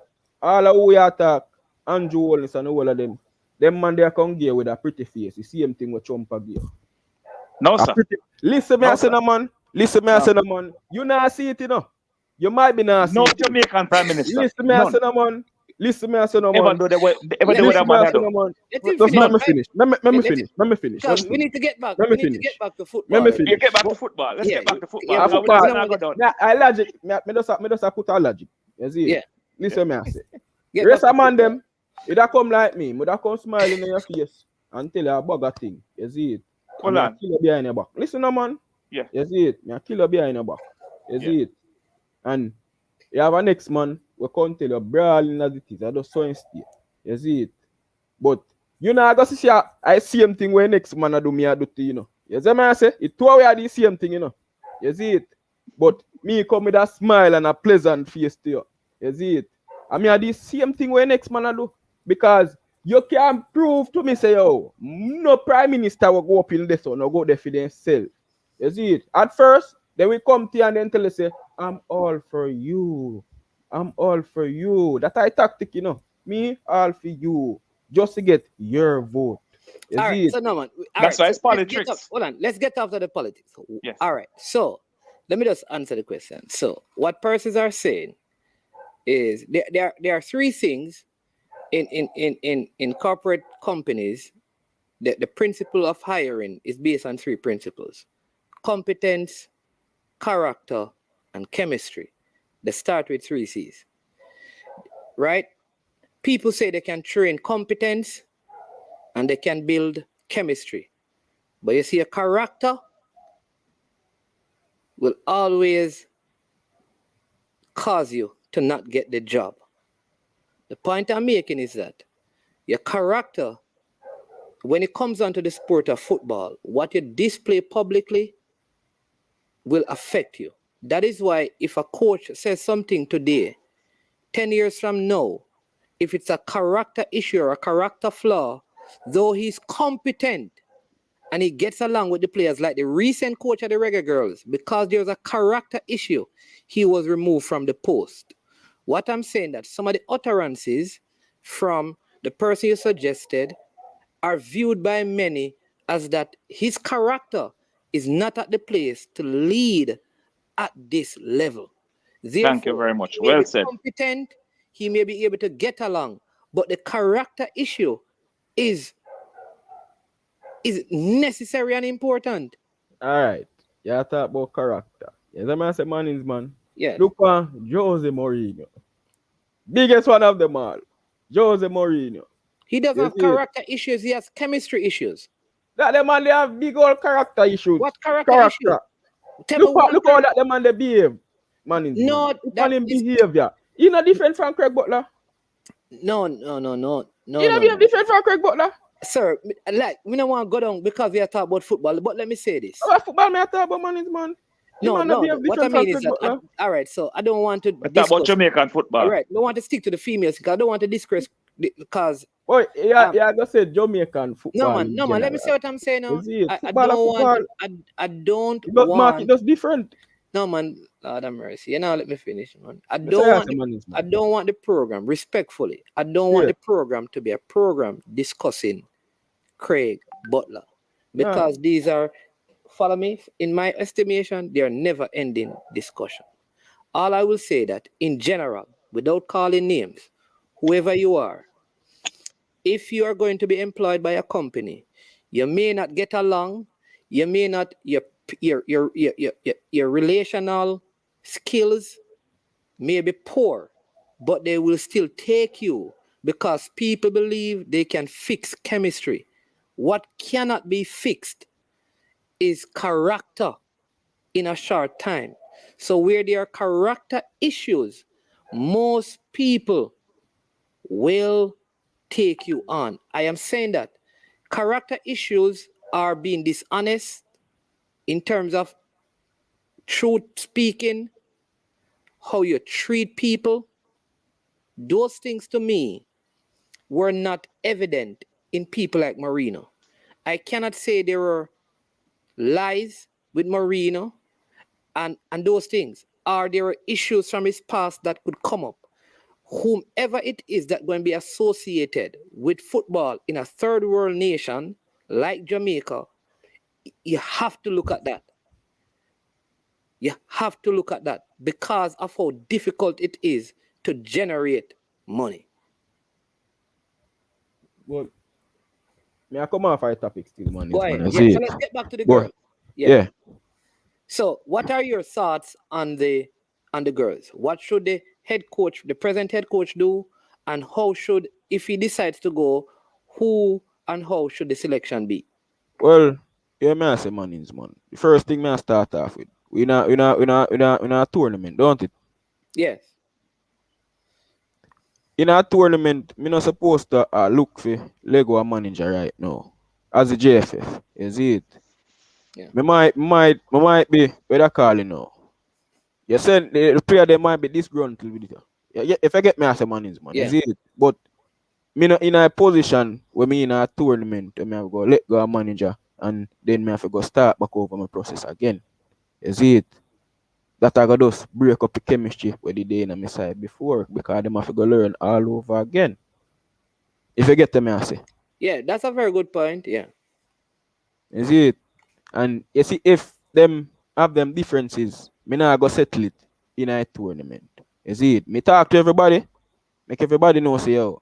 Speaker 10: all of who we attack, Andrew Holness and all of them man they come here with a pretty face. You see him thing with Trump gear.
Speaker 7: No, sir.
Speaker 10: Listen me I say, no, man. Listen me I say, no, man. You not see it, you know. You might be not see
Speaker 7: no
Speaker 10: it.
Speaker 7: Jamaican Prime Minister.
Speaker 10: Listen me I say, no, man. Listen me I say, no, man.
Speaker 7: Ever do that man.
Speaker 10: Let me finish. Let me finish.
Speaker 5: We need to get back.
Speaker 10: Let me finish.
Speaker 5: To get back to football.
Speaker 10: Let me finish.
Speaker 7: You get back to football. Let's get back to football.
Speaker 10: I logic. Me just put a logic. You see?
Speaker 5: Yeah.
Speaker 10: Listen me I say. Rest a man them. If that come like me, would that come smiling in your face and tell you a bugger thing. You see it?
Speaker 7: Hold on.
Speaker 10: Kill you behind your back. Listen, no, man.
Speaker 7: Yeah.
Speaker 10: You see it? Me kill you behind your back. You see it? And you have a next man we can't tell you brawling as it is. I just saw him stay. You see it? But you know, I got to see I same thing when next man I do me I do to you know. You see me I say? It two way are the same thing, you know. You see it? But me come with a smile and a pleasant face to you. You see it? I mean, I do the same thing when next man I do. Because you can't prove to me, say, oh, no prime minister will go up in this one or go there for themselves. You see it? At first, they will come to you and then tell you, say, I'm all for you. I'm all for you. That's a tactic, you know. Me, all for you. Just to get your vote. You
Speaker 5: all
Speaker 10: see
Speaker 5: right,
Speaker 10: it?
Speaker 5: so no, man.
Speaker 7: That's why it's politics.
Speaker 5: Hold on, let's get after the politics.
Speaker 7: Yes.
Speaker 5: All right, so let me just answer the question. So, what persons are saying is there are three things in corporate companies. The principle of hiring is based on three principles: competence, character, and chemistry. They start with 3 C's, right? People say they can train competence and they can build chemistry, but you see, a character will always cause you to not get the job. The point I'm making is that your character, when it comes onto the sport of football, what you display publicly will affect you. That is why if a coach says something today, 10 years from now, if it's a character issue or a character flaw, though he's competent and he gets along with the players, like the recent coach of the Reggae Girls, because there was a character issue, he was removed from the post. What I'm saying that some of the utterances from the person you suggested are viewed by many as that his character is not at the place to lead at this level. Therefore,
Speaker 7: thank you very much. Well said.
Speaker 5: Competent, he may be able to get along, but the character issue is necessary and important.
Speaker 10: All right. You talk about character. Yes, I man say man is man.
Speaker 5: Yeah.
Speaker 10: Look on Jose Mourinho. Biggest one of them all. Jose Mourinho.
Speaker 5: He doesn't have character issues, he has chemistry issues.
Speaker 10: That the man they have big old character issues.
Speaker 5: What character issue?
Speaker 10: Look how that the man they behave. Man is
Speaker 5: no,
Speaker 10: man in behavior. You know different from Craig Butler?
Speaker 5: No.
Speaker 10: You know different from Craig Butler?
Speaker 5: Sir, like we don't want to go down because we are talking about football. But let me say this.
Speaker 10: Oh, football, me I talk about management. It
Speaker 5: No,
Speaker 10: might not
Speaker 5: no.
Speaker 10: be
Speaker 5: What I
Speaker 10: different from
Speaker 5: mean is
Speaker 10: Craig
Speaker 5: that
Speaker 10: Butler.
Speaker 5: all right. So I don't want to
Speaker 7: We talk about
Speaker 5: discuss.
Speaker 7: Jamaican
Speaker 5: All
Speaker 7: football.
Speaker 5: right, I want to stick to the females because I don't want to discuss because
Speaker 10: Oh, yeah,
Speaker 5: um,
Speaker 10: I just said Jamaican
Speaker 5: no
Speaker 10: football
Speaker 5: man,
Speaker 10: in
Speaker 5: no man. Let
Speaker 10: general.
Speaker 5: me say what I'm saying now.
Speaker 10: Is it
Speaker 5: I
Speaker 10: football or
Speaker 5: don't want
Speaker 10: football?
Speaker 5: to. I don't
Speaker 10: It does mark it
Speaker 5: want.
Speaker 10: does different.
Speaker 5: No man, Lord have mercy. You know, let me finish, man.
Speaker 10: Me say yes, management.
Speaker 5: I don't want the program, respectfully. I don't want
Speaker 10: Yeah.
Speaker 5: the program to be a program discussing Craig Butler
Speaker 10: Yeah.
Speaker 5: because these are, follow me. In my estimation, they are never-ending discussion. All I will say that in general, without calling names, whoever you are, if you are going to be employed by a company, you may not get along, you may not your relational skills may be poor, but they will still take you because people believe they can fix chemistry. What cannot be fixed is character in a short time. So where there are character issues, most people will take you on. I am saying that character issues are being dishonest in terms of truth speaking, how you treat people. Those things to me were not evident in people like Marino. I cannot say there were lies with Marino and those things. Are there issues from his past that could come up? Whomever it is that going to be associated with football in a third world nation like Jamaica, you have to look at that. You have to look at that because of how difficult it is to generate money.
Speaker 10: But me I come off our topic still, man.
Speaker 5: Go
Speaker 10: Is man.
Speaker 5: ahead.
Speaker 10: I
Speaker 5: Yeah,
Speaker 10: see
Speaker 5: so
Speaker 10: it.
Speaker 5: let's get back to the
Speaker 10: But
Speaker 5: girl. Yeah.
Speaker 10: yeah.
Speaker 5: So, what are your thoughts on the girls? What should the head coach, the present head coach, do, and how should, if he decides to go, who and how should the selection be?
Speaker 10: Well, yeah, me I say manage, man. The first thing me I start off with. We in a tournament, don't it?
Speaker 5: Yes.
Speaker 10: In a tournament, me not supposed to look for Lego a manager right now. As a JFF. You see it?
Speaker 5: Yeah.
Speaker 10: Me might be what I call it now. You said the player they might be disgruntled with it. Yeah, if I get me as a manage, man, you
Speaker 5: Yeah.
Speaker 10: see it? But me not in a position where me in a tournament where me have to go let go a manager and then me have to go start back over my process again. You see it? That I got just break up the chemistry where the day in my side before because them have to go learn all over again. If you get me I say.
Speaker 5: Yeah, that's a very good point. Yeah.
Speaker 10: You see it? And you see if them have them differences, me not go settle it in a tournament. You see it? Me talk to everybody, make everybody know say yo,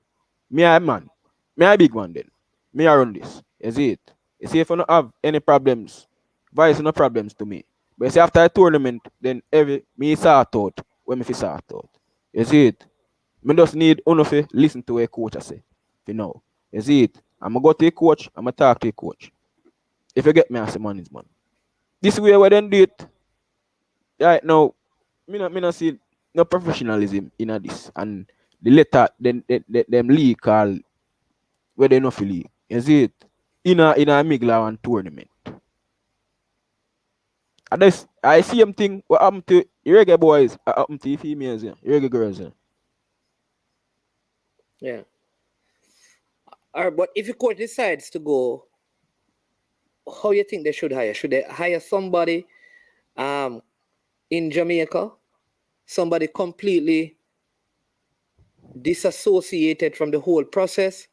Speaker 10: me a man. Me a big man then. Me a run this. You see it? You see if I don't have any problems, vice no problems to me. But you see after a tournament, then every me sort out when me fi sort out. You see it? Me just need uno fi listen to what a coach I say. For now. You see it? I'ma go to a coach, I'ma talk to a coach. If you get me as a management. This way where then do it right now, me not see no professionalism in this and the letter then them league call where they no feel league. You see it? In a Migla one tournament. And this I see him thing what happened to irregular boys, what happened to females, yeah, irregular girls. Yeah.
Speaker 5: Yeah. All right, but if the coach decides to go, how you think they should hire? Should they hire somebody um in Jamaica, somebody completely disassociated from the whole process,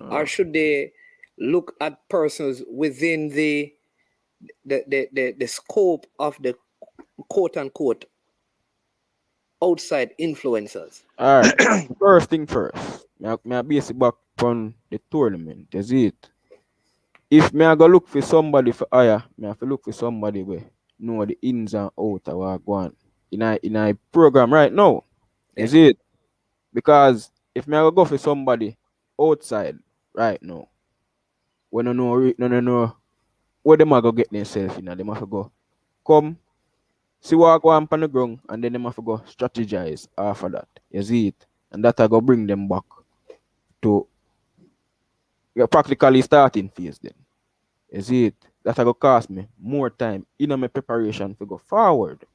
Speaker 5: or should they look at persons within the scope of the quote unquote outside influencers?
Speaker 10: Alright. First thing first. Me I base it back on the tournament. You see it? If me I go look for somebody for hire, me have to look for somebody where know the ins and outs of what go on in a program right now. You
Speaker 5: Yeah.
Speaker 10: see it? Because if me I go for somebody outside right now, when no know where them a go get themselves in, them have to go come see what go on the ground and then them have to go strategize after that. You see it? And that I go bring them back to practically starting phase then. You see it? That will cost me more time in my preparation to go forward.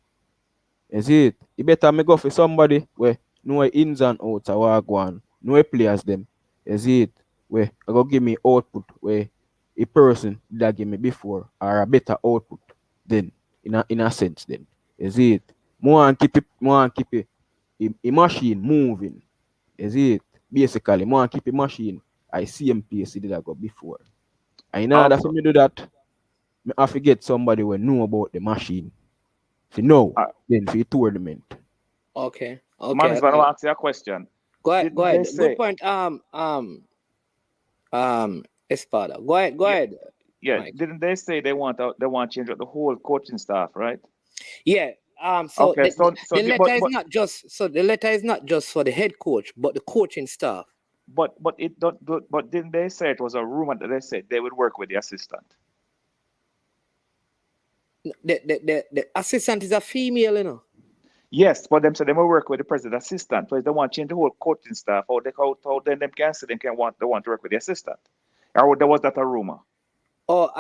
Speaker 10: You see it? You better me go for somebody where know ins and outs of what go on, know players them. You see it? Where I go give me output where a person that give me before or a better output then in a sense then. You see it? More and keep a machine moving. You see it? Basically, more and keep a machine I see him pace did I go before. And in order for
Speaker 7: Also,
Speaker 10: me do that, me have to get somebody who know about the machine. If you know,
Speaker 7: uh,
Speaker 10: then for the tournament.
Speaker 5: Okay.
Speaker 7: man
Speaker 5: Okay.
Speaker 7: is going to
Speaker 5: Okay.
Speaker 7: ask you a question.
Speaker 5: Go ahead. Go
Speaker 7: Didn't they
Speaker 5: ahead. Good
Speaker 7: say,
Speaker 5: point. Espada. Go ahead. Go
Speaker 7: yeah,
Speaker 5: ahead,
Speaker 7: yeah,
Speaker 5: Mike.
Speaker 7: didn't they say they want to change up the whole coaching staff, right?
Speaker 5: Yeah. So
Speaker 7: Okay,
Speaker 5: the letter is not just the letter is not just for the head coach, but the coaching staff.
Speaker 7: but didn't they say it was a rumor that they said they would work with the assistant?
Speaker 5: The assistant is a female, you know.
Speaker 7: Yes, but them said they will work with the president assistant. So if they want to change the whole coaching staff, how then them can say they want to work with the assistant. Or there was that a rumor?
Speaker 5: Oh,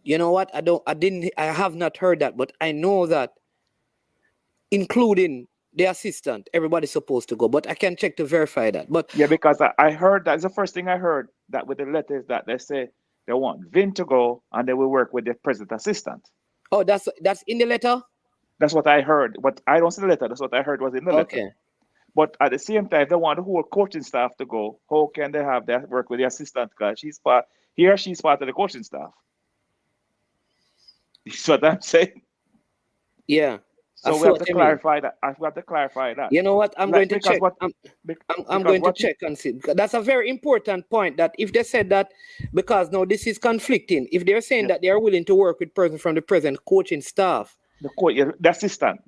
Speaker 5: you know what? I have not heard that, but I know that including the assistant, everybody's supposed to go. But I can check to verify that. But
Speaker 7: Yeah, because I heard that's the first thing I heard that with the letters that they say they want Vin to go and they will work with the president assistant.
Speaker 5: oh, that's in the letter.
Speaker 7: That's what I heard. But I don't see the letter. That's what I heard was in the letter.
Speaker 5: Okay.
Speaker 7: But at the same time, if they want the whole coaching staff to go, how can they have that work with the assistant? Because she's part of the coaching staff. That's what I'm saying.
Speaker 5: Yeah.
Speaker 7: So we have to clarify that. I've got to clarify that.
Speaker 5: You know what? I'm going to
Speaker 7: because
Speaker 5: check.
Speaker 7: what
Speaker 5: I'm going to check and see. Because that's a very important point. That if they said that, because now this is conflicting. If they're saying that they are willing to work with person from the present coaching staff,
Speaker 7: the assistant.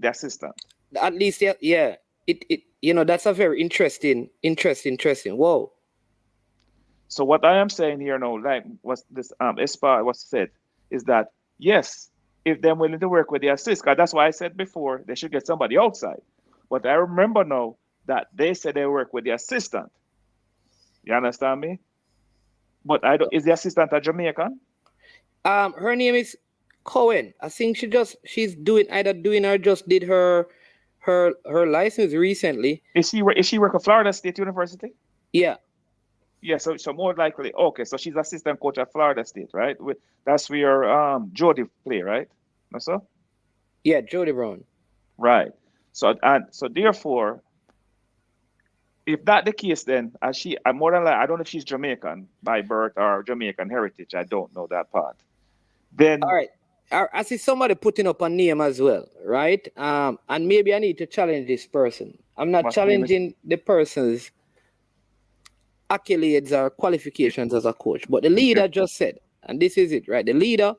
Speaker 5: At least, yeah. It that's a very interesting. Whoa.
Speaker 7: So what I am saying here now, like what this Espa was said, is that yes, if they're willing to work with the assist, because that's why I said before they should get somebody outside. But I remember now that they said they work with the assistant. You understand me? But I don't. Is the assistant a Jamaican?
Speaker 5: Her name is Cohen. I think she's doing or just did her license recently.
Speaker 7: Is she work at Florida State University?
Speaker 5: Yeah.
Speaker 7: Yeah, so more likely, okay. So she's assistant coach at Florida State, right? That's where Jody play, right? No, so?
Speaker 5: Yeah, Jody Brown.
Speaker 7: Right. So therefore, if that the case, then I'm more than likely, I don't know if she's Jamaican by birth or Jamaican heritage. I don't know that part. Then
Speaker 5: all right. I see somebody putting up a name as well, right? And maybe I need to challenge this person. I'm not challenging the person's accolades or qualifications as a coach, but the leader just said, and this is it, right? The leader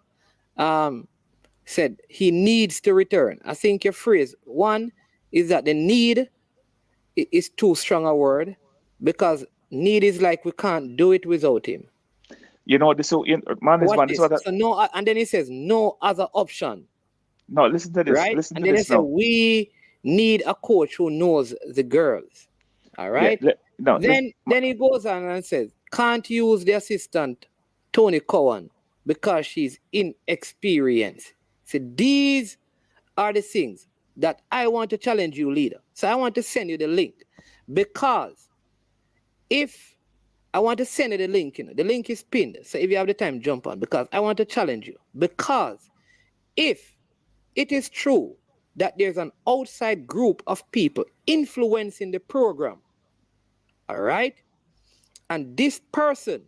Speaker 5: said he needs to return. I think your phrase one is that the need is too strong a word, because need is like we can't do it without him.
Speaker 7: You know, this so
Speaker 5: no, and then he says no other option.
Speaker 7: No, listen to this.
Speaker 5: Right?
Speaker 7: Listen
Speaker 5: and
Speaker 7: to
Speaker 5: then
Speaker 7: this
Speaker 5: he said we need a coach who knows the girls. All right.
Speaker 7: Yeah,
Speaker 5: then he goes on and says, can't use the assistant Tony Cowan because she's inexperienced. So these are the things that I want to challenge you, leader. So I want to send you the link, because if I want to send you the link, the link is pinned. So if you have the time, jump on, because I want to challenge you. Because if it is true that there's an outside group of people influencing the program, all right, and this person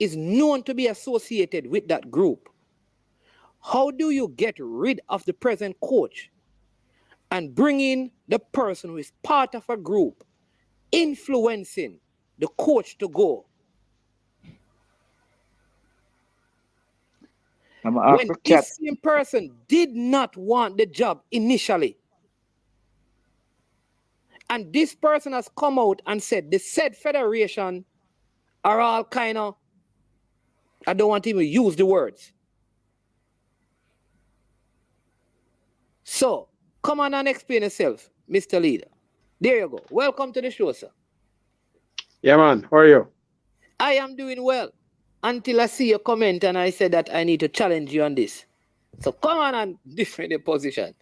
Speaker 5: is known to be associated with that group, how do you get rid of the present coach and bring in the person who is part of a group influencing the coach to go? When this same person did not want the job initially, and this person has come out and said the said federation are all kind of, I don't want to even use the words. So come on and explain yourself, Mr. Leader. There you go. Welcome to the show, sir.
Speaker 11: Yeah, man. How are you?
Speaker 5: I am doing well until I see your comment and I said that I need to challenge you on this. So come on and defend the position.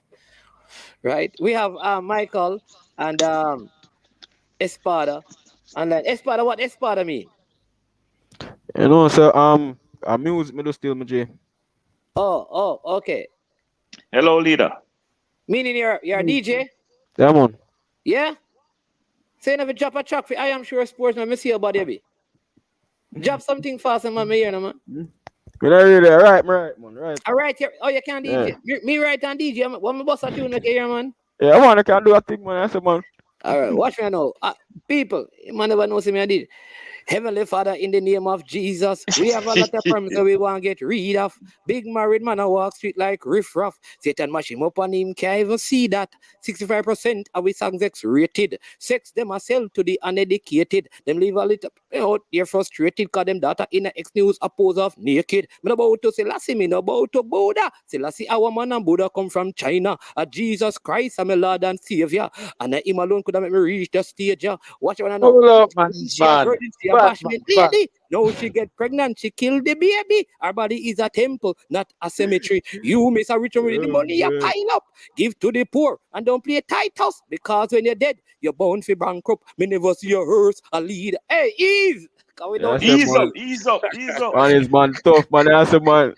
Speaker 5: Right? We have Michael and Espada. And then Espada, what Espada mean?
Speaker 10: You know, so music me do still my J.
Speaker 5: Oh, okay.
Speaker 7: Hello, leader.
Speaker 5: Meaning you're a DJ?
Speaker 10: Yeah, man.
Speaker 5: Yeah? So you never drop a track for I am sure sports, man. Me see your body, be. Drop something fast, man. Me hear, no, man.
Speaker 10: You know, really, right, man, right.
Speaker 5: All right, here. Oh, you can DJ.
Speaker 10: Yeah.
Speaker 5: Me right on DJ. What me boss a tune make you hear, man?
Speaker 10: Yeah, man, I can do a thing, man. I say, man.
Speaker 5: All right, watch me now. People, man never knows me I did. Heavenly Father, in the name of Jesus, we have a lot of promises we want to get rid of. Big married man, I walk street like riff-raff. Satan mash him up on him, can't even see that. 65% of we songs X-rated. Sex them a sell to the uneducated. Them leave a little out, they're frustrated because them data in the X-News oppose of naked. Me no about to say, Lassie, me no about to Buddha. Say, Lassie, our man and Buddha come from China. Jesus Christ, I'm a Lord and Savior. And him alone could have made me reach the stage. Watch what I know.
Speaker 11: Hold up, man.
Speaker 5: She a virgin, she a bashment lady. No, she get pregnant, she kill the baby. Our body is a temple, not a cemetery. You miss a rich one with the money you pile up. Give to the poor and don't play tight house because when you're dead, you're bound for bankrupt. Me never see your hearse a lead. Hey, ease.
Speaker 7: Ease up.
Speaker 10: Man is man tough, man. I say, man.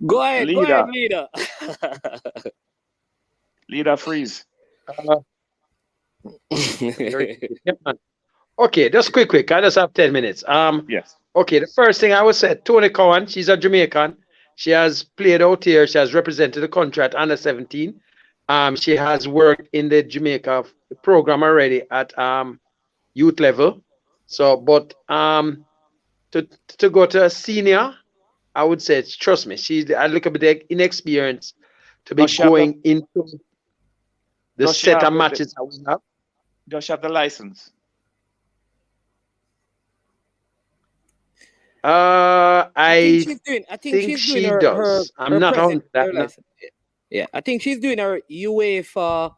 Speaker 5: Go ahead, leader.
Speaker 7: Leader, freeze.
Speaker 11: Yeah, man. Okay, just quick. I just have 10 minutes.
Speaker 7: Yes.
Speaker 11: Okay, the first thing I would say, Tony Cowan, she's a Jamaican. She has played out here. She has represented the country at under 17. She has worked in the Jamaica program already at youth level. So, but to go to a senior, I would say, trust me, she's a little bit inexperienced to be going into the set of matches that we have.
Speaker 7: Does she have the license?
Speaker 11: I
Speaker 5: think she's doing
Speaker 11: her I'm not on that.
Speaker 5: License. Yeah, I think she's doing her UEFA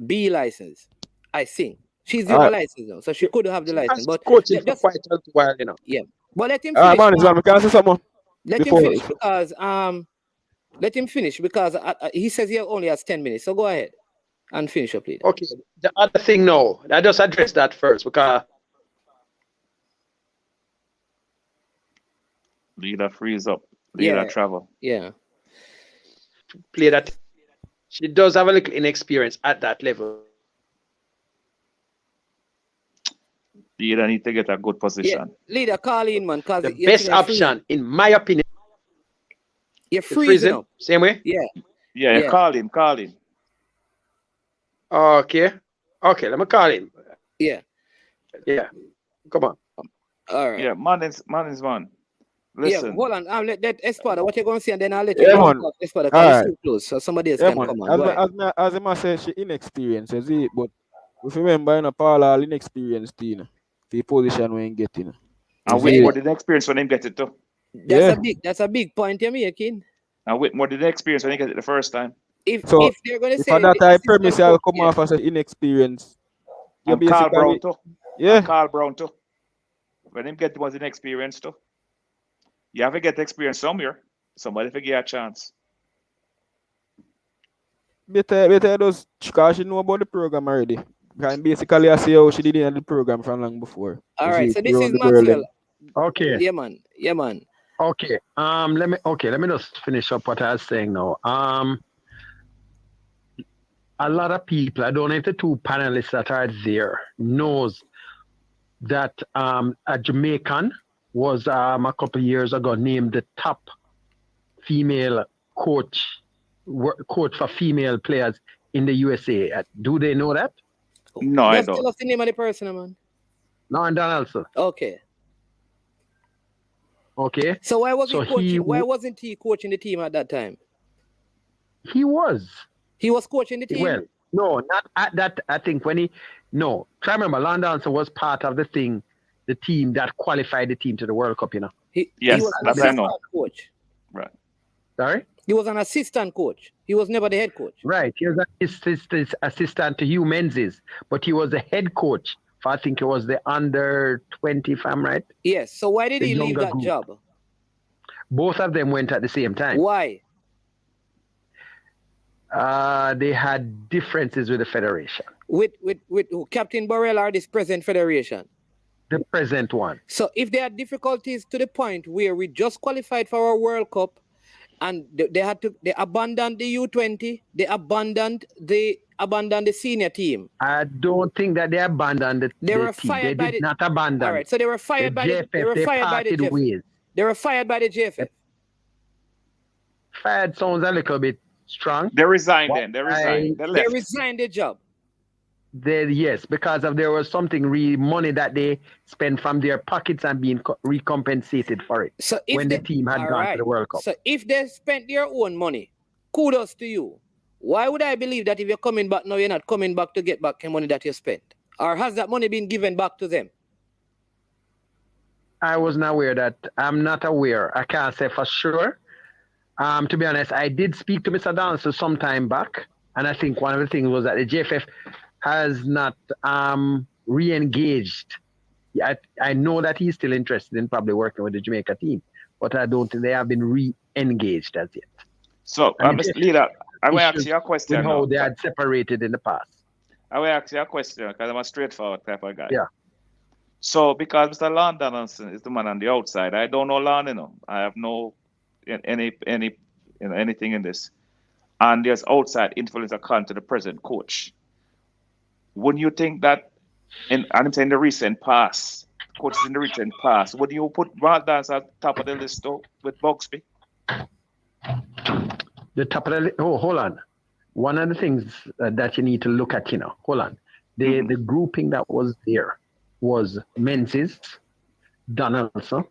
Speaker 5: B license. I think she's doing a license now, so she could have the license. But
Speaker 11: coaching for quite a while, you know.
Speaker 5: Yeah, but let him finish.
Speaker 10: Man, can I say something?
Speaker 5: Let him finish because he says he only has 10 minutes. So go ahead and finish up, please.
Speaker 11: Okay. The other thing, no, I just address that first because.
Speaker 7: Leader, freeze up. Leader, travel.
Speaker 5: Yeah.
Speaker 11: Play that. She does have a little inexperience at that level.
Speaker 7: Leader need to get a good position.
Speaker 5: Yeah. Leader, call in, man.
Speaker 11: The best option, in my opinion.
Speaker 5: You're freezing up.
Speaker 11: Same way?
Speaker 5: Yeah.
Speaker 7: Call him.
Speaker 11: Okay, let me call him.
Speaker 5: Yeah.
Speaker 11: Come on.
Speaker 5: All right.
Speaker 7: Yeah, man is man. Listen.
Speaker 5: Yeah, hold on. I'll let Espada, what you're going to see, and then I'll let you Espada,
Speaker 10: because
Speaker 5: it's too close, so somebody else can come on.
Speaker 10: As I say, she inexperienced, is it? But if you remember, you know, Paul all inexperienced, you know, the position when getting.
Speaker 7: And wait more the experience when him get it too.
Speaker 5: That's a big point you're making.
Speaker 7: And wait more the experience when he get it the first time.
Speaker 5: If they're going to say
Speaker 10: for that I premise I'll come off as an inexperienced.
Speaker 7: And Carl Brown too.
Speaker 10: Yeah.
Speaker 7: And Carl Brown too. When him get was inexperienced too. You have to get experience somewhere. Somebody forget a chance.
Speaker 10: Better those because she know about the program already. And basically I see how she did in the program from long before.
Speaker 5: All right, so this is Maxwell.
Speaker 11: Okay.
Speaker 5: Yeah, man.
Speaker 11: Okay. Let me just finish up what I was saying now. A lot of people, I don't know if the two panelists that are there knows that a Jamaican was a couple of years ago named the top female coach for female players in the USA. Do they know that?
Speaker 7: No, I don't.
Speaker 5: What's the name of the person, man?
Speaker 11: Lauren Donaldson.
Speaker 5: Okay.
Speaker 11: So
Speaker 5: why wasn't he coaching the team at that time?
Speaker 11: He was.
Speaker 5: He was coaching the team?
Speaker 11: Well, no, not at that. I think try to remember, Lauren Donaldson was part of the team that qualified the team to the World Cup, you know.
Speaker 7: Yes, that's I know.
Speaker 5: Coach.
Speaker 7: Right.
Speaker 11: Sorry?
Speaker 5: He was an assistant coach. He was never the head coach.
Speaker 11: Right. He was an assistant to Hugh Menzies, but he was the head coach for, I think it was the under 20, if I'm right.
Speaker 5: Yes. So why did
Speaker 11: The
Speaker 5: he leave
Speaker 11: younger
Speaker 5: that
Speaker 11: group.
Speaker 5: job?
Speaker 11: Both of them went at the same time.
Speaker 5: Why?
Speaker 11: They had differences with the federation.
Speaker 5: With who? Captain Burrell or this present federation?
Speaker 11: The present one.
Speaker 5: So if there are difficulties to the point where we just qualified for our World Cup and they abandoned the U20, they abandoned the senior team.
Speaker 11: I don't think that they abandoned the
Speaker 5: They were
Speaker 11: team.
Speaker 5: fired
Speaker 11: They
Speaker 5: by
Speaker 11: did
Speaker 5: the,
Speaker 11: not abandon.
Speaker 5: all right, so they were fired by
Speaker 11: JFF,
Speaker 5: the, they were
Speaker 11: they
Speaker 5: fired by the
Speaker 11: parted
Speaker 5: JFF.
Speaker 11: ways.
Speaker 5: They were fired by the JFF.
Speaker 11: Fired sounds a little bit strong.
Speaker 7: They resigned then. They resigned. They
Speaker 5: They
Speaker 7: left.
Speaker 5: resigned their job.
Speaker 11: Yes, because of there was something money that they spent from their pockets and being recompensated for it.
Speaker 5: So if
Speaker 11: when the team had
Speaker 5: all
Speaker 11: gone
Speaker 5: right,
Speaker 11: to the World Cup.
Speaker 5: So if they spent their own money, kudos to you. Why would I believe that if you're coming back now, you're not coming back to get back the money that you spent? Or has that money been given back to them?
Speaker 11: I wasn't aware that. I'm not aware. I can't say for sure. To be honest, I did speak to Mr. Donaldson some time back, and I think one of the things was that the JFF has not re-engaged. I know that he's still interested in probably working with the Jamaica team, but I don't think they have been re-engaged as yet.
Speaker 7: So, Mr. Leader, I will ask you a question.
Speaker 11: How they had separated in the past.
Speaker 7: I will ask you a question because I'm a straightforward type of guy.
Speaker 11: Yeah.
Speaker 7: So, because Mr. Lon Donaldson is the man on the outside, I don't know Lon, I have no anything in this, and there's outside influence according to the present coach. Wouldn't you think that, and I'm saying the recent past, coaches in the recent past, would you put Valdez at top of the list though, with Bugsby?
Speaker 11: The top of the list. Oh, hold on. One of the things that you need to look at, hold on. The grouping that was there was Menzies, Donaldson,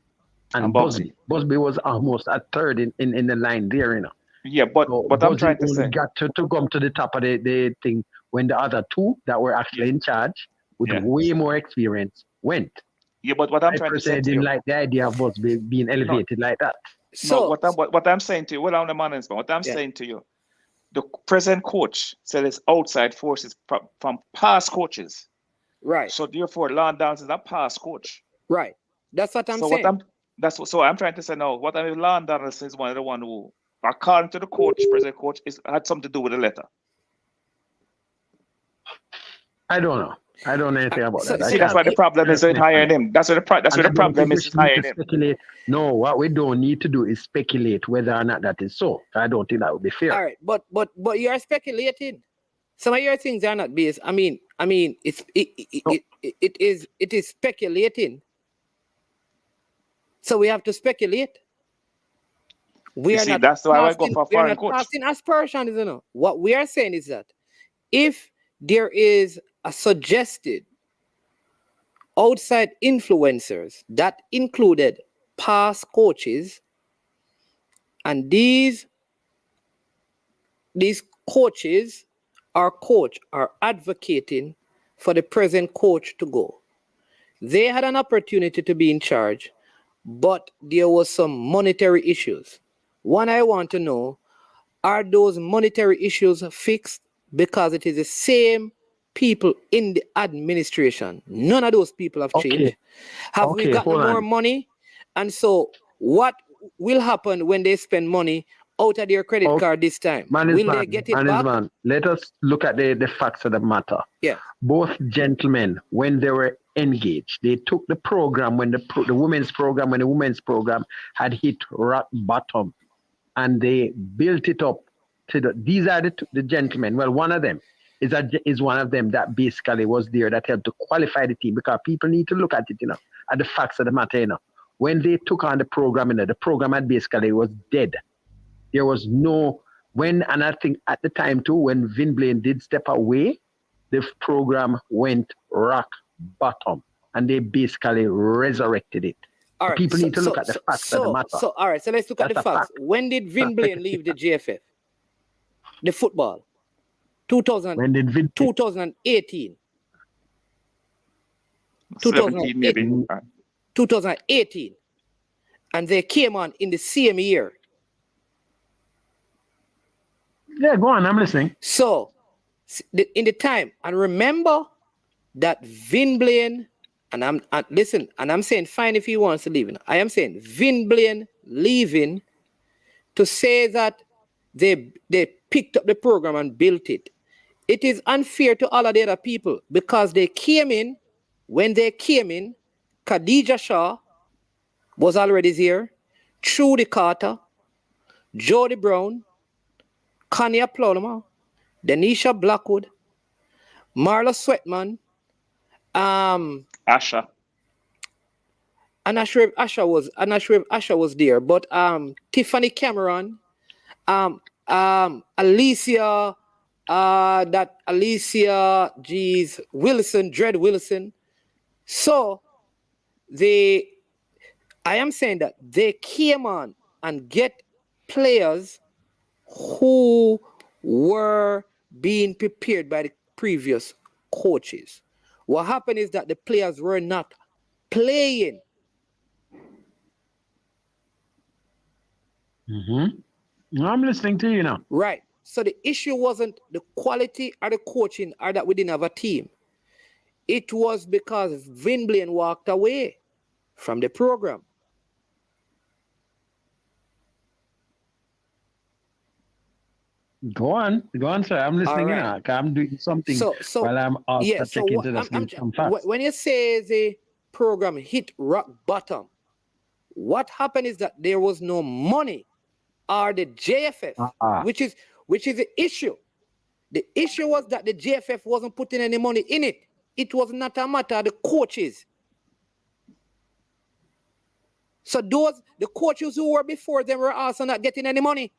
Speaker 11: and Busby. Busby was almost a third in the line there,
Speaker 7: Yeah, but I'm trying to say,
Speaker 11: got to come to the top of the thing when the other two that were actually in charge with way more experience went.
Speaker 7: Yeah, but what I'm trying to say,
Speaker 11: I didn't like the idea of Busby being elevated like that.
Speaker 7: So what I'm saying to you, what I'm saying to you, the present coach said it's outside forces from past coaches.
Speaker 5: Right.
Speaker 7: So therefore, Lon Downs is a past coach.
Speaker 5: Right. That's what I'm saying.
Speaker 7: So I'm trying to say now, what I mean, Lon Donaldson is one of the one who, according to the coach, present coach, had something to do with the letter.
Speaker 11: I don't know. I don't know anything about that.
Speaker 7: See, that's why the problem is in hiring him. That's where the problem is hiring him.
Speaker 11: Speculate. No, what we don't need to do is speculate whether or not that is so. I don't think that would be fair.
Speaker 5: All right, but you are speculating. Some of your things are not based. I mean, it is speculating. So we have to speculate.
Speaker 7: That's why I go for foreign coach.
Speaker 5: Casting aspersions, What we are saying is that if there is a suggested outside influencers that included past coaches, and these coaches are advocating for the present coach to go. They had an opportunity to be in charge, but there was some monetary issues. One, I want to know, are those monetary issues fixed? Because it is the same people in the administration. None of those people have changed. Have we gotten more money? And so what will happen when they spend money out of their credit card this time? Will they get it back?
Speaker 11: Let us look at the facts of the matter.
Speaker 5: Yeah.
Speaker 11: Both gentlemen, when they were engaged, they took the program when the women's program had hit rock bottom, and they built it up to these are the gentlemen. Well, one of them is one of them that basically was there that helped to qualify the team, because people need to look at it, at the facts of the matter, When they took on the program, the program had basically was dead. There was no and I think at the time too, when Vin Blaine did step away, the program went rock bottom, and they basically resurrected it.
Speaker 5: All right,
Speaker 11: people need to look at the facts of the matter.
Speaker 5: All right, so let's look at the facts. When did Vin Blaine leave the JFF? The football. 2018. 2018. And they came on in the same year.
Speaker 11: Yeah, go on. I'm listening.
Speaker 5: So, in the time, and remember that Vin Blaine, and I'm saying fine if he wants to leave. I am saying Vin Blaine leaving to say that they picked up the program and built it. It is unfair to all of the other people because they came in. When they came in, Khadija Shaw was already there, Trudy Carter, Jody Brown, Kanya Plummer, Denisha Blackwood, Marla Sweatman,
Speaker 7: Asha.
Speaker 5: I'm not sure if Asha was there, but Tiffany Cameron, Alicia, Wilson, Dred Wilson. So I am saying that they came on and get players who were being prepared by the previous coaches. What happened is that the players were not playing.
Speaker 11: I'm listening to you now.
Speaker 5: Right. So the issue wasn't the quality or the coaching or that we didn't have a team. It was because Vin Blaine walked away from the program.
Speaker 11: Go on, sir. I'm listening.
Speaker 5: Right.
Speaker 11: I'm doing something while I'm checking to the
Speaker 5: when you say the program hit rock bottom, what happened is that there was no money, or the JFF, which is the issue. The issue was that the JFF wasn't putting any money in it. It was not a matter of the coaches. So the coaches who were before them were also not getting any money.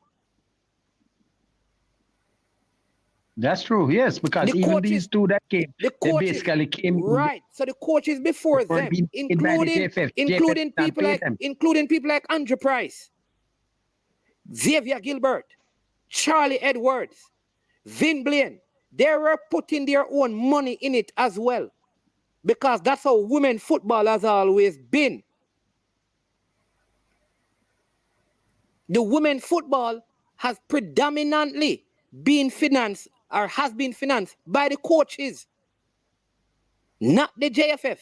Speaker 11: That's true, yes, because even these two that came, they basically came
Speaker 5: right. So the coaches before them, including people like Andrew Price, Xavier Gilbert, Charlie Edwards, Vin Blaine, they were putting their own money in it as well, because that's how women football has always been. The women football has predominantly been financed or has been financed by the coaches, not the JFF.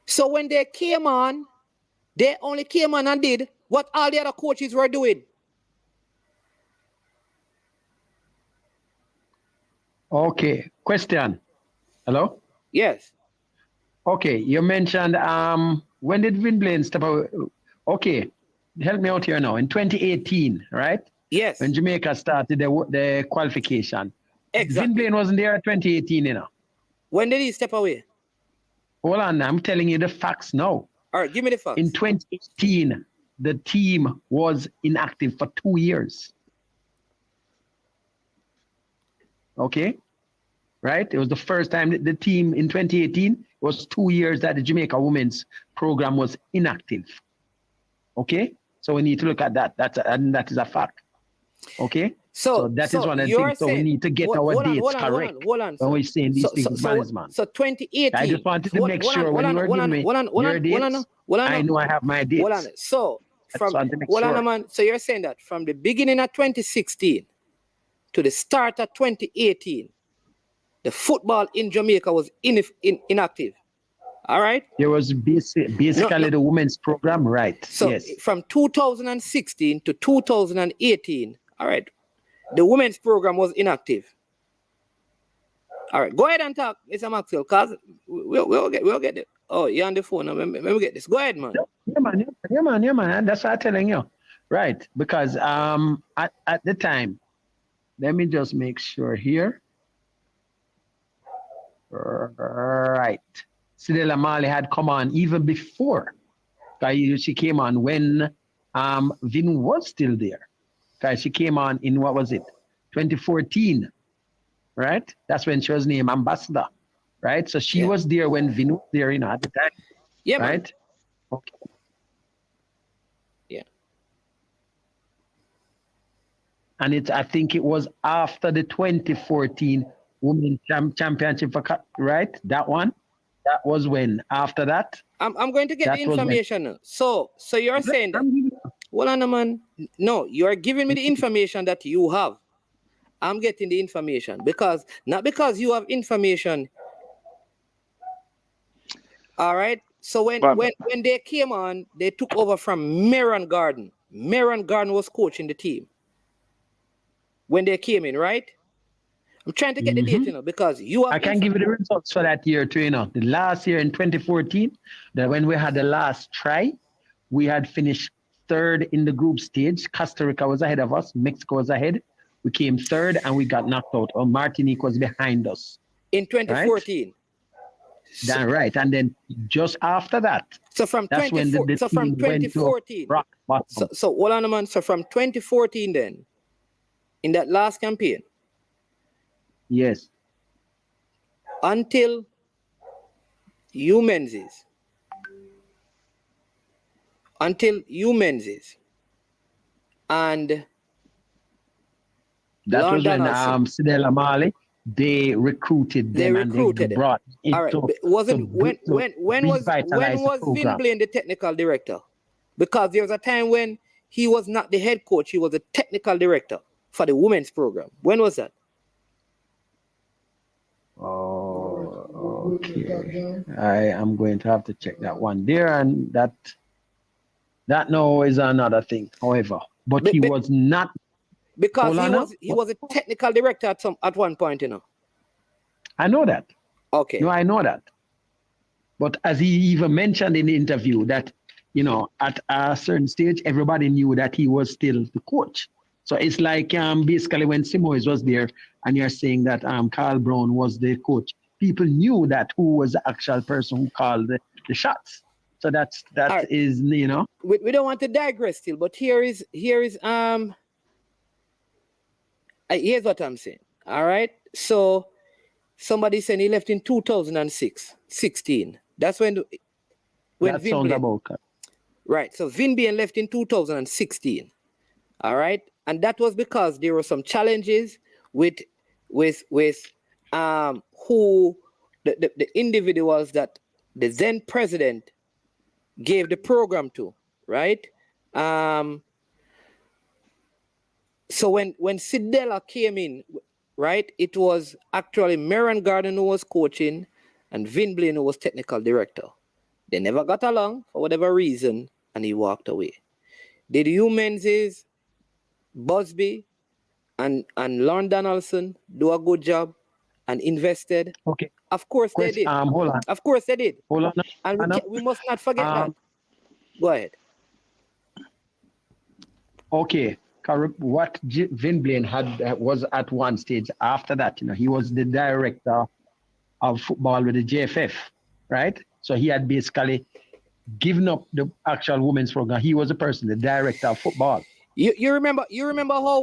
Speaker 5: So when they came on, they only came on and did what all the other coaches were doing.
Speaker 11: Okay, question. Hello?
Speaker 5: Yes.
Speaker 11: Okay, you mentioned when did Vin Blaine step out? Okay, help me out here now. In 2018, right?
Speaker 5: Yes.
Speaker 11: When Jamaica started the qualification.
Speaker 5: Exactly.
Speaker 11: Vin Blaine wasn't there in 2018, you know.
Speaker 5: When did he step away?
Speaker 11: Hold on, I'm telling you the facts now.
Speaker 5: All right, give me the facts.
Speaker 11: In 2018, the team was inactive for 2 years. Okay? Right? It was the first time that the team in 2018, it was 2 years that the Jamaica women's program was inactive. Okay? So we need to look at that. That is a fact. Okay? So that is one of the things. So we need to get our dates correct when we're saying these things, management.
Speaker 5: So 2018.
Speaker 11: I just wanted to make sure when you were giving me your dates, I know I have my dates.
Speaker 5: So so you're saying that from the beginning of 2016 to the start of 2018, the football in Jamaica was inactive. All right?
Speaker 11: There was basically the women's program, right?
Speaker 5: So
Speaker 11: yes.
Speaker 5: From 2016 to 2018, all right, the women's program was inactive. All right, go ahead and talk, Mr. Maxwell, because we'll get it. Oh, you're on the phone now. Let me get this. Go ahead, man.
Speaker 11: Yeah, man. That's what I'm telling you. Right, because at the time, let me just make sure here. Right. Cedella Marley had come on even before. She came on when Vin was still there. She came on in, what was it, 2014, right? That's when she was named ambassador, right? So she was there when Vin was there, at the time.
Speaker 5: Yeah,
Speaker 11: right?
Speaker 5: Man.
Speaker 11: Okay.
Speaker 5: Yeah.
Speaker 11: And I think it was after the 2014 Women's Championship, right? That one. That was when. After that,
Speaker 5: I'm going to get the information. So you're saying that. Well, on, man. No, you are giving me the information that you have. I'm getting the information because not because you have information. All right. So when they came on, they took over from Meron Garden. Meron Garden was coaching the team when they came in, right? I'm trying to get the date, because you have.
Speaker 11: I can give you the results for that year too. The last year in 2014, that when we had the last try, we had finished third in the group stage. Costa Rica was ahead of us. Mexico was ahead. We came third and we got knocked out. Or Martinique was behind us.
Speaker 5: In 2014.
Speaker 11: Right. And then just after that,
Speaker 5: so from
Speaker 11: that's when the
Speaker 5: so
Speaker 11: team
Speaker 5: from 2014.
Speaker 11: Rock bottom.
Speaker 5: So hold on, man. So from 2014 then, in that last campaign.
Speaker 11: Yes.
Speaker 5: Until you Menzies. And
Speaker 11: that
Speaker 5: Lon
Speaker 11: was
Speaker 5: Donaldson.
Speaker 11: when Cedella Marley, they recruited them and they brought it.
Speaker 5: All right. When was Vin Blaine the technical director? Because there was a time when he was not the head coach, he was a technical director for the women's program. When was that?
Speaker 11: Oh, okay. I am going to have to check that one there, and that now is another thing. However, but he was not
Speaker 5: because he was a technical director at one point,
Speaker 11: I know that.
Speaker 5: Okay.
Speaker 11: No, I know that. But as he even mentioned in the interview that at a certain stage everybody knew that he was still the coach. So it's like basically when Simoes was there and you're saying that Carl Brown was the coach, people knew that who was the actual person who called the shots. So that right. is We
Speaker 5: don't want to digress still, but here's what I'm saying. All right. So somebody said he left in 2016. That's when
Speaker 11: that
Speaker 5: Vin
Speaker 11: sounds
Speaker 5: Blaine,
Speaker 11: about
Speaker 5: right. So Vin Blaine left in 2016. All right. And that was because there were some challenges with who the individuals that the then president gave the program to, right? So when Cedella came in, right, it was actually Meron Garden who was coaching and Vin Blaine who was technical director. They never got along for whatever reason and he walked away. Did Hugh Menzies, Busby, and Lon Donaldson do a good job and invested?
Speaker 11: Okay.
Speaker 5: Of course they did.
Speaker 11: Hold on.
Speaker 5: Of course they did.
Speaker 11: Hold on.
Speaker 5: And we must not forget that. Go ahead.
Speaker 11: Okay. What Vin Blaine was at one stage after that, he was the director of football with the JFF, right? So he had basically given up the actual women's program. He was the person, the director of football.
Speaker 5: You remember how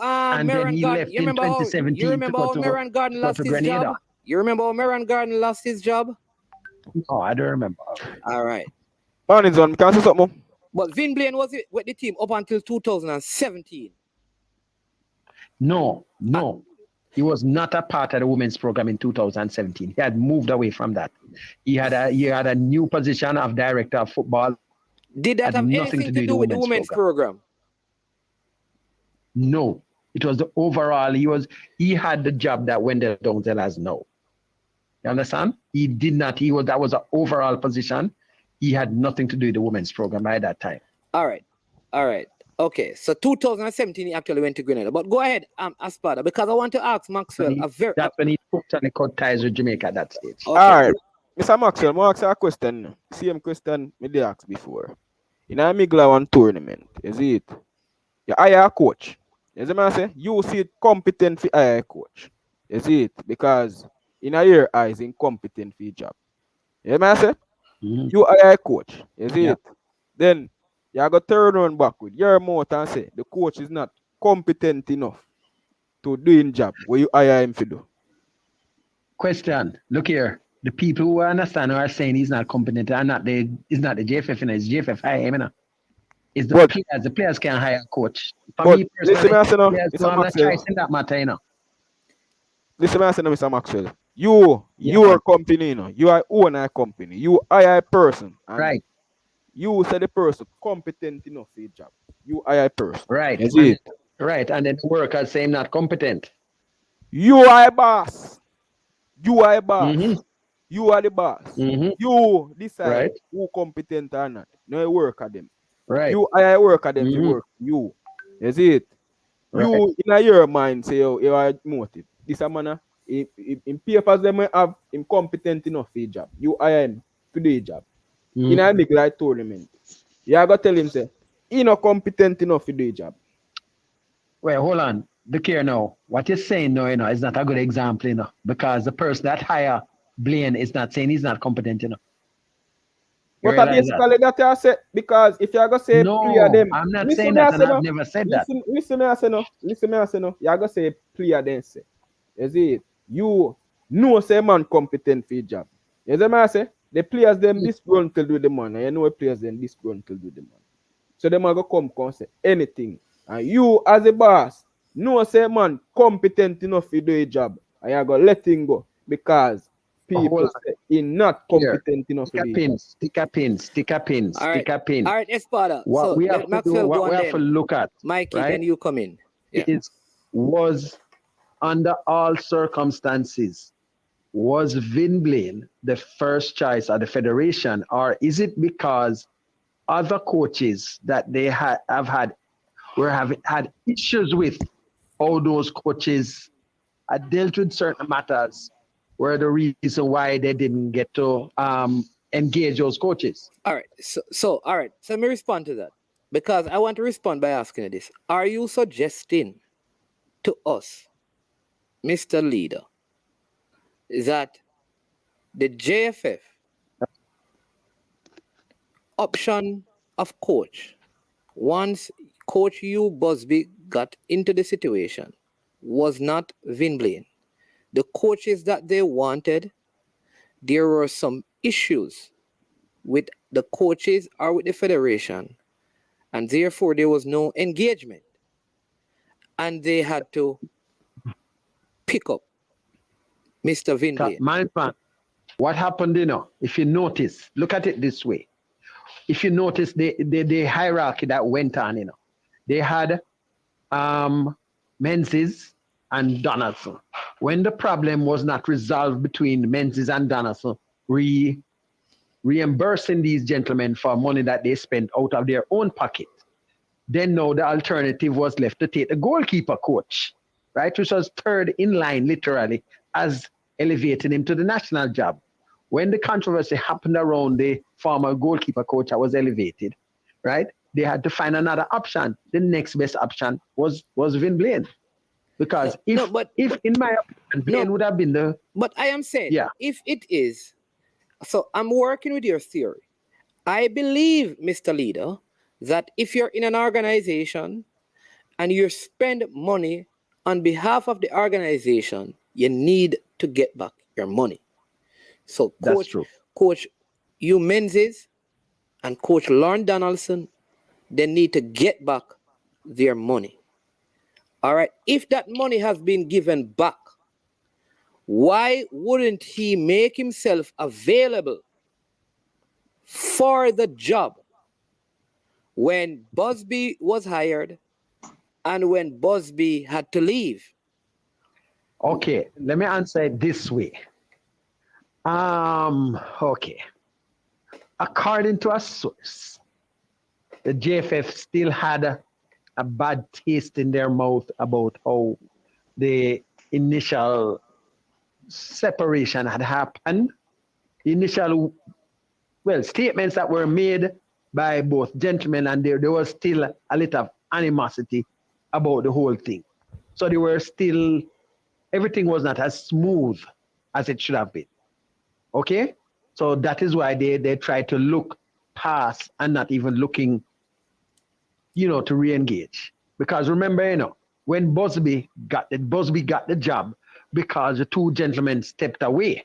Speaker 11: and
Speaker 5: Meron
Speaker 11: then he
Speaker 5: Garden,
Speaker 11: left in 2017
Speaker 5: you remember how Meron Garden lost his job? You remember how Meron Garden lost his job?
Speaker 11: Oh, I don't remember.
Speaker 5: All right.
Speaker 10: Can I say something?
Speaker 5: But Vin Blaine was with the team up until 2017.
Speaker 11: No. He was not a part of the women's program in 2017. He had moved away from that. He had a new position of director of football.
Speaker 5: Did that have anything to do with the women's program?
Speaker 11: No. It was the overall. He had the job that Wendell Donzel has now. You understand? He did not. That was an overall position. He had nothing to do with the women's program at that time.
Speaker 5: All right. Okay. So 2017 he actually went to Grenada. But go ahead, Espada, because I want to ask Maxwell
Speaker 11: that's when he totally cut ties with Jamaica at that stage.
Speaker 10: Okay. All right. Mr. Maxwell, I ask you a question. Same question I did ask before. In a Migla one tournament, is it? You hire a coach. Is it, man? Say you see it competent for hire a coach. Is it? Because in your eyes, incompetent for your job. You man say? Mm-hmm. You hire a coach. Is it? Then you go turn around back with your mouth and say the coach is not competent enough to do his job. What you hire him to do?
Speaker 11: Question. Look here. The people who understand are saying he's not competent and it's not the JFF, it's JFF hire him. It's the players. The players can hire a coach. For me personally, players don't have a choice in that matter,
Speaker 10: Listen, Mr. Maxwell. Your company, you are owner a company. You hire a person.
Speaker 11: Right.
Speaker 10: you say the person competent enough for the job. You hire a person.
Speaker 11: Right.
Speaker 10: That's
Speaker 11: And,
Speaker 10: it.
Speaker 11: right. And then the workers say him not competent.
Speaker 10: You are a boss. You are a boss.
Speaker 11: Mm-hmm.
Speaker 10: You are the boss.
Speaker 11: Mm-hmm.
Speaker 10: You decide
Speaker 11: Right.
Speaker 10: who competent or not. No you work at them.
Speaker 11: Right.
Speaker 10: You hire work at them to
Speaker 11: Mm-hmm.
Speaker 10: work. You. That's it.
Speaker 11: Right.
Speaker 10: You in your mind say you are motive. This a man in papers them have him competent enough for the job. You hire him to do the job. In a big like tournament. You gotta tell him say he not competent enough to do the job.
Speaker 11: Well, hold on. Look here now. What you're saying now, is not a good example, because the person that hire Blaine is not saying he's not competent, You
Speaker 10: But I
Speaker 11: realize that?
Speaker 10: basically that I said because if you are gonna say player
Speaker 11: No,
Speaker 10: them,
Speaker 11: I'm not
Speaker 10: listen
Speaker 11: saying
Speaker 10: me I
Speaker 11: that,
Speaker 10: say
Speaker 11: and I've
Speaker 10: no.
Speaker 11: never said that.
Speaker 10: Listen me I say no. Listen me I say no. You are gonna say player them say. You see it? You know say man competent for the job. You see me I say? The players them disgruntled with the man, and you know the players them disgruntled with the man. So them are gonna come say anything. And you as a boss, know say man competent enough to do a job. And you gonna let him go because people say he not
Speaker 11: Here.
Speaker 10: competent enough to
Speaker 11: Stick
Speaker 10: do
Speaker 11: a
Speaker 10: a
Speaker 11: pin,
Speaker 10: job.
Speaker 11: stick a pin, stick a pin,
Speaker 5: All right.
Speaker 11: stick a pin.
Speaker 5: All right, Espada.
Speaker 11: What
Speaker 5: So
Speaker 11: we have
Speaker 5: let
Speaker 11: to do,
Speaker 5: Maxwell go
Speaker 11: what we
Speaker 5: on
Speaker 11: have to
Speaker 5: then.
Speaker 11: look at,
Speaker 5: Mikey,
Speaker 11: right?
Speaker 5: then you come in. Yeah.
Speaker 11: Was under all circumstances, was Vin Blaine the first choice of the federation, or is it because other coaches that they have had issues with how those coaches had dealt with certain matters were the reason why they didn't get to engage those coaches?
Speaker 5: All right. So all right. So let me respond to that. Because I want to respond by asking you this. Are you suggesting to us, Mr. Leader, that the JFF option of coach, once Coach Hugh Busby got into the situation, was not Vin Blaine? The coaches that they wanted, there were some issues with the coaches or with the federation, and therefore there was no engagement. And they had to pick up Mr. Vin Blaine.
Speaker 11: Man, what happened, if you notice, look at it this way. If you notice the hierarchy that went on, they had Menzies and Donaldson. When the problem was not resolved between Menzies and Donaldson, reimbursing these gentlemen for money that they spent out of their own pocket, then now the alternative was left to take the goalkeeper coach, right, which was third in line, literally, as elevating him to the national job. When the controversy happened around the former goalkeeper coach that was elevated, right, they had to find another option. The next best option was Vin Blaine. Because if in my opinion, Blaine would have been the...
Speaker 5: But I am saying, if it is, so I'm working with your theory. I believe, Mr. Leader, that if you're in an organization and you spend money on behalf of the organization, you need to get back your money. So Coach Hugh Menzies and Coach Lauren Donaldson, they need to get back their money. All right. If that money has been given back, why wouldn't he make himself available for the job when Busby was hired and when Busby had to leave?
Speaker 11: Okay, let me answer it this way. Okay. According to a source, the JFF still had a bad taste in their mouth about how the initial separation had happened. The initial, statements that were made by both gentlemen, and there was still a little of animosity about the whole thing. So they were still, everything was not as smooth as it should have been. Okay? So that is why they try to look past and not even looking, to re-engage. Because remember, when Busby got the job because the two gentlemen stepped away.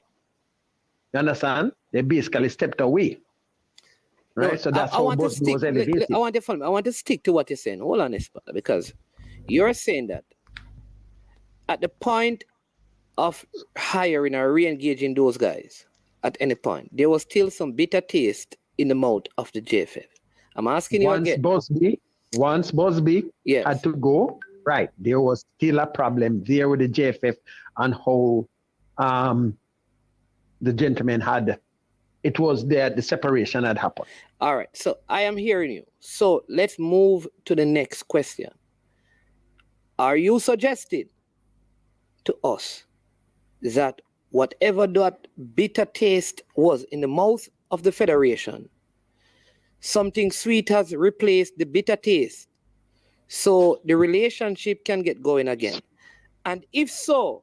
Speaker 11: You understand? They basically stepped away. Right?
Speaker 5: No,
Speaker 11: so that's how Busby was elevated.
Speaker 5: I want to stick to what you're saying. Hold on, Espada, because you're saying that at the point of hiring or re-engaging those guys, at any point, there was still some bitter taste in the mouth of the JFF. I'm asking you again.
Speaker 11: Once Busby had to go, right, there was still a problem there with the JFF and how the gentleman it was there, the separation had happened.
Speaker 5: All right, so I am hearing you. So let's move to the next question. Are you suggesting to us that whatever that bitter taste was in the mouth of the Federation, something sweet has replaced the bitter taste, so the relationship can get going again? And if so,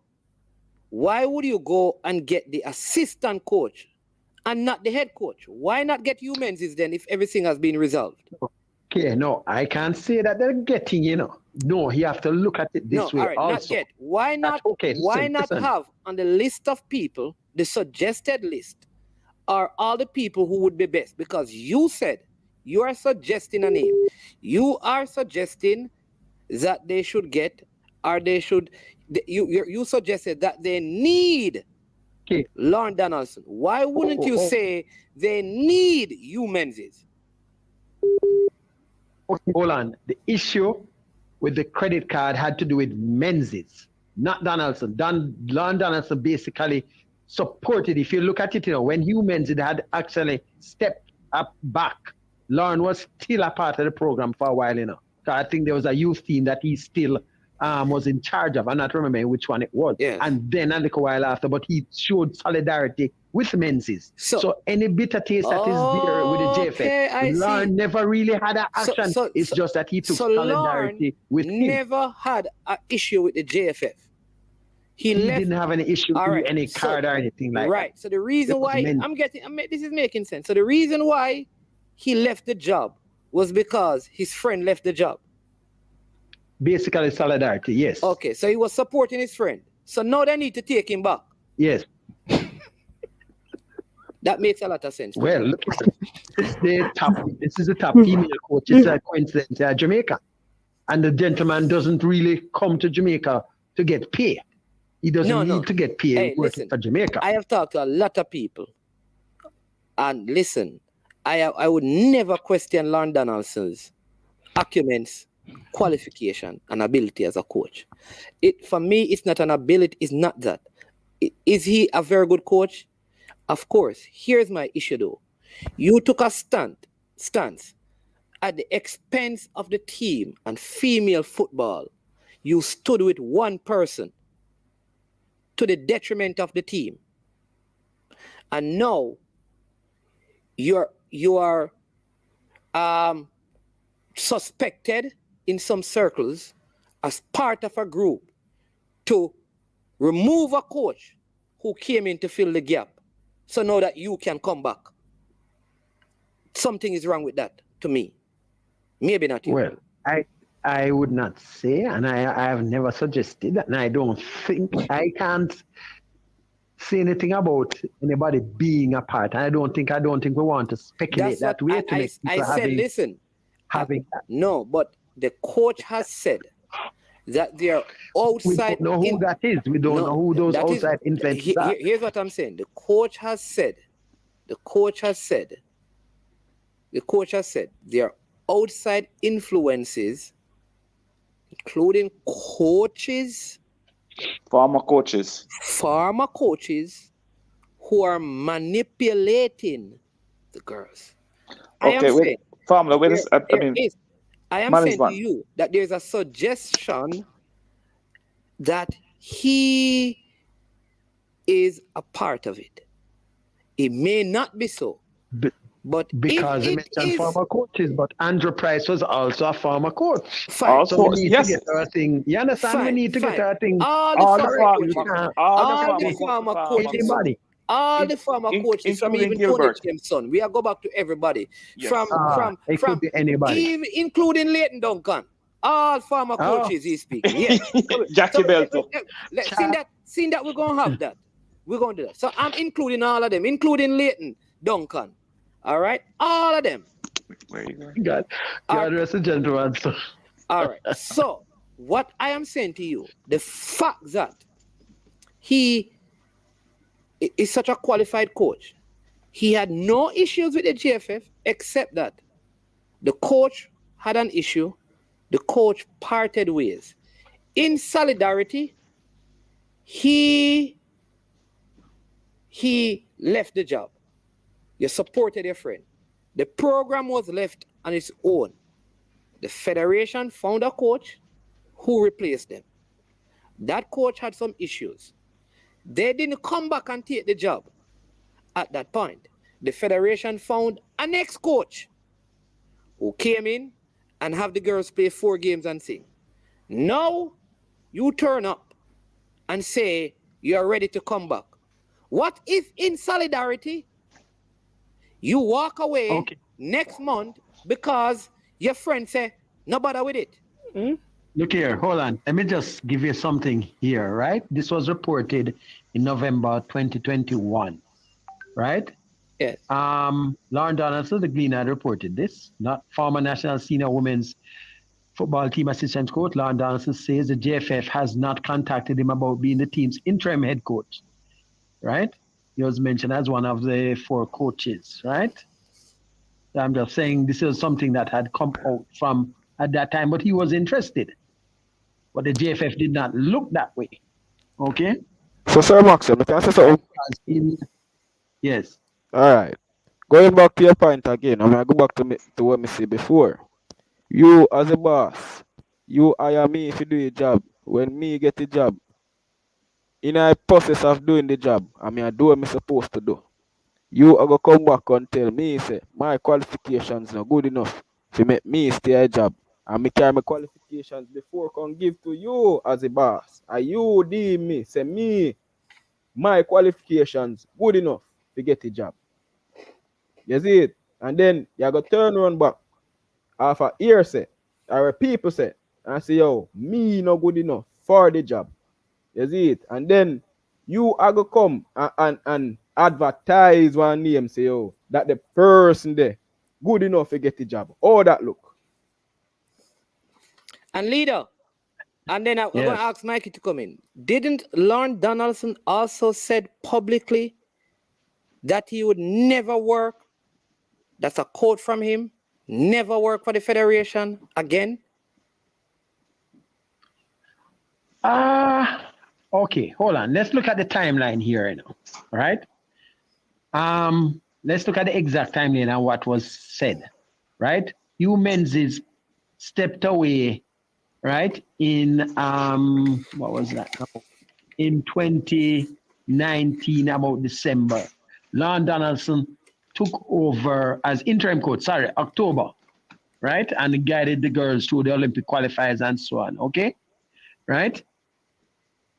Speaker 5: why would you go and get the assistant coach and not the head coach? Why not get you Menzies then if everything has been resolved?
Speaker 11: Okay, no, I can't say that they're getting, No, you have to look at it this way.
Speaker 5: All right,
Speaker 11: also.
Speaker 5: not yet. Why not?
Speaker 11: Listen.
Speaker 5: Have on the list of people, the suggested list, are all the people who would be best? Because you said you are suggesting a name. You are suggesting that they should get, or they should. You suggested that they need Lorne Donaldson. Why wouldn't you say they need you Menzies?
Speaker 11: Hold on. The issue with the credit card had to do with Menzies, not Donaldson. Lorne Donaldson basically supported. If you look at it, when Hugh Menzies had actually stepped up back, Lorne was still a part of the program for a while, So I think there was a youth team that he still was in charge of. I'm not remembering which one it was.
Speaker 5: Yes.
Speaker 11: And then a little while after, but he showed solidarity with Menzies. So any bitter taste that is there with the JFF, Lorne never really had an action. It's just that he took solidarity with him.
Speaker 5: Never had an issue with the JFF. He
Speaker 11: didn't have any issue with any card or anything like that.
Speaker 5: Right. So the reason why this is making sense. So the reason why he left the job was because his friend left the job.
Speaker 11: Basically solidarity, yes.
Speaker 5: Okay, so he was supporting his friend. So now they need to take him back.
Speaker 11: Yes.
Speaker 5: That makes a lot of sense.
Speaker 11: Well, look, this is the top female coach. It's a coincidence at Jamaica. And the gentleman doesn't really come to Jamaica to get paid. He doesn't need to get paid working for Jamaica.
Speaker 5: I have talked to a lot of people. And listen, I would never question Lorne Donaldson's arguments, qualification, and ability as a coach. For me, it's not an ability. It's not that. Is he a very good coach? Of course. Here's my issue, though. You took a stance at the expense of the team and female football. You stood with one person to the detriment of the team. And now you are suspected in some circles as part of a group to remove a coach who came in to fill the gap. So now that you can come back. Something is wrong with that to me. Maybe not you.
Speaker 11: Well, I would not say, and I have never suggested that, and I don't think I can't say anything about anybody being a part. I don't think we want to speculate that way to make people having that.
Speaker 5: No, but the coach has said that they are outside.
Speaker 11: We don't know who that is. We don't know who those outside influences are.
Speaker 5: Here's what I'm saying. The coach has said there are outside influences, including coaches,
Speaker 7: former coaches
Speaker 5: who are manipulating the girls.
Speaker 7: I am saying
Speaker 5: to you that there's a suggestion that he is a part of it. It may not be so. But
Speaker 11: because you mentioned former coaches, but Andrew Price was also a former coach.
Speaker 5: Fine.
Speaker 11: So we need to get our thing. You understand? We need to get our thing.
Speaker 5: All the former coaches from even Tony Jameson. We are go back to everybody.
Speaker 11: Yes. It could be anybody.
Speaker 5: Even including Leighton Duncan. All former coaches he's speaking. Yes.
Speaker 7: Jackie Belto.
Speaker 5: Seeing that we're gonna have that. We're gonna do that. So I'm including all of them, including Leighton Duncan. All right, all of them.
Speaker 11: God rest the gentleman.
Speaker 5: All right. So what I am saying to you, the fact that he is such a qualified coach, He had no issues with the GFF except that the coach had an issue. The coach parted ways. In solidarity, he left the job. You supported your friend. The program was left on its own. The federation found a coach who replaced them. That coach had some issues. They didn't come back and take the job at that point. The federation found a next coach who came in and have the girls play 4 games and sing. Now you turn up and say you're ready to come back. What if in solidarity you walk away next month because your friend say no bother with it?
Speaker 12: Look here, hold on. Let me just give you something here, right? This was reported in November 2021, right?
Speaker 5: Yes.
Speaker 12: Lauren Donaldson, the Gleaner, had reported this. Not former national senior women's football team assistant coach. Lauren Donaldson says the JFF has not contacted him about being the team's interim head coach, right? He was mentioned as one of the 4 coaches, right? I'm just saying this is something that had come out from at that time, but he was interested. But the JFF did not look that way. Okay?
Speaker 10: So, Sir Maxim, can I say something?
Speaker 12: Yes.
Speaker 10: All right. Going back to your point again, I'm going to go back to what I said before. You, as a boss, you hire me if you do your job. When me get the job, in a process of doing the job, I do what I'm supposed to do. You are going to come back and tell me, say, my qualifications are good enough to make me stay a job. And me carry my qualifications before I can give to you as a boss. And you deem me, say me, my qualifications good enough to get a job. You see it? And then you go turn around back after ear say, or people say, and say, yo, me not good enough for the job. You see it? And then you are going to come and advertise one name, say, yo, that the person there good enough to get the job. How that look?
Speaker 5: And leader, and then I'm going to ask Mikey to come in. Didn't Lauren Donaldson also said publicly that he would never work? That's a quote from him. Never work for the federation again.
Speaker 12: Okay, hold on. Let's look at the timeline here now. All right. Let's look at the exact timeline and what was said. Right. Hugh Menzies stepped away, right, in what was that? In 2019, about December. Lauren Donaldson took over as interim coach, October, right? And guided the girls through the Olympic qualifiers and so on, okay? Right?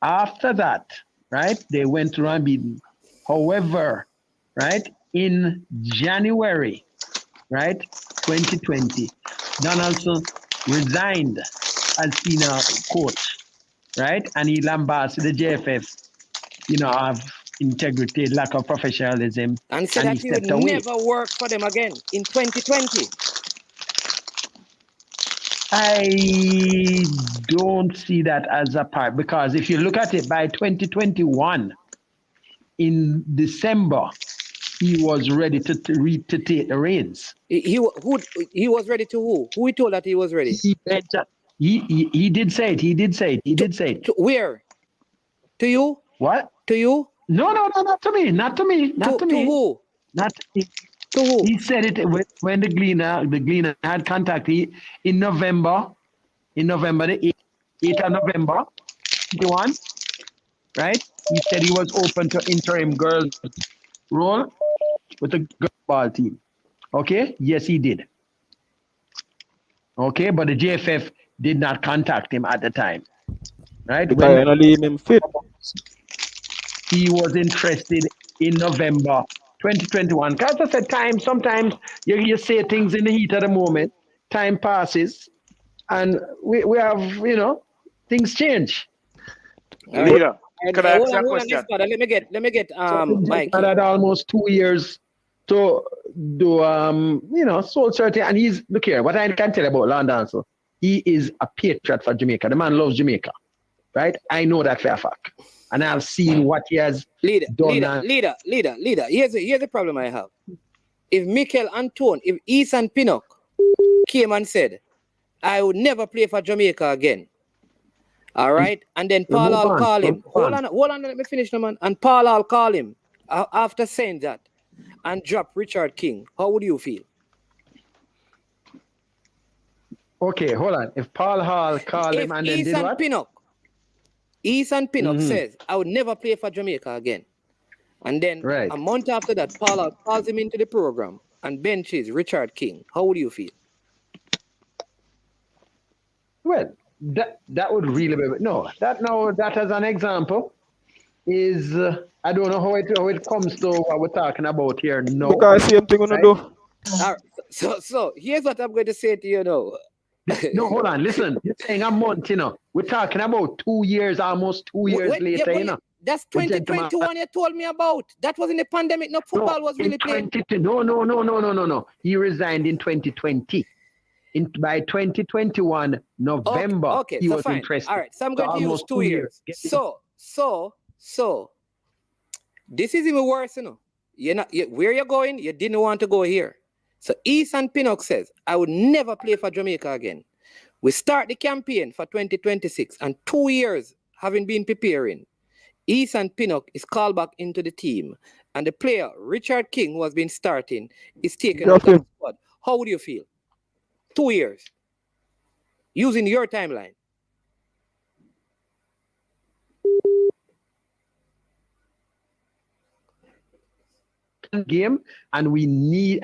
Speaker 12: After that, right, they went to unbeaten. However, right, in January, right, 2020, Donaldson resigned as senior coach, right? And he lambasted the JFF, of integrity, lack of professionalism.
Speaker 5: And said that he would never work for them again in 2020.
Speaker 12: I don't see that as a part, because if you look at it, by 2021, in December, he was ready to take the reins.
Speaker 5: He was ready to who? Who he told that he was ready?
Speaker 12: He did say it. He did say it.
Speaker 5: To where? To you?
Speaker 12: What?
Speaker 5: To you?
Speaker 12: No, not to me. Not to me.
Speaker 5: To who?
Speaker 12: Not to me.
Speaker 5: To who?
Speaker 12: He said it when the Gleaner had contact in November, the 8th of November, 21, right? He said he was open to interim girls role with the girl ball team. Okay? Yes, he did. Okay, but the JFF did not contact him at the time. Right?
Speaker 10: Because when leave him fit.
Speaker 12: He was interested in November 2021. Because I said sometimes you say things in the heat of the moment, time passes, and we have, things change.
Speaker 7: Leader, could I ask you a question?
Speaker 5: Let me get Mike.
Speaker 12: I had almost 2 years to do soul searching, and look here, what I can tell you about London, so he is a patriot for Jamaica. The man loves Jamaica, right? I know that for a fact. and I've seen what he has
Speaker 5: Leader,
Speaker 12: done.
Speaker 5: leader. Here's the problem I have. If Mikel Antone, if Ethan Pinnock came and said, I would never play for Jamaica again. All right. And then Paul I'll call him. Hold on, let me finish, man. And Paul I'll call him after saying that and drop Richard King. How would you feel?
Speaker 12: Okay, hold on. If Paul Hall called him and then did what?
Speaker 5: Ethan Pinnock says, I would never play for Jamaica again. And then a month after that, Paul Hall calls him into the program and benches Richard King. How would you feel?
Speaker 12: Well, that would really be that as an example is I don't know how it comes to what we're talking about here. No,
Speaker 10: because same thing gonna do.
Speaker 5: All right, so here's what I'm going to say to you now.
Speaker 12: No, hold on, listen. You're saying a month, we're talking about 2 years, almost 2 years later,
Speaker 5: That's 2021 you told me about. That was in the pandemic. No football was really playing.
Speaker 12: No. He resigned in 2020. By 2021 November, he was
Speaker 5: fine.
Speaker 12: interested.
Speaker 5: All right, so I'm going to use 2 years. So this is even worse, where you're going, you didn't want to go here. So Ethan Pinnock says, I would never play for Jamaica again. We start the campaign for 2026, and 2 years having been preparing, Ethan Pinnock is called back into the team, and the player Richard King, who has been starting, is taken out of the squad. How would you feel? 2 years using your timeline.
Speaker 12: Game, and we need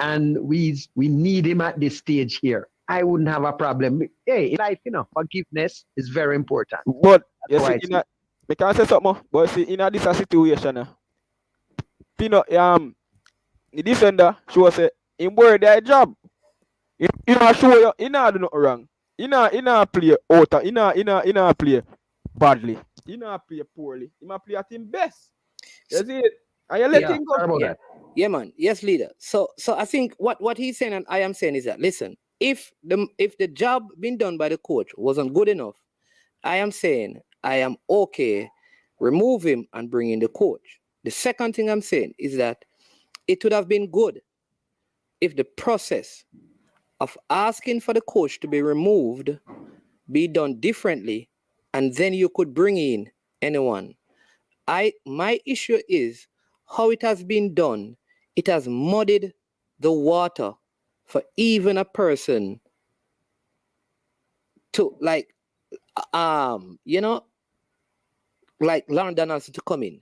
Speaker 12: him at this stage here. I wouldn't have a problem. Hey, in life, forgiveness is very important.
Speaker 10: But you see, I can say something. But see, in this situation, the defender show say him worry their job. You show you, he not do nothing wrong. He not play out. He not play badly. He not play poorly. He might play at his best. You see it? And you let him go.
Speaker 5: Yeah, man. Yes, leader. So I think what he's saying and I am saying is that, listen, if the job being done by the coach wasn't good enough, I am saying I am okay, remove him and bring in the coach. The second thing I'm saying is that it would have been good if the process of asking for the coach to be removed be done differently, and then you could bring in anyone. My issue is how it has been done. It has muddied the water for even a person to like Lauren Donaldson to come in.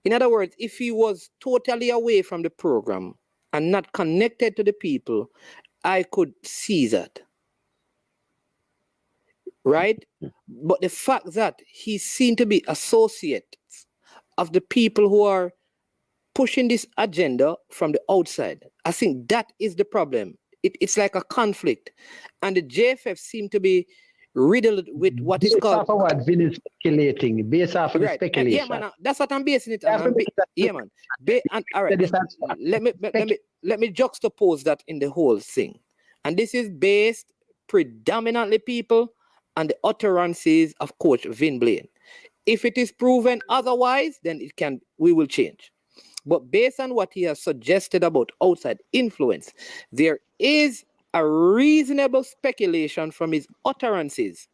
Speaker 5: In other words, if he was totally away from the program and not connected to the people, I could see that. Right? But the fact that he's seen to be associate of the people who are pushing this agenda from the outside, I think that is the problem. It's like a conflict. And the JFF seem to be riddled with what is called...
Speaker 12: Based off of what Vin is speculating. Based off of the speculation.
Speaker 5: Yeah, man, that's what I'm basing it on. Yeah, man. All right. Let me juxtapose that in the whole thing. And this is based predominantly people on the utterances of Coach Vin Blaine. If it is proven otherwise, then we will change. But based on what he has suggested about outside influence, there is a reasonable speculation from his utterances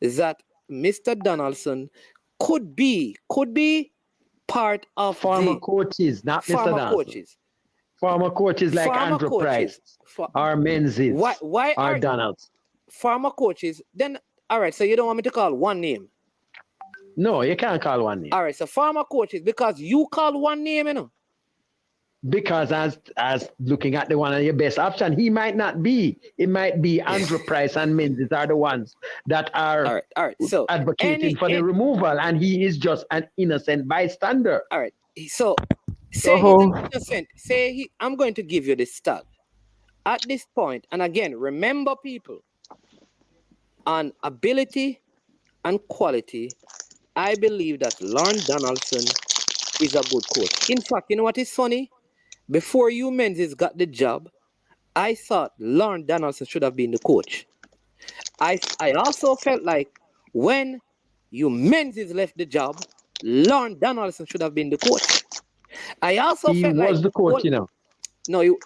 Speaker 5: that Mr. Donaldson could be part of
Speaker 12: former coaches, not Mr. Donaldson. Former coaches like Andrew Price or Menzies or Donaldson.
Speaker 5: Former coaches. Then, all right, so you don't want me to call one name?
Speaker 12: No, you can't call one name.
Speaker 5: All right, so former coaches, because you call one name,
Speaker 12: Because as looking at the one of your best option, he might not be. It might be Andrew Price and Menzies are the ones that are
Speaker 5: all right. So
Speaker 12: advocating for the removal, and he is just an innocent bystander.
Speaker 5: All right. So say he's innocent. I'm going to give you this stat. At this point, and again, remember people, on ability and quality, I believe that Lauren Donaldson is a good coach. In fact, you know what is funny? Before you Menzies got the job, I thought Lauren Donaldson should have been the coach. I also felt like when you Menzies left the job, Lorne Donaldson should have been the coach. I also
Speaker 11: He
Speaker 5: felt
Speaker 11: was
Speaker 5: like
Speaker 11: the coach, you know.
Speaker 5: no, you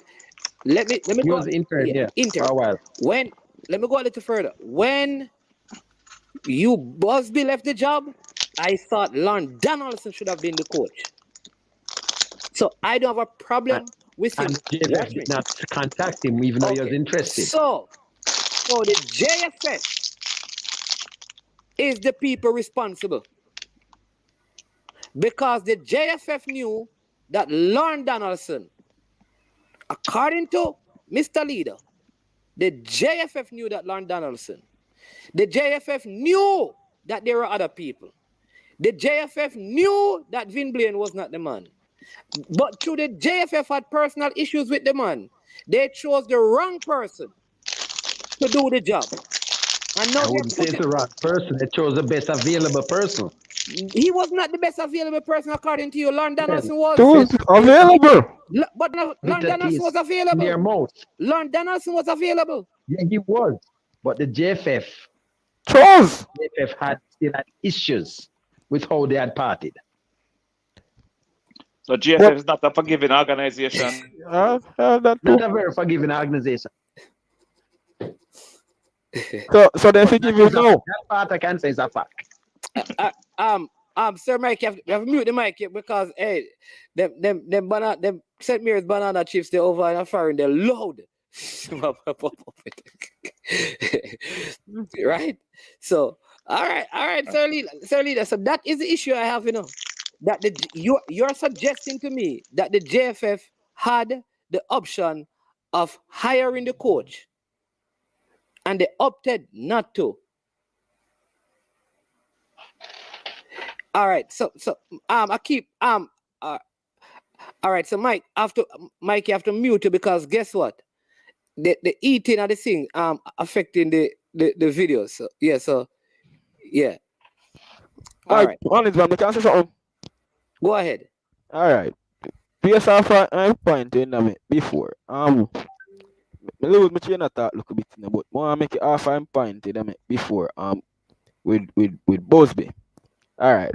Speaker 5: let me
Speaker 11: He
Speaker 5: go
Speaker 11: was interim, yeah,
Speaker 5: interim.
Speaker 11: for a while.
Speaker 5: When let me go a little further. When you Busby left the job, I thought Lorne Donaldson should have been the coach. So I don't have a problem with him.
Speaker 11: And JFF
Speaker 5: Watch me.
Speaker 11: did not contact him, even though he was interested.
Speaker 5: So the JFF is the people responsible. Because the JFF knew that Lorne Donaldson, according to Mr. Leader, the JFF knew that Lorne Donaldson, the JFF knew that there were other people. The JFF knew that Vin Blaine was not the man. But through the JFF had personal issues with the man, they chose the wrong person to do the job. And now
Speaker 11: I wouldn't say it's the wrong person. They chose the best available person.
Speaker 5: He was not the best available person according to you. Lorne Donaldson was.
Speaker 10: He was available.
Speaker 5: But no, Lorne Donaldson was available.
Speaker 11: Their mouth.
Speaker 5: Lorne Donaldson was available.
Speaker 11: Yeah, he was. But the JFF had still had issues with how they had parted.
Speaker 7: So GFF is not a forgiving organization.
Speaker 11: Not a very forgiving organization.
Speaker 10: So they forgive you now.
Speaker 11: That part I can say is a fact.
Speaker 5: Sir Mike, you have to mute the mic because them St. Mary's banana chips, they're over and firing, they're loud. Right? So all right, Sir Leader. So that is the issue I have, you know. That you're suggesting to me that the JFF had the option of hiring the coach and they opted not to. All right, so I keep all right, so Mike, you have to mute it because guess what? The eating of the thing affecting the video. So yeah. All right.
Speaker 10: Honest, man, can I say something?
Speaker 5: Go ahead.
Speaker 10: All right. PSR I'm pointing at me before. Me lose my train of thought look a bit, but I make it half I'm pointing at me before. With Busby. All right.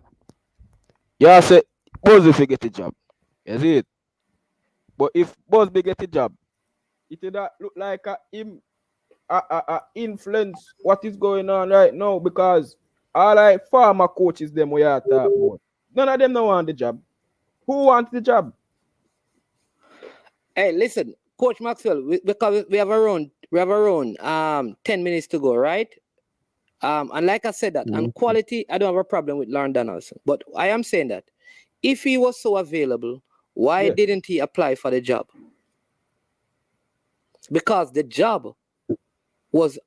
Speaker 10: Y'all say Busby if get the job. You see it? But if Busby get the job, it did that look like him influence what is going on right now because all like farmer coaches them we are talking about. None of them don't want the job. Who wants the job?
Speaker 5: Hey, listen, Coach Maxwell, because we have around 10 minutes to go, right? And like I said that, on quality, I don't have a problem with Lorne Donaldson. But I am saying that if he was so available, why didn't he apply for the job? Because the job was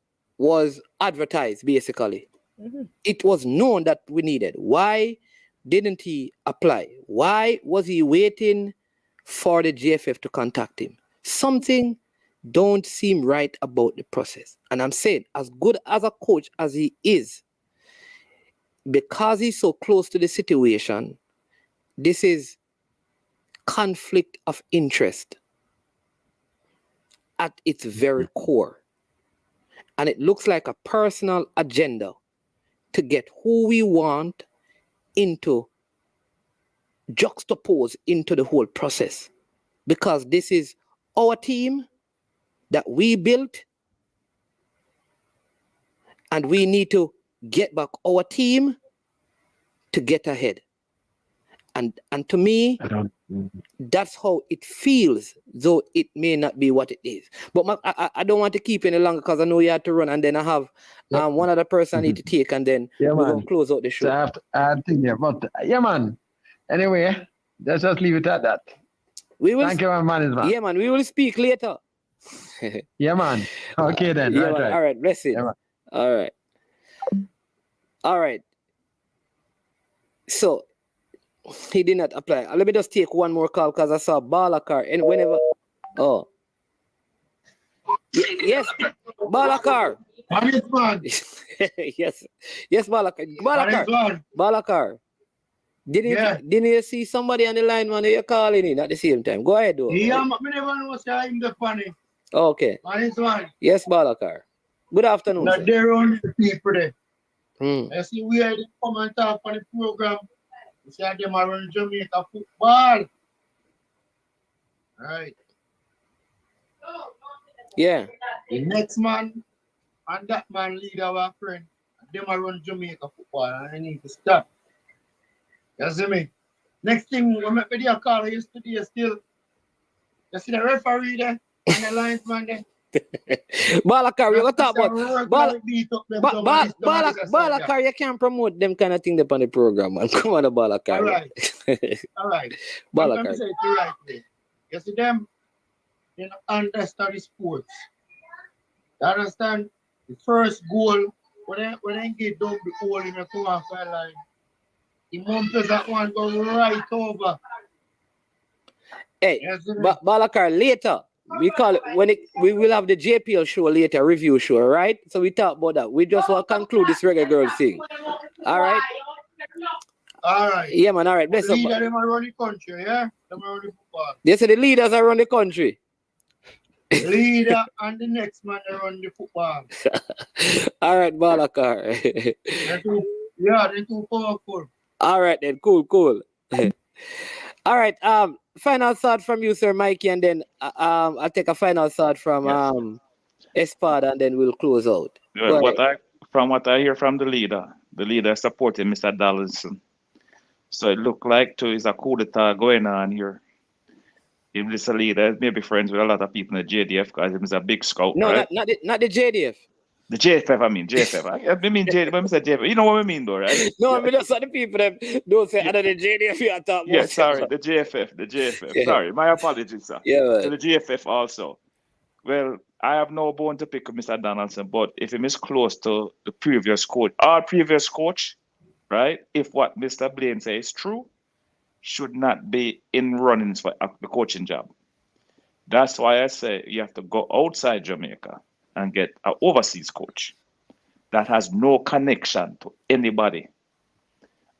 Speaker 5: advertised, basically. Mm-hmm. It was known that we needed. Why didn't he apply? Why was he waiting for the JFF to contact him? Something don't seem right about the process. And I'm saying, as good as a coach as he is, because he's so close to the situation, this is conflict of interest at its very core. And it looks like a personal agenda to get who we want into juxtapose into the whole process, because this is our team that we built and we need to get back our team to get ahead. And to me, that's how it feels, though it may not be what it is. But I don't want to keep any longer because I know you have to run, and then I have one other person I need to take, and then we're going to close out the show.
Speaker 11: So I have to add thing there, but yeah, man. Anyway, let's just leave it at that. Thank you, man.
Speaker 5: Yeah, man. We will speak later.
Speaker 11: Yeah, man. Okay, then.
Speaker 5: Yeah, right. All right. Bless it.
Speaker 11: Yeah,
Speaker 5: all right. So he did not apply. Let me just take one more call because I saw Balakar and whenever. Oh. Yes, Balakar. Yes, Balakar. Balakar. Didn't you see somebody on the line, man? You're calling in at the same time. Go ahead, though.
Speaker 13: Yeah, I never know I'm the funny.
Speaker 5: Okay. Yes, Balakar. Good afternoon.
Speaker 13: Not there only the people there. I see we had to come and talk on the program. You see them are running Jamaica football. Right.
Speaker 5: Yeah.
Speaker 13: The next man and that man lead our friend. Them are run Jamaica football and I need to stop. You see me? Next thing we make video call yesterday still. You see the referee there and the linesman there.
Speaker 5: Balakar, you talk about
Speaker 13: Balakar,
Speaker 5: you can't promote them kind of thing on the program, man. Come on, Balakar.
Speaker 13: All right. All right.
Speaker 5: Balakar.
Speaker 13: I'm say it the right way. You see them, they don't understand the sports. You understand? The first goal, when they get down the goal in the corner line, the Mumpers that one go right over.
Speaker 5: Hey, Balakar, later. We call it we will have the JPL show later, review show, right? So we talk about that. We just want to conclude this reggae girl thing. All right.
Speaker 13: All right.
Speaker 5: Yeah, man. All right. Bless up.
Speaker 13: Leader them around the country, yeah? Them around the football.
Speaker 5: They say the leaders around the country.
Speaker 13: Leader and the next man around the football.
Speaker 5: All right, Balakar.
Speaker 13: They're too powerful.
Speaker 5: All right then. Cool. All right. Final thought from you, Sir Mikey, and then I'll take a final thought from Espada, and then we'll close out.
Speaker 7: From what I hear from the leader is supporting Mr. Donaldson. So it looked like is a coup d'etat going on here. If this leader may be friends with a lot of people in the JDF because he's a big scout.
Speaker 5: No,
Speaker 7: right?
Speaker 5: not the JDF.
Speaker 7: The JFF, I mean JFF. I mean JFF, but I said JFF. You know what I mean, though, right?
Speaker 5: No, I mean just the people that don't say other than JDF. You are talking
Speaker 7: Yeah,
Speaker 5: about.
Speaker 7: sorry, the JFF.
Speaker 5: Yeah.
Speaker 7: Sorry, my apologies, sir.
Speaker 5: Yeah.
Speaker 7: To the JFF also. Well, I have no bone to pick with Mr. Donaldson, but if he is close to the previous coach, our previous coach, right? If what Mr. Blaine says is true, should not be in runnings for the coaching job. That's why I say you have to go outside Jamaica and get an overseas coach that has no connection to anybody,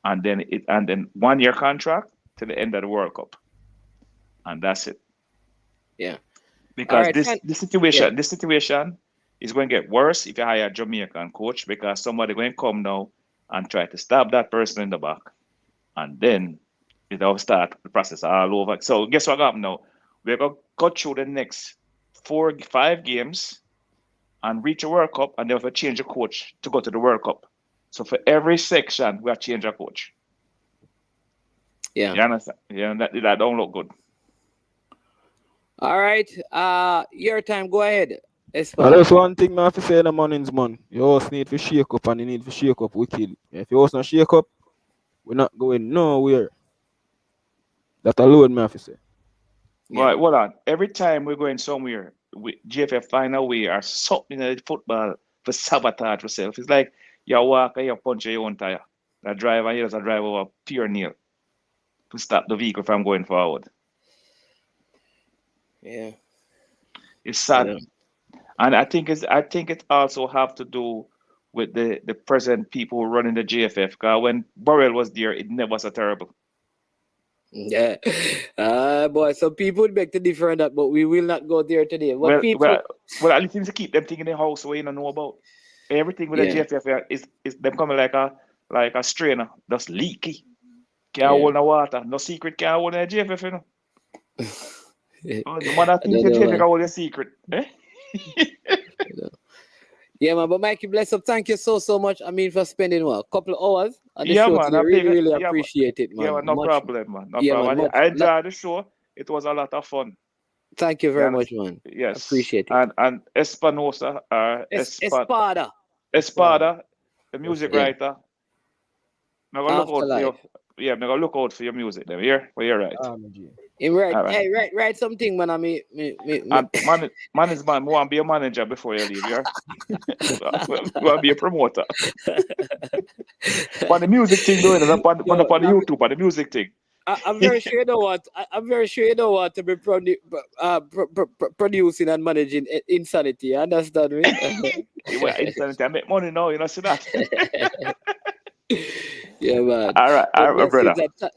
Speaker 7: and then 1 year contract to the end of the World Cup, and that's it.
Speaker 5: Yeah,
Speaker 7: because this situation is going to get worse if you hire a Jamaican coach, because somebody going to come now and try to stab that person in the back, and then it'll start the process all over. So guess what happened now? We're going to go through the next 4-5 games and reach a World Cup, and then we have to change a coach to go to the World Cup. So for every section, we have to change a coach.
Speaker 5: Yeah.
Speaker 7: You understand? Yeah, that don't look good.
Speaker 5: All right. Your time. Go ahead.
Speaker 10: That's one thing I have to say in the mornings, man. You also need to shake up, and you need to shake up wicked. If you also not shake up, we're not going nowhere. That alone, I have to say.
Speaker 7: Yeah. Right, hold on. Every time we're going somewhere, JFF find a way or something in the football to sabotage yourself. It's like you walk and you punch your own tire. The driver here is a drive over pure nail to stop the vehicle from going forward.
Speaker 5: Yeah.
Speaker 7: It's sad. Yeah. And I think it also have to do with the present people running the JFF. Because when Burrell was there, it never was so terrible.
Speaker 5: Yeah. Boy, some people would beg to differ on that, but we will not go there today.
Speaker 7: Well, at least to keep them thing in the house where you don't know about. Everything with the JFF is them coming like a strainer, just leaky. Can't hold no water. No secret can't hold the JFF, you know. The mother thinks the JFF can hold your secret. Eh?
Speaker 5: Yeah, man, but Mikey, bless up. Thank you so much. I mean, for spending a couple of hours on the show. Man, I really appreciate it, man.
Speaker 7: Yeah, man, no problem, man. No problem. I enjoyed the show. It was a lot of fun.
Speaker 5: Thank you very much, man.
Speaker 7: Yes,
Speaker 5: appreciate it.
Speaker 7: And Espanosa, Espada, the music writer. I'm gonna look out for you. Yeah, I'm gonna look out for your music. Then here, well, you're right.
Speaker 5: Write something, man.
Speaker 7: Man is man. Want to be a manager before you leave, yeah. Want to be a promoter. On the music thing, doing it on the YouTube, on the music thing.
Speaker 5: I'm very sure you don't want. I'm very sure you don't want to be producing and managing insanity. You understand me?
Speaker 7: Well, insanity. I make money now. You know, see that.
Speaker 5: Yeah, man.
Speaker 7: All right, brother.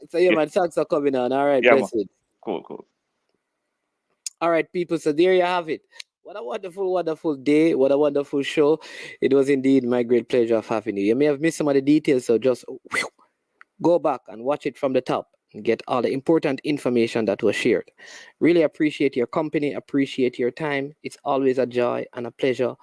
Speaker 5: So yeah, man. Thanks for coming on. All right, blessed.
Speaker 7: Cool.
Speaker 5: All right, people. So there you have it. What a wonderful, wonderful day. What a wonderful show. It was indeed my great pleasure of having you. You may have missed some of the details, so just go back and watch it from the top and get all the important information that was shared. Really appreciate your company, appreciate your time. It's always a joy and a pleasure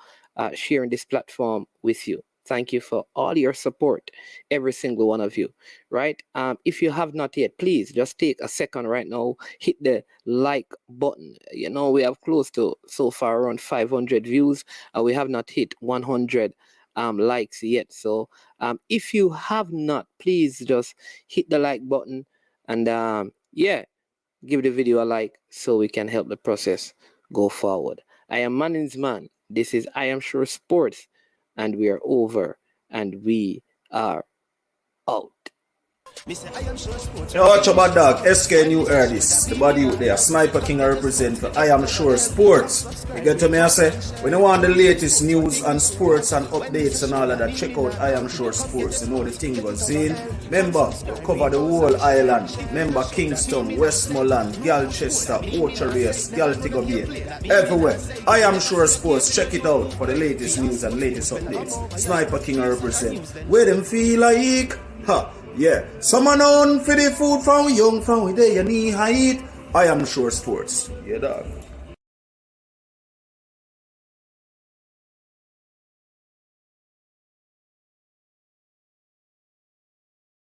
Speaker 5: sharing this platform with you. Thank you for all your support, every single one of you, right? If you have not yet, please just take a second right now, hit the like button. You know, we have close to so far around 500 views, and we have not hit 100 likes yet. So if you have not, please just hit the like button and yeah, give the video a like so we can help the process go forward. I am Manning's Man. This is I Am Sure Sports, and we are over and we are out.
Speaker 14: Yo, watch about dog, SK New heard this. The body out there, Sniper King I represent for I Am Sure Sports. You get to me, I say, when you want the latest news and sports and updates and all of that, check out I Am Sure Sports. You know the thing goes in. Remember, you cover the whole island. Remember Kingston, Westmoreland, Galchester, Ocherase, Galtigo Bay, everywhere. I Am Sure Sports. Check it out for the latest news and latest updates. Sniper King I represent. Where them feel like? Ha. Yeah, someone on for the food from young, from where they knee height. I Am Sure Sports. Yeah, dog.